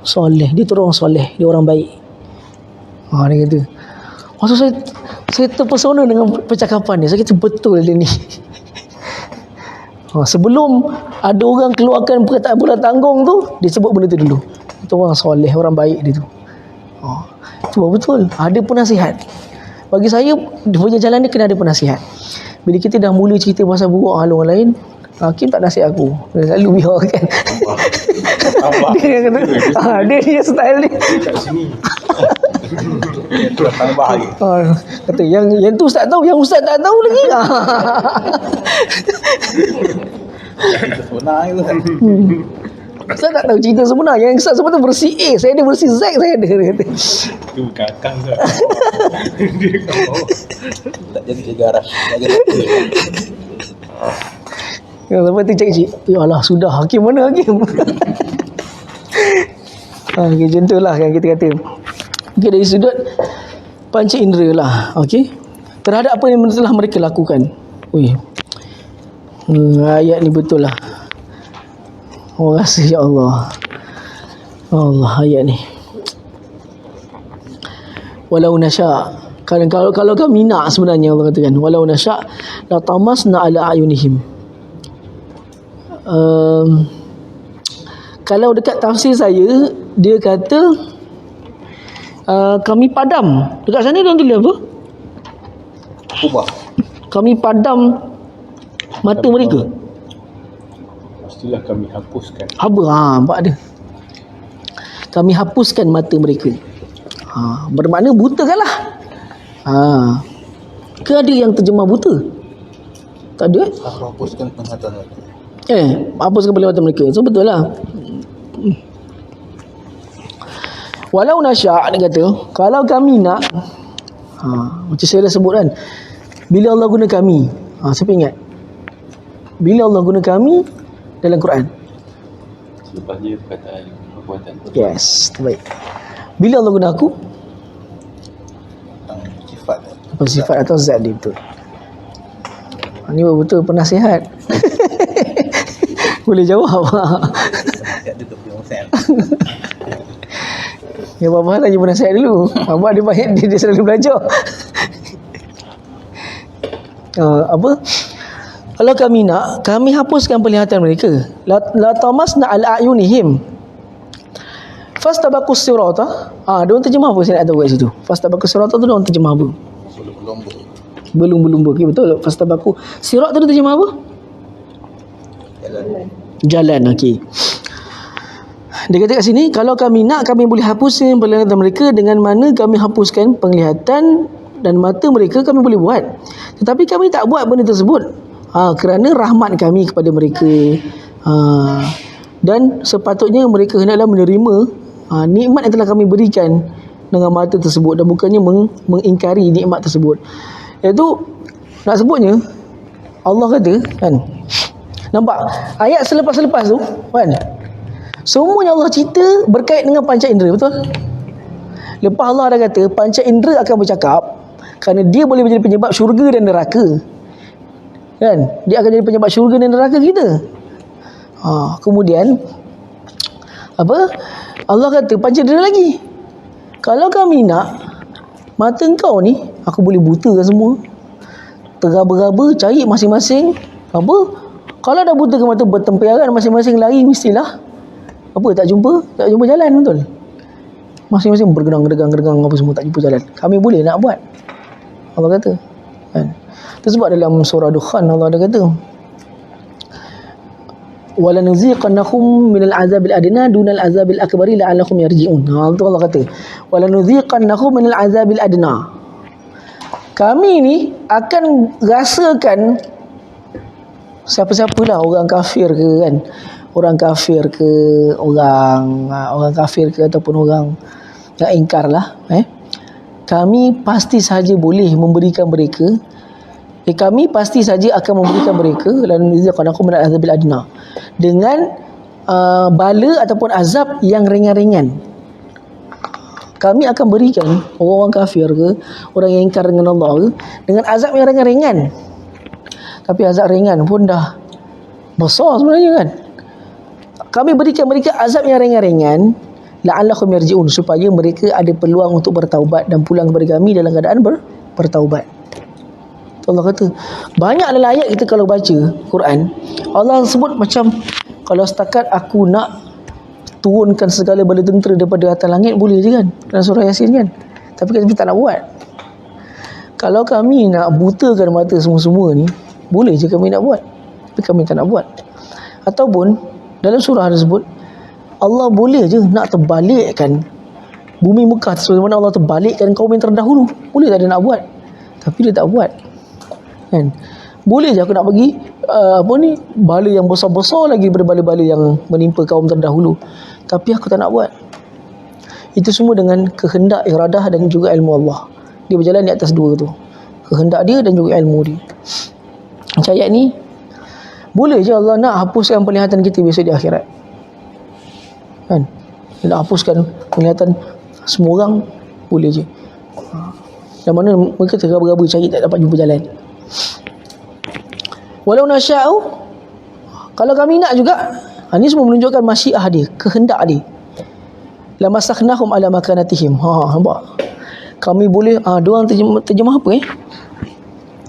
Soleh, dia tu orang soleh, dia orang baik. Dia kata. Maksud saya terpesona dengan percakapan dia. Saya kata betul dia ni. Sebelum ada orang keluarkan perkataan bola tanggung tu, dia sebut benda tu dulu. Itu orang soleh, orang baik dia tu. Itu betul. Ada penasihat. Bagi saya, dia punya jalan dia kena ada penasihat. Bila kita dah mula cerita pasal buruk hal orang lain, Hakim tak nasihat aku. Dia selalu biarkan. Dia kata, dia punya style ni. Kat sini. Itulah tambah lagi. Kata yang tu ustaz tahu, yang ustaz tak tahu lagi. Kita sebenar itu kan. Ustaz tak tahu cerita sebenar. Yang ustaz sebab tu versi A, saya ada versi Z, saya ada. Dia kata. Itu kakang tu. Dia kau. Tak jadi sejarah. Tak jadi. Lepas tu cakap, ya Allah, sudah. Hakim mana Hakim? Okay, macam tu lah yang kita kata. Okay, dari sudut panca indera lah. Okay, terhadap apa yang telah mereka lakukan. Ayat ni betul lah. Terima kasih ya Allah. Allah, ayat ni. Walau nasya', kalau kami nak, sebenarnya Allah katakan, walau nasya' la tamasna ala ayunihim. Kalau dekat tafsir saya, dia kata kami padam. Dekat sana dia tulis apa? Ubah. Kami padam mata mereka. Pastilah kami hapuskan. Nampak ada. Kami hapuskan mata mereka. Bermakna butakanlah. Ke ada yang terjemah buta? Tak ada. Aku hapuskan penglihatan mereka. Hapuskan penglihatan mereka. So betul lah. Walau nasya', dia kata, kalau kami nak, macam saya dah sebut kan, bila Allah guna kami, siapa ingat? Bila Allah guna kami dalam Quran? Lepas dia perkataan perbuatan. Yes, terbaik. Bila Allah guna aku? Sifat. Apa sifat atau zat dia, betul. Ini betul penasihat. Boleh jawab. Dia tu punya sen. Ya, apa-apa lagi penasihat dulu. Abang dia banyak, dia selalu belajar. Apa? Kalau kami nak, kami hapuskan penglihatan mereka. La tamasna ala ayunihim. Fastabaqus sirata. Dia orang terjemah apa saya nak tahu kat situ. Fastabaqus sirata tu dia orang terjemah apa? Belum-belum. Okay, betul. Fastabaqu sirat tu dia terjemah apa? Jalan. Okey. Dia kata kat sini, kalau kami nak, kami boleh hapuskan penglihatan mereka. Dengan mana kami hapuskan penglihatan dan mata mereka, kami boleh buat. Tetapi kami tak buat benda tersebut. Kerana rahmat kami kepada mereka. Dan sepatutnya mereka hendaklah menerima nikmat yang telah kami berikan dengan mata tersebut, dan bukannya mengingkari nikmat tersebut. Iaitu, nak sebutnya, Allah kata, kan, nampak ayat selepas-lepas tu, kan, Semuanya Allah cerita berkait dengan panca indera, betul? Lepas Allah dah kata panca indera akan bercakap kerana dia boleh menjadi penyebab syurga dan neraka. Kan? Dia akan jadi penyebab syurga dan neraka kita. Kemudian apa? Allah kata panca indera lagi. Kalau kami nak, mata engkau ni aku boleh butakan semua. Teraba-raba cari masing-masing apa? Kalau dah butakan mata bertempiaran masing-masing lari mestilah apa tak jumpa jalan, betul? Masing-masing bergegang-gegang apa semua tak jumpa jalan. Kami boleh nak buat. Allah kata. Kan? Itu sebab dalam surah Dukhan Allah ada kata wala nuziqannahum minal azabil adna dunal azabil akbari la'allahum yarji'un. Itu Allah kata wala nuziqannahum minal azabil adna. Kami ni akan rasakan siapa-siapalah, orang kafir ke kan, orang kafir ke orang kafir ke ataupun orang yang ingkar lah, kami pasti saja boleh memberikan mereka, kami pasti saja akan memberikan mereka lan yuziqanakum min azabil adna, dengan bala ataupun azab yang ringan-ringan. Kami akan berikan orang-orang kafir ke, orang yang ingkar dengan Allah ke, dengan azab yang ringan-ringan. Tapi azab ringan pun dah besar sebenarnya kan. Kami berikan mereka azab yang ringan-ringan la'allahum yarji'un, supaya mereka ada peluang untuk bertaubat dan pulang kepada kami dalam keadaan bertaubat. Allah kata banyak adalah ayat kita kalau baca Quran, Allah sebut macam kalau setakat aku nak turunkan segala bala tentera daripada atas langit boleh je kan, dalam surah Yasin kan. Tapi kami tak nak buat. Kalau kami nak butakan mata semua-semua ni, boleh je kami nak buat, tapi kami tak nak buat. Ataupun dalam surah tersebut Allah boleh je nak terbalikkan bumi Mekah sebagaimana Allah terbalikkan kaum yang terdahulu. Boleh tak dia nak buat, tapi dia tak buat kan. Boleh je aku nak bagi bala yang besar-besar lagi daripada bala-bala yang menimpa kaum terdahulu, tapi aku tak nak buat. Itu semua dengan kehendak, iradah dan juga ilmu Allah. Dia berjalan di atas dua tu, kehendak dia dan juga ilmu dia. Macam ayat ni, boleh je Allah nak hapuskan penglihatan kita besok di akhirat kan. Dia nak hapuskan penglihatan semua orang, boleh je. Yang mana mereka tergaba-gaba cari tak dapat jumpa jalan. Walau nasya'u, kalau kami nak juga, ini semua menunjukkan masyiah dia, kehendak dia. Lamasakhnahum ala makanatihim. Nampak? Kami boleh, diorang terjemah apa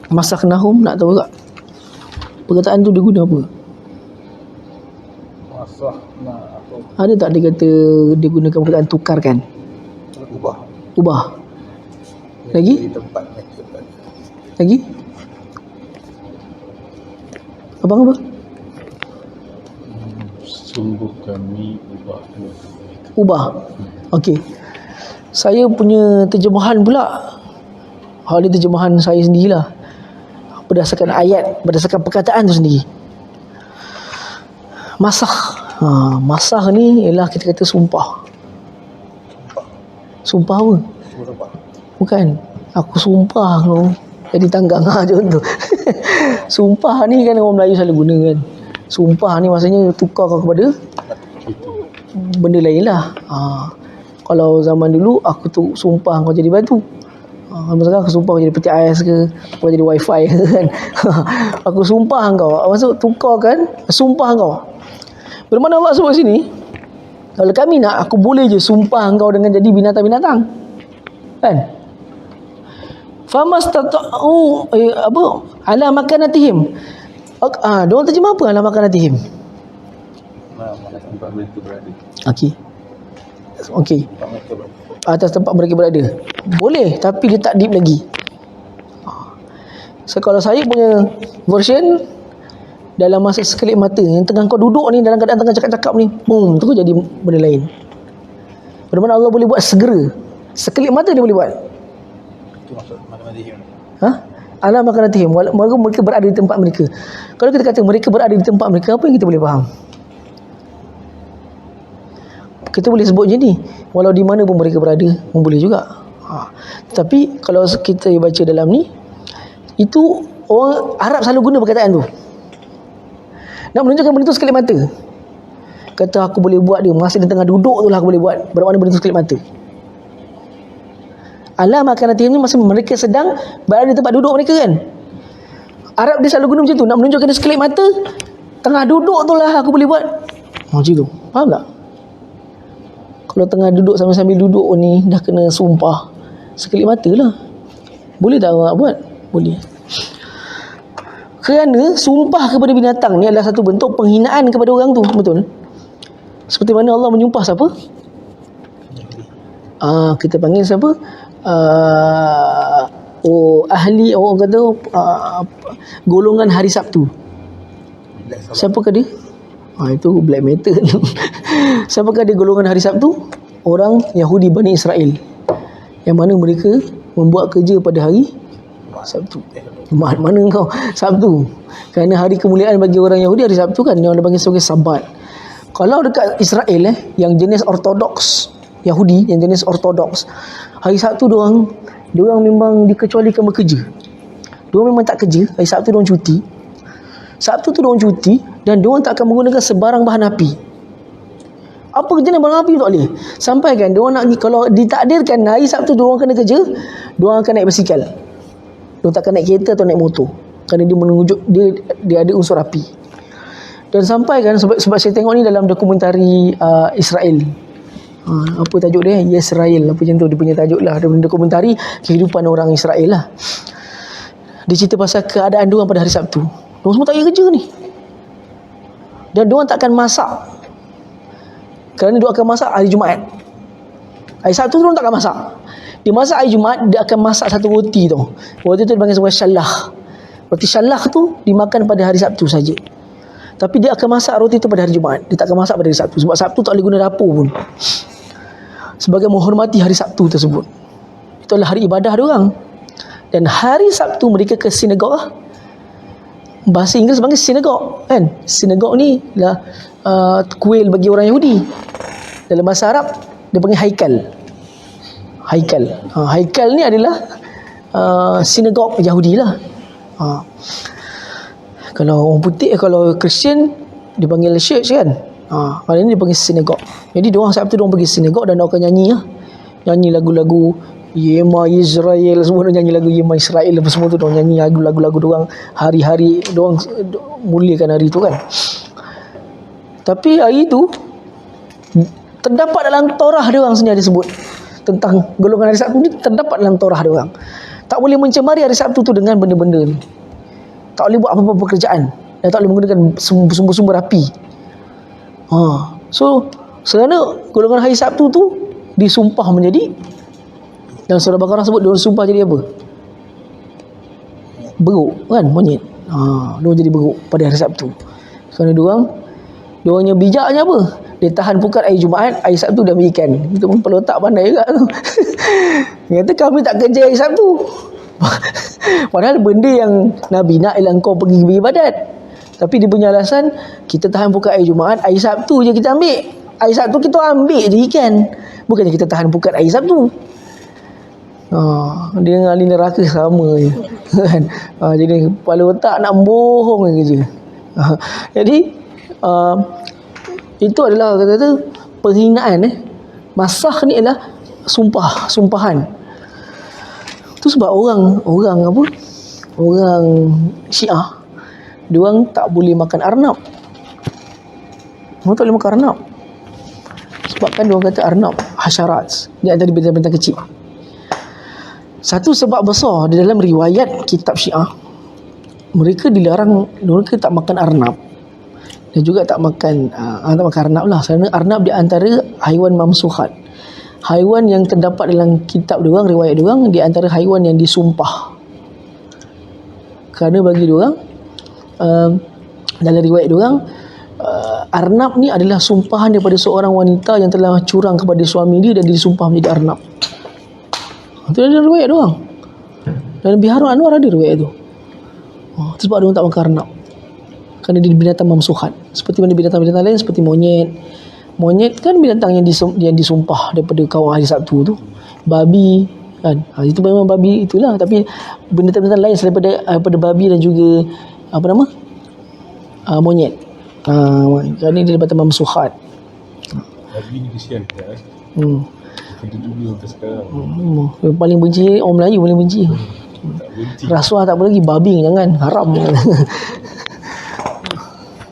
masakhnahum, nak tahu tak perkataan tu dia guna apa? Ada tak dia kata dia gunakan perkataan tukarkan? Ubah. Lagi? Abang apa? Sungguh kami ubah. Okey. Saya punya terjemahan pula. Hal ini terjemahan saya sendirilah. Berdasarkan ayat, berdasarkan perkataan tu sendiri. Masah. Masah ni ialah kita kata sumpah. Sumpah apa? Bukan. Aku sumpah kau jadi tanggang contoh. Sumpah ni kan orang Melayu selalu guna kan. Sumpah ni maksudnya tukar kau kepada benda lain lah. Kalau zaman dulu aku tu sumpah kau jadi batu. Misalkan aku sumpah kau jadi peti ais ke, kau jadi wifi kan. Aku sumpah kau, maksud tukarkan sumpah kau. Bermakna Allah sebut sini, kalau kami nak, aku boleh je sumpah kau dengan jadi binatang-binatang kan. Famastata'u ala makanatihim. Diorang terjemah apa ala makanatihim? Tempat mereka berada. Okey. Atas tempat mereka berada. Boleh, tapi dia tak deep lagi. So, kalau saya punya version, dalam masa sekelip mata yang tengah kau duduk ni, dalam keadaan tengah cakap-cakap ni, boom, terus jadi benda lain. Bagaimana Allah boleh buat segera, sekelip mata dia boleh buat. Itu maksud makanatihim. Ala makanatihim, walaupun mereka berada di tempat mereka. Kalau kita kata mereka berada di tempat mereka, apa yang kita boleh faham? Kita boleh sebut je ni, walau di mana pun mereka berada pun boleh juga. Tapi kalau kita baca dalam ni, itu orang Arab selalu guna perkataan tu, nak menunjukkan benda tu sekelip mata. kata aku boleh buat dia, masa dia tengah duduk tu lah aku boleh buat. Berapa mana benda tu sekelip mata. Alam akan hati ni masa mereka sedang berada di tempat duduk mereka kan. Arab dia selalu guna macam tu, nak menunjukkan dia sekelip mata, tengah duduk tu lah aku boleh buat. Macam tu. Faham tak? Kalau tengah duduk sambil-sambil duduk ni dah kena sumpah, sekelip mata lah. Boleh tak awak buat? Boleh. Kerana sumpah kepada binatang ni adalah satu bentuk penghinaan kepada orang tu. Betul? Seperti mana Allah menyumpah siapa? Kita panggil siapa? Ahli, orang kata golongan hari Sabtu. Siapakah dia? Itu black metal. Siapakah dia golongan hari Sabtu? Orang Yahudi Bani Israel, yang mana mereka membuat kerja pada hari Sabtu. Mana kau Sabtu? Kerana hari kemuliaan bagi orang Yahudi hari Sabtu kan, yang dipanggil sebagai Sabat. Kalau dekat Israel yang jenis ortodoks Yahudi, yang jenis ortodoks, hari Sabtu diorang memang dikecualikan bekerja. Diorang memang tak kerja. Hari Sabtu diorang cuti. Sabtu tu diorang cuti, dan diorang tak akan menggunakan sebarang bahan api. Apa kerja ni bahan api tak boleh. Sampai kan diorang nak, kalau ditakdirkan hari Sabtu diorang kena kerja, diorang akan naik basikal. Diorang tak akan naik kereta atau naik motor. Kerana dia menunjuk dia ada unsur api. Dan sampai kan, sebab saya tengok ni dalam dokumentari Israel. Apa tajuk dia? Yesrael, apa macam tu dia punya tajuk lah. Dia punya dokumentari kehidupan orang Israel lah. Dia cerita pasal keadaan diorang pada hari Sabtu. Diorang semua tak payah kerja ni, dan diorang tak akan masak, kerana diorang akan masak hari Jumaat. Hari Sabtu diorang tak akan masak. Dia masak hari Jumaat, dia akan masak satu roti tu. Roti tu dipanggil sebagai syalah. Roti syalah tu dimakan pada hari Sabtu saja. Tapi dia akan masak roti tu pada hari Jumaat. Dia tak akan masak pada hari Sabtu, sebab Sabtu tak boleh guna dapur pun, sebagai menghormati hari Sabtu tersebut. Itu adalah hari ibadah diorang. Dan hari Sabtu mereka ke sinagog lah. Bahasa Inggeris panggil sinagog kan. Sinagog ni lah kuil bagi orang Yahudi. Dalam bahasa Arab dia panggil haikal. Haikal ni adalah sinagog Yahudi lah. Kalau orang putih, kalau Kristian dia panggil church kan. Kalau ni dia panggil sinagog. Jadi diorang Sabtu diorang pergi sinagog, dan diorang akan nyanyi lah. Nyanyi lagu-lagu Yema Israel, semua diorang nyanyi lagu Yema Israel, apa semua tu diorang nyanyi lagu-lagu diorang, hari-hari diorang muliakan hari tu kan. Tapi hari tu terdapat dalam Torah diorang sendiri disebut tentang golongan hari Sabtu ni, terdapat dalam Torah diorang. Tak boleh mencemari hari Sabtu tu dengan benda-benda ni. Tak boleh buat apa-apa pekerjaan, dan tak boleh menggunakan sumber-sumber api. So kerana golongan hari Sabtu tu disumpah menjadi, dalam surah Baqarah sebut diorang sumpah jadi apa? Beruk kan, monyet. Diorang jadi beruk pada hari Sabtu. Kerana diorangnya bijaknya apa? Dia tahan pukat hari Jumaat, hari Sabtu dia ambil ikan. Itu pun kepala otak pandai juga tu. Dia kata kami tak kerja hari Sabtu. Padahal benda yang Nabi nak ialah kau pergi beribadat. Tapi dia punya alasan, kita tahan pukat hari Jumaat, hari Sabtu je kita ambil. Hari Sabtu kita ambil je ikan. Bukannya kita tahan pukat hari Sabtu. Dia dengan ahli neraka sama je. Kan? Jadi kepala otak nak bohong je. Jadi itu adalah kata penghinaan. Masah ni adalah sumpahan. Itu sebab orang Syiah, diorang tak boleh makan arnab. Diorang tak boleh makan arnab. Sebab kan diorang kata arnab hasyarat, dia antara binatang-binatang kecil. Satu sebab besar di dalam riwayat kitab Syiah, mereka dilarang, mereka tak makan arnab, dan juga tak makan arnab lah. Kerana arnab di antara haiwan mamsuhat, haiwan yang terdapat dalam kitab diorang, riwayat diorang, di antara haiwan yang disumpah. Kerana bagi diorang, dalam riwayat diorang, arnab ni adalah sumpahan daripada seorang wanita yang telah curang kepada suami dia, dan dia disumpah menjadi arnab. Itu ada riwayat diorang. Dan Nabi Harun Anwar ada riwayat tu. Itu sebab diorang tak makan arnab, kerana dia binatang mamsuhat. Seperti mana binatang-binatang lain, seperti monyet. Monyet kan binatang yang disumpah daripada kaum hari Sabtu tu. Babi kan, itu memang babi itulah. Tapi binatang-binatang lain daripada babi dan juga monyet, kerana dia binatang mamsuhat. Nabi ni kesian kan. Hmm. Kita dulu sampai sekarang. Yang paling benci orang Melayu paling benci. Tak berhenti. Rasuah tak apa lagi, babing jangan, haram.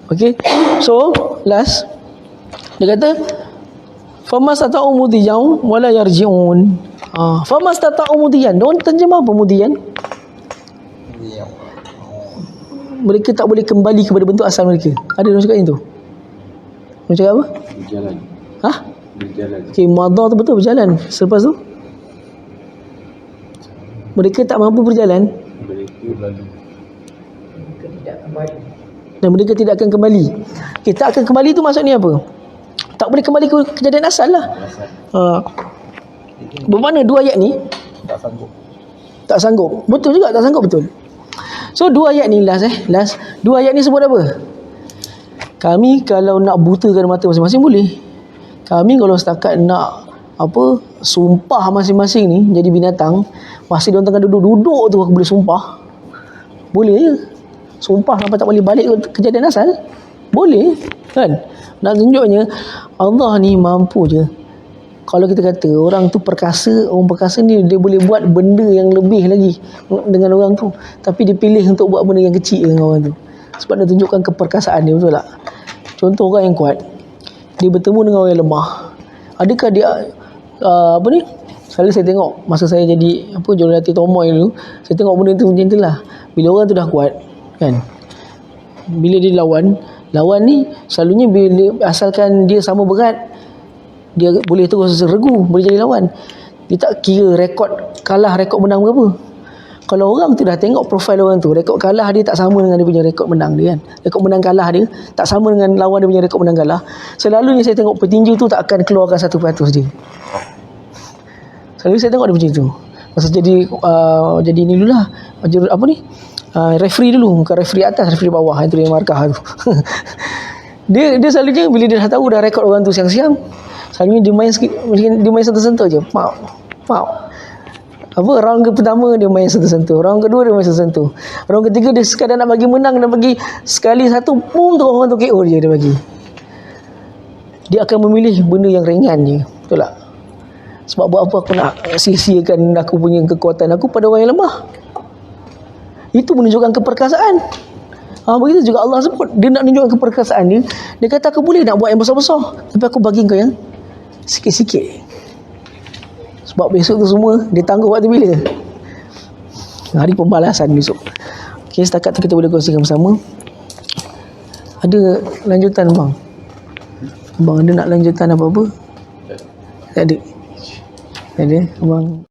Okay, so last dia kata famas tata'u mudiyan wala yarji'un. Famas tata'u mudiyan, don terjemah apa mudiyan? Mereka tak boleh kembali kepada bentuk asal mereka. Ada orang cakap itu. Orang cakap apa? Berjalan. Hah? Berjalan. Okay, madha tu betul berjalan. Selepas tu mereka tak mampu berjalan Mereka lalu. Tidak kembali. dan mereka tidak akan kembali. Okay, tak akan kembali tu maksudnya apa? Tak boleh kembali ke kejadian asal lah. Bermakna dua ayat ni Tak sanggup. tak sanggup. Betul juga, tak sanggup, betul. So dua ayat ni last. Dua ayat ni sebut apa? Kami kalau nak butakan mata masing-masing boleh. Kami kalau setakat nak apa sumpah masing-masing ni jadi binatang, masih dia orang tengah duduk tu aku boleh sumpah. Boleh je. Sumpah sampai tak boleh balik ke kejadian asal. Boleh kan? Nak tunjuknya Allah ni mampu je. Kalau kita kata orang tu perkasa, orang perkasa ni dia boleh buat benda yang lebih lagi dengan orang tu, tapi dia pilih untuk buat benda yang kecil dengan orang tu. Sebab dia tunjukkan keperkasaan dia, betul tak? Contoh orang yang kuat, dia bertemu dengan orang yang lemah. Adakah dia apa ni? Selalu saya tengok masa saya jadi apa jurulatih Tomoy dulu, saya tengok benda tu macam itulah. Bila orang tu dah kuat, kan? Bila dia lawan ni selalunya bila asalkan dia sama berat, dia boleh terus regu, boleh jadi lawan. Dia tak kira rekod kalah, rekod menang berapa. Kalau orang tu dah tengok profil orang tu, rekod kalah dia tak sama dengan dia punya rekod menang dia kan. Rekod menang kalah dia tak sama dengan lawan dia punya rekod menang kalah. Selalunya saya tengok petinju tu tak akan keluarkan 1% dia. Selalu saya tengok dia macam tu. Masa jadi ni dululah. Apa ni? Referee dulu, bukan referee atas, referee bawah, itu yang markah tu. dia selalunya bila dia dah tahu dah rekod orang tu siang-siang, selalunya dia main sikit, dia main sentuh-sentuh je. Apa, round pertama dia main sentuh-sentuh, round kedua dia main sentuh-sentuh, round ketiga dia sekadar nak bagi menang, nak bagi sekali satu, boom tu orang tu KO dia bagi. Dia akan memilih benda yang ringan je, betul tak? Sebab buat apa aku nak sia-siakan aku punya kekuatan aku pada orang yang lemah? Itu menunjukkan keperkasaan. Begitu juga Allah sebut, dia nak menunjukkan keperkasaan dia. Dia kata aku boleh nak buat yang besar-besar, tapi aku bagi kau yang sikit-sikit. Sebab besok tu semua dia tangguh waktu bila? Hari pembalasan besok. Okay, setakat tu kita boleh kongsikan bersama. Ada lanjutan bang? Abang ada nak lanjutan apa-apa? Tak ada. Tak ada abang.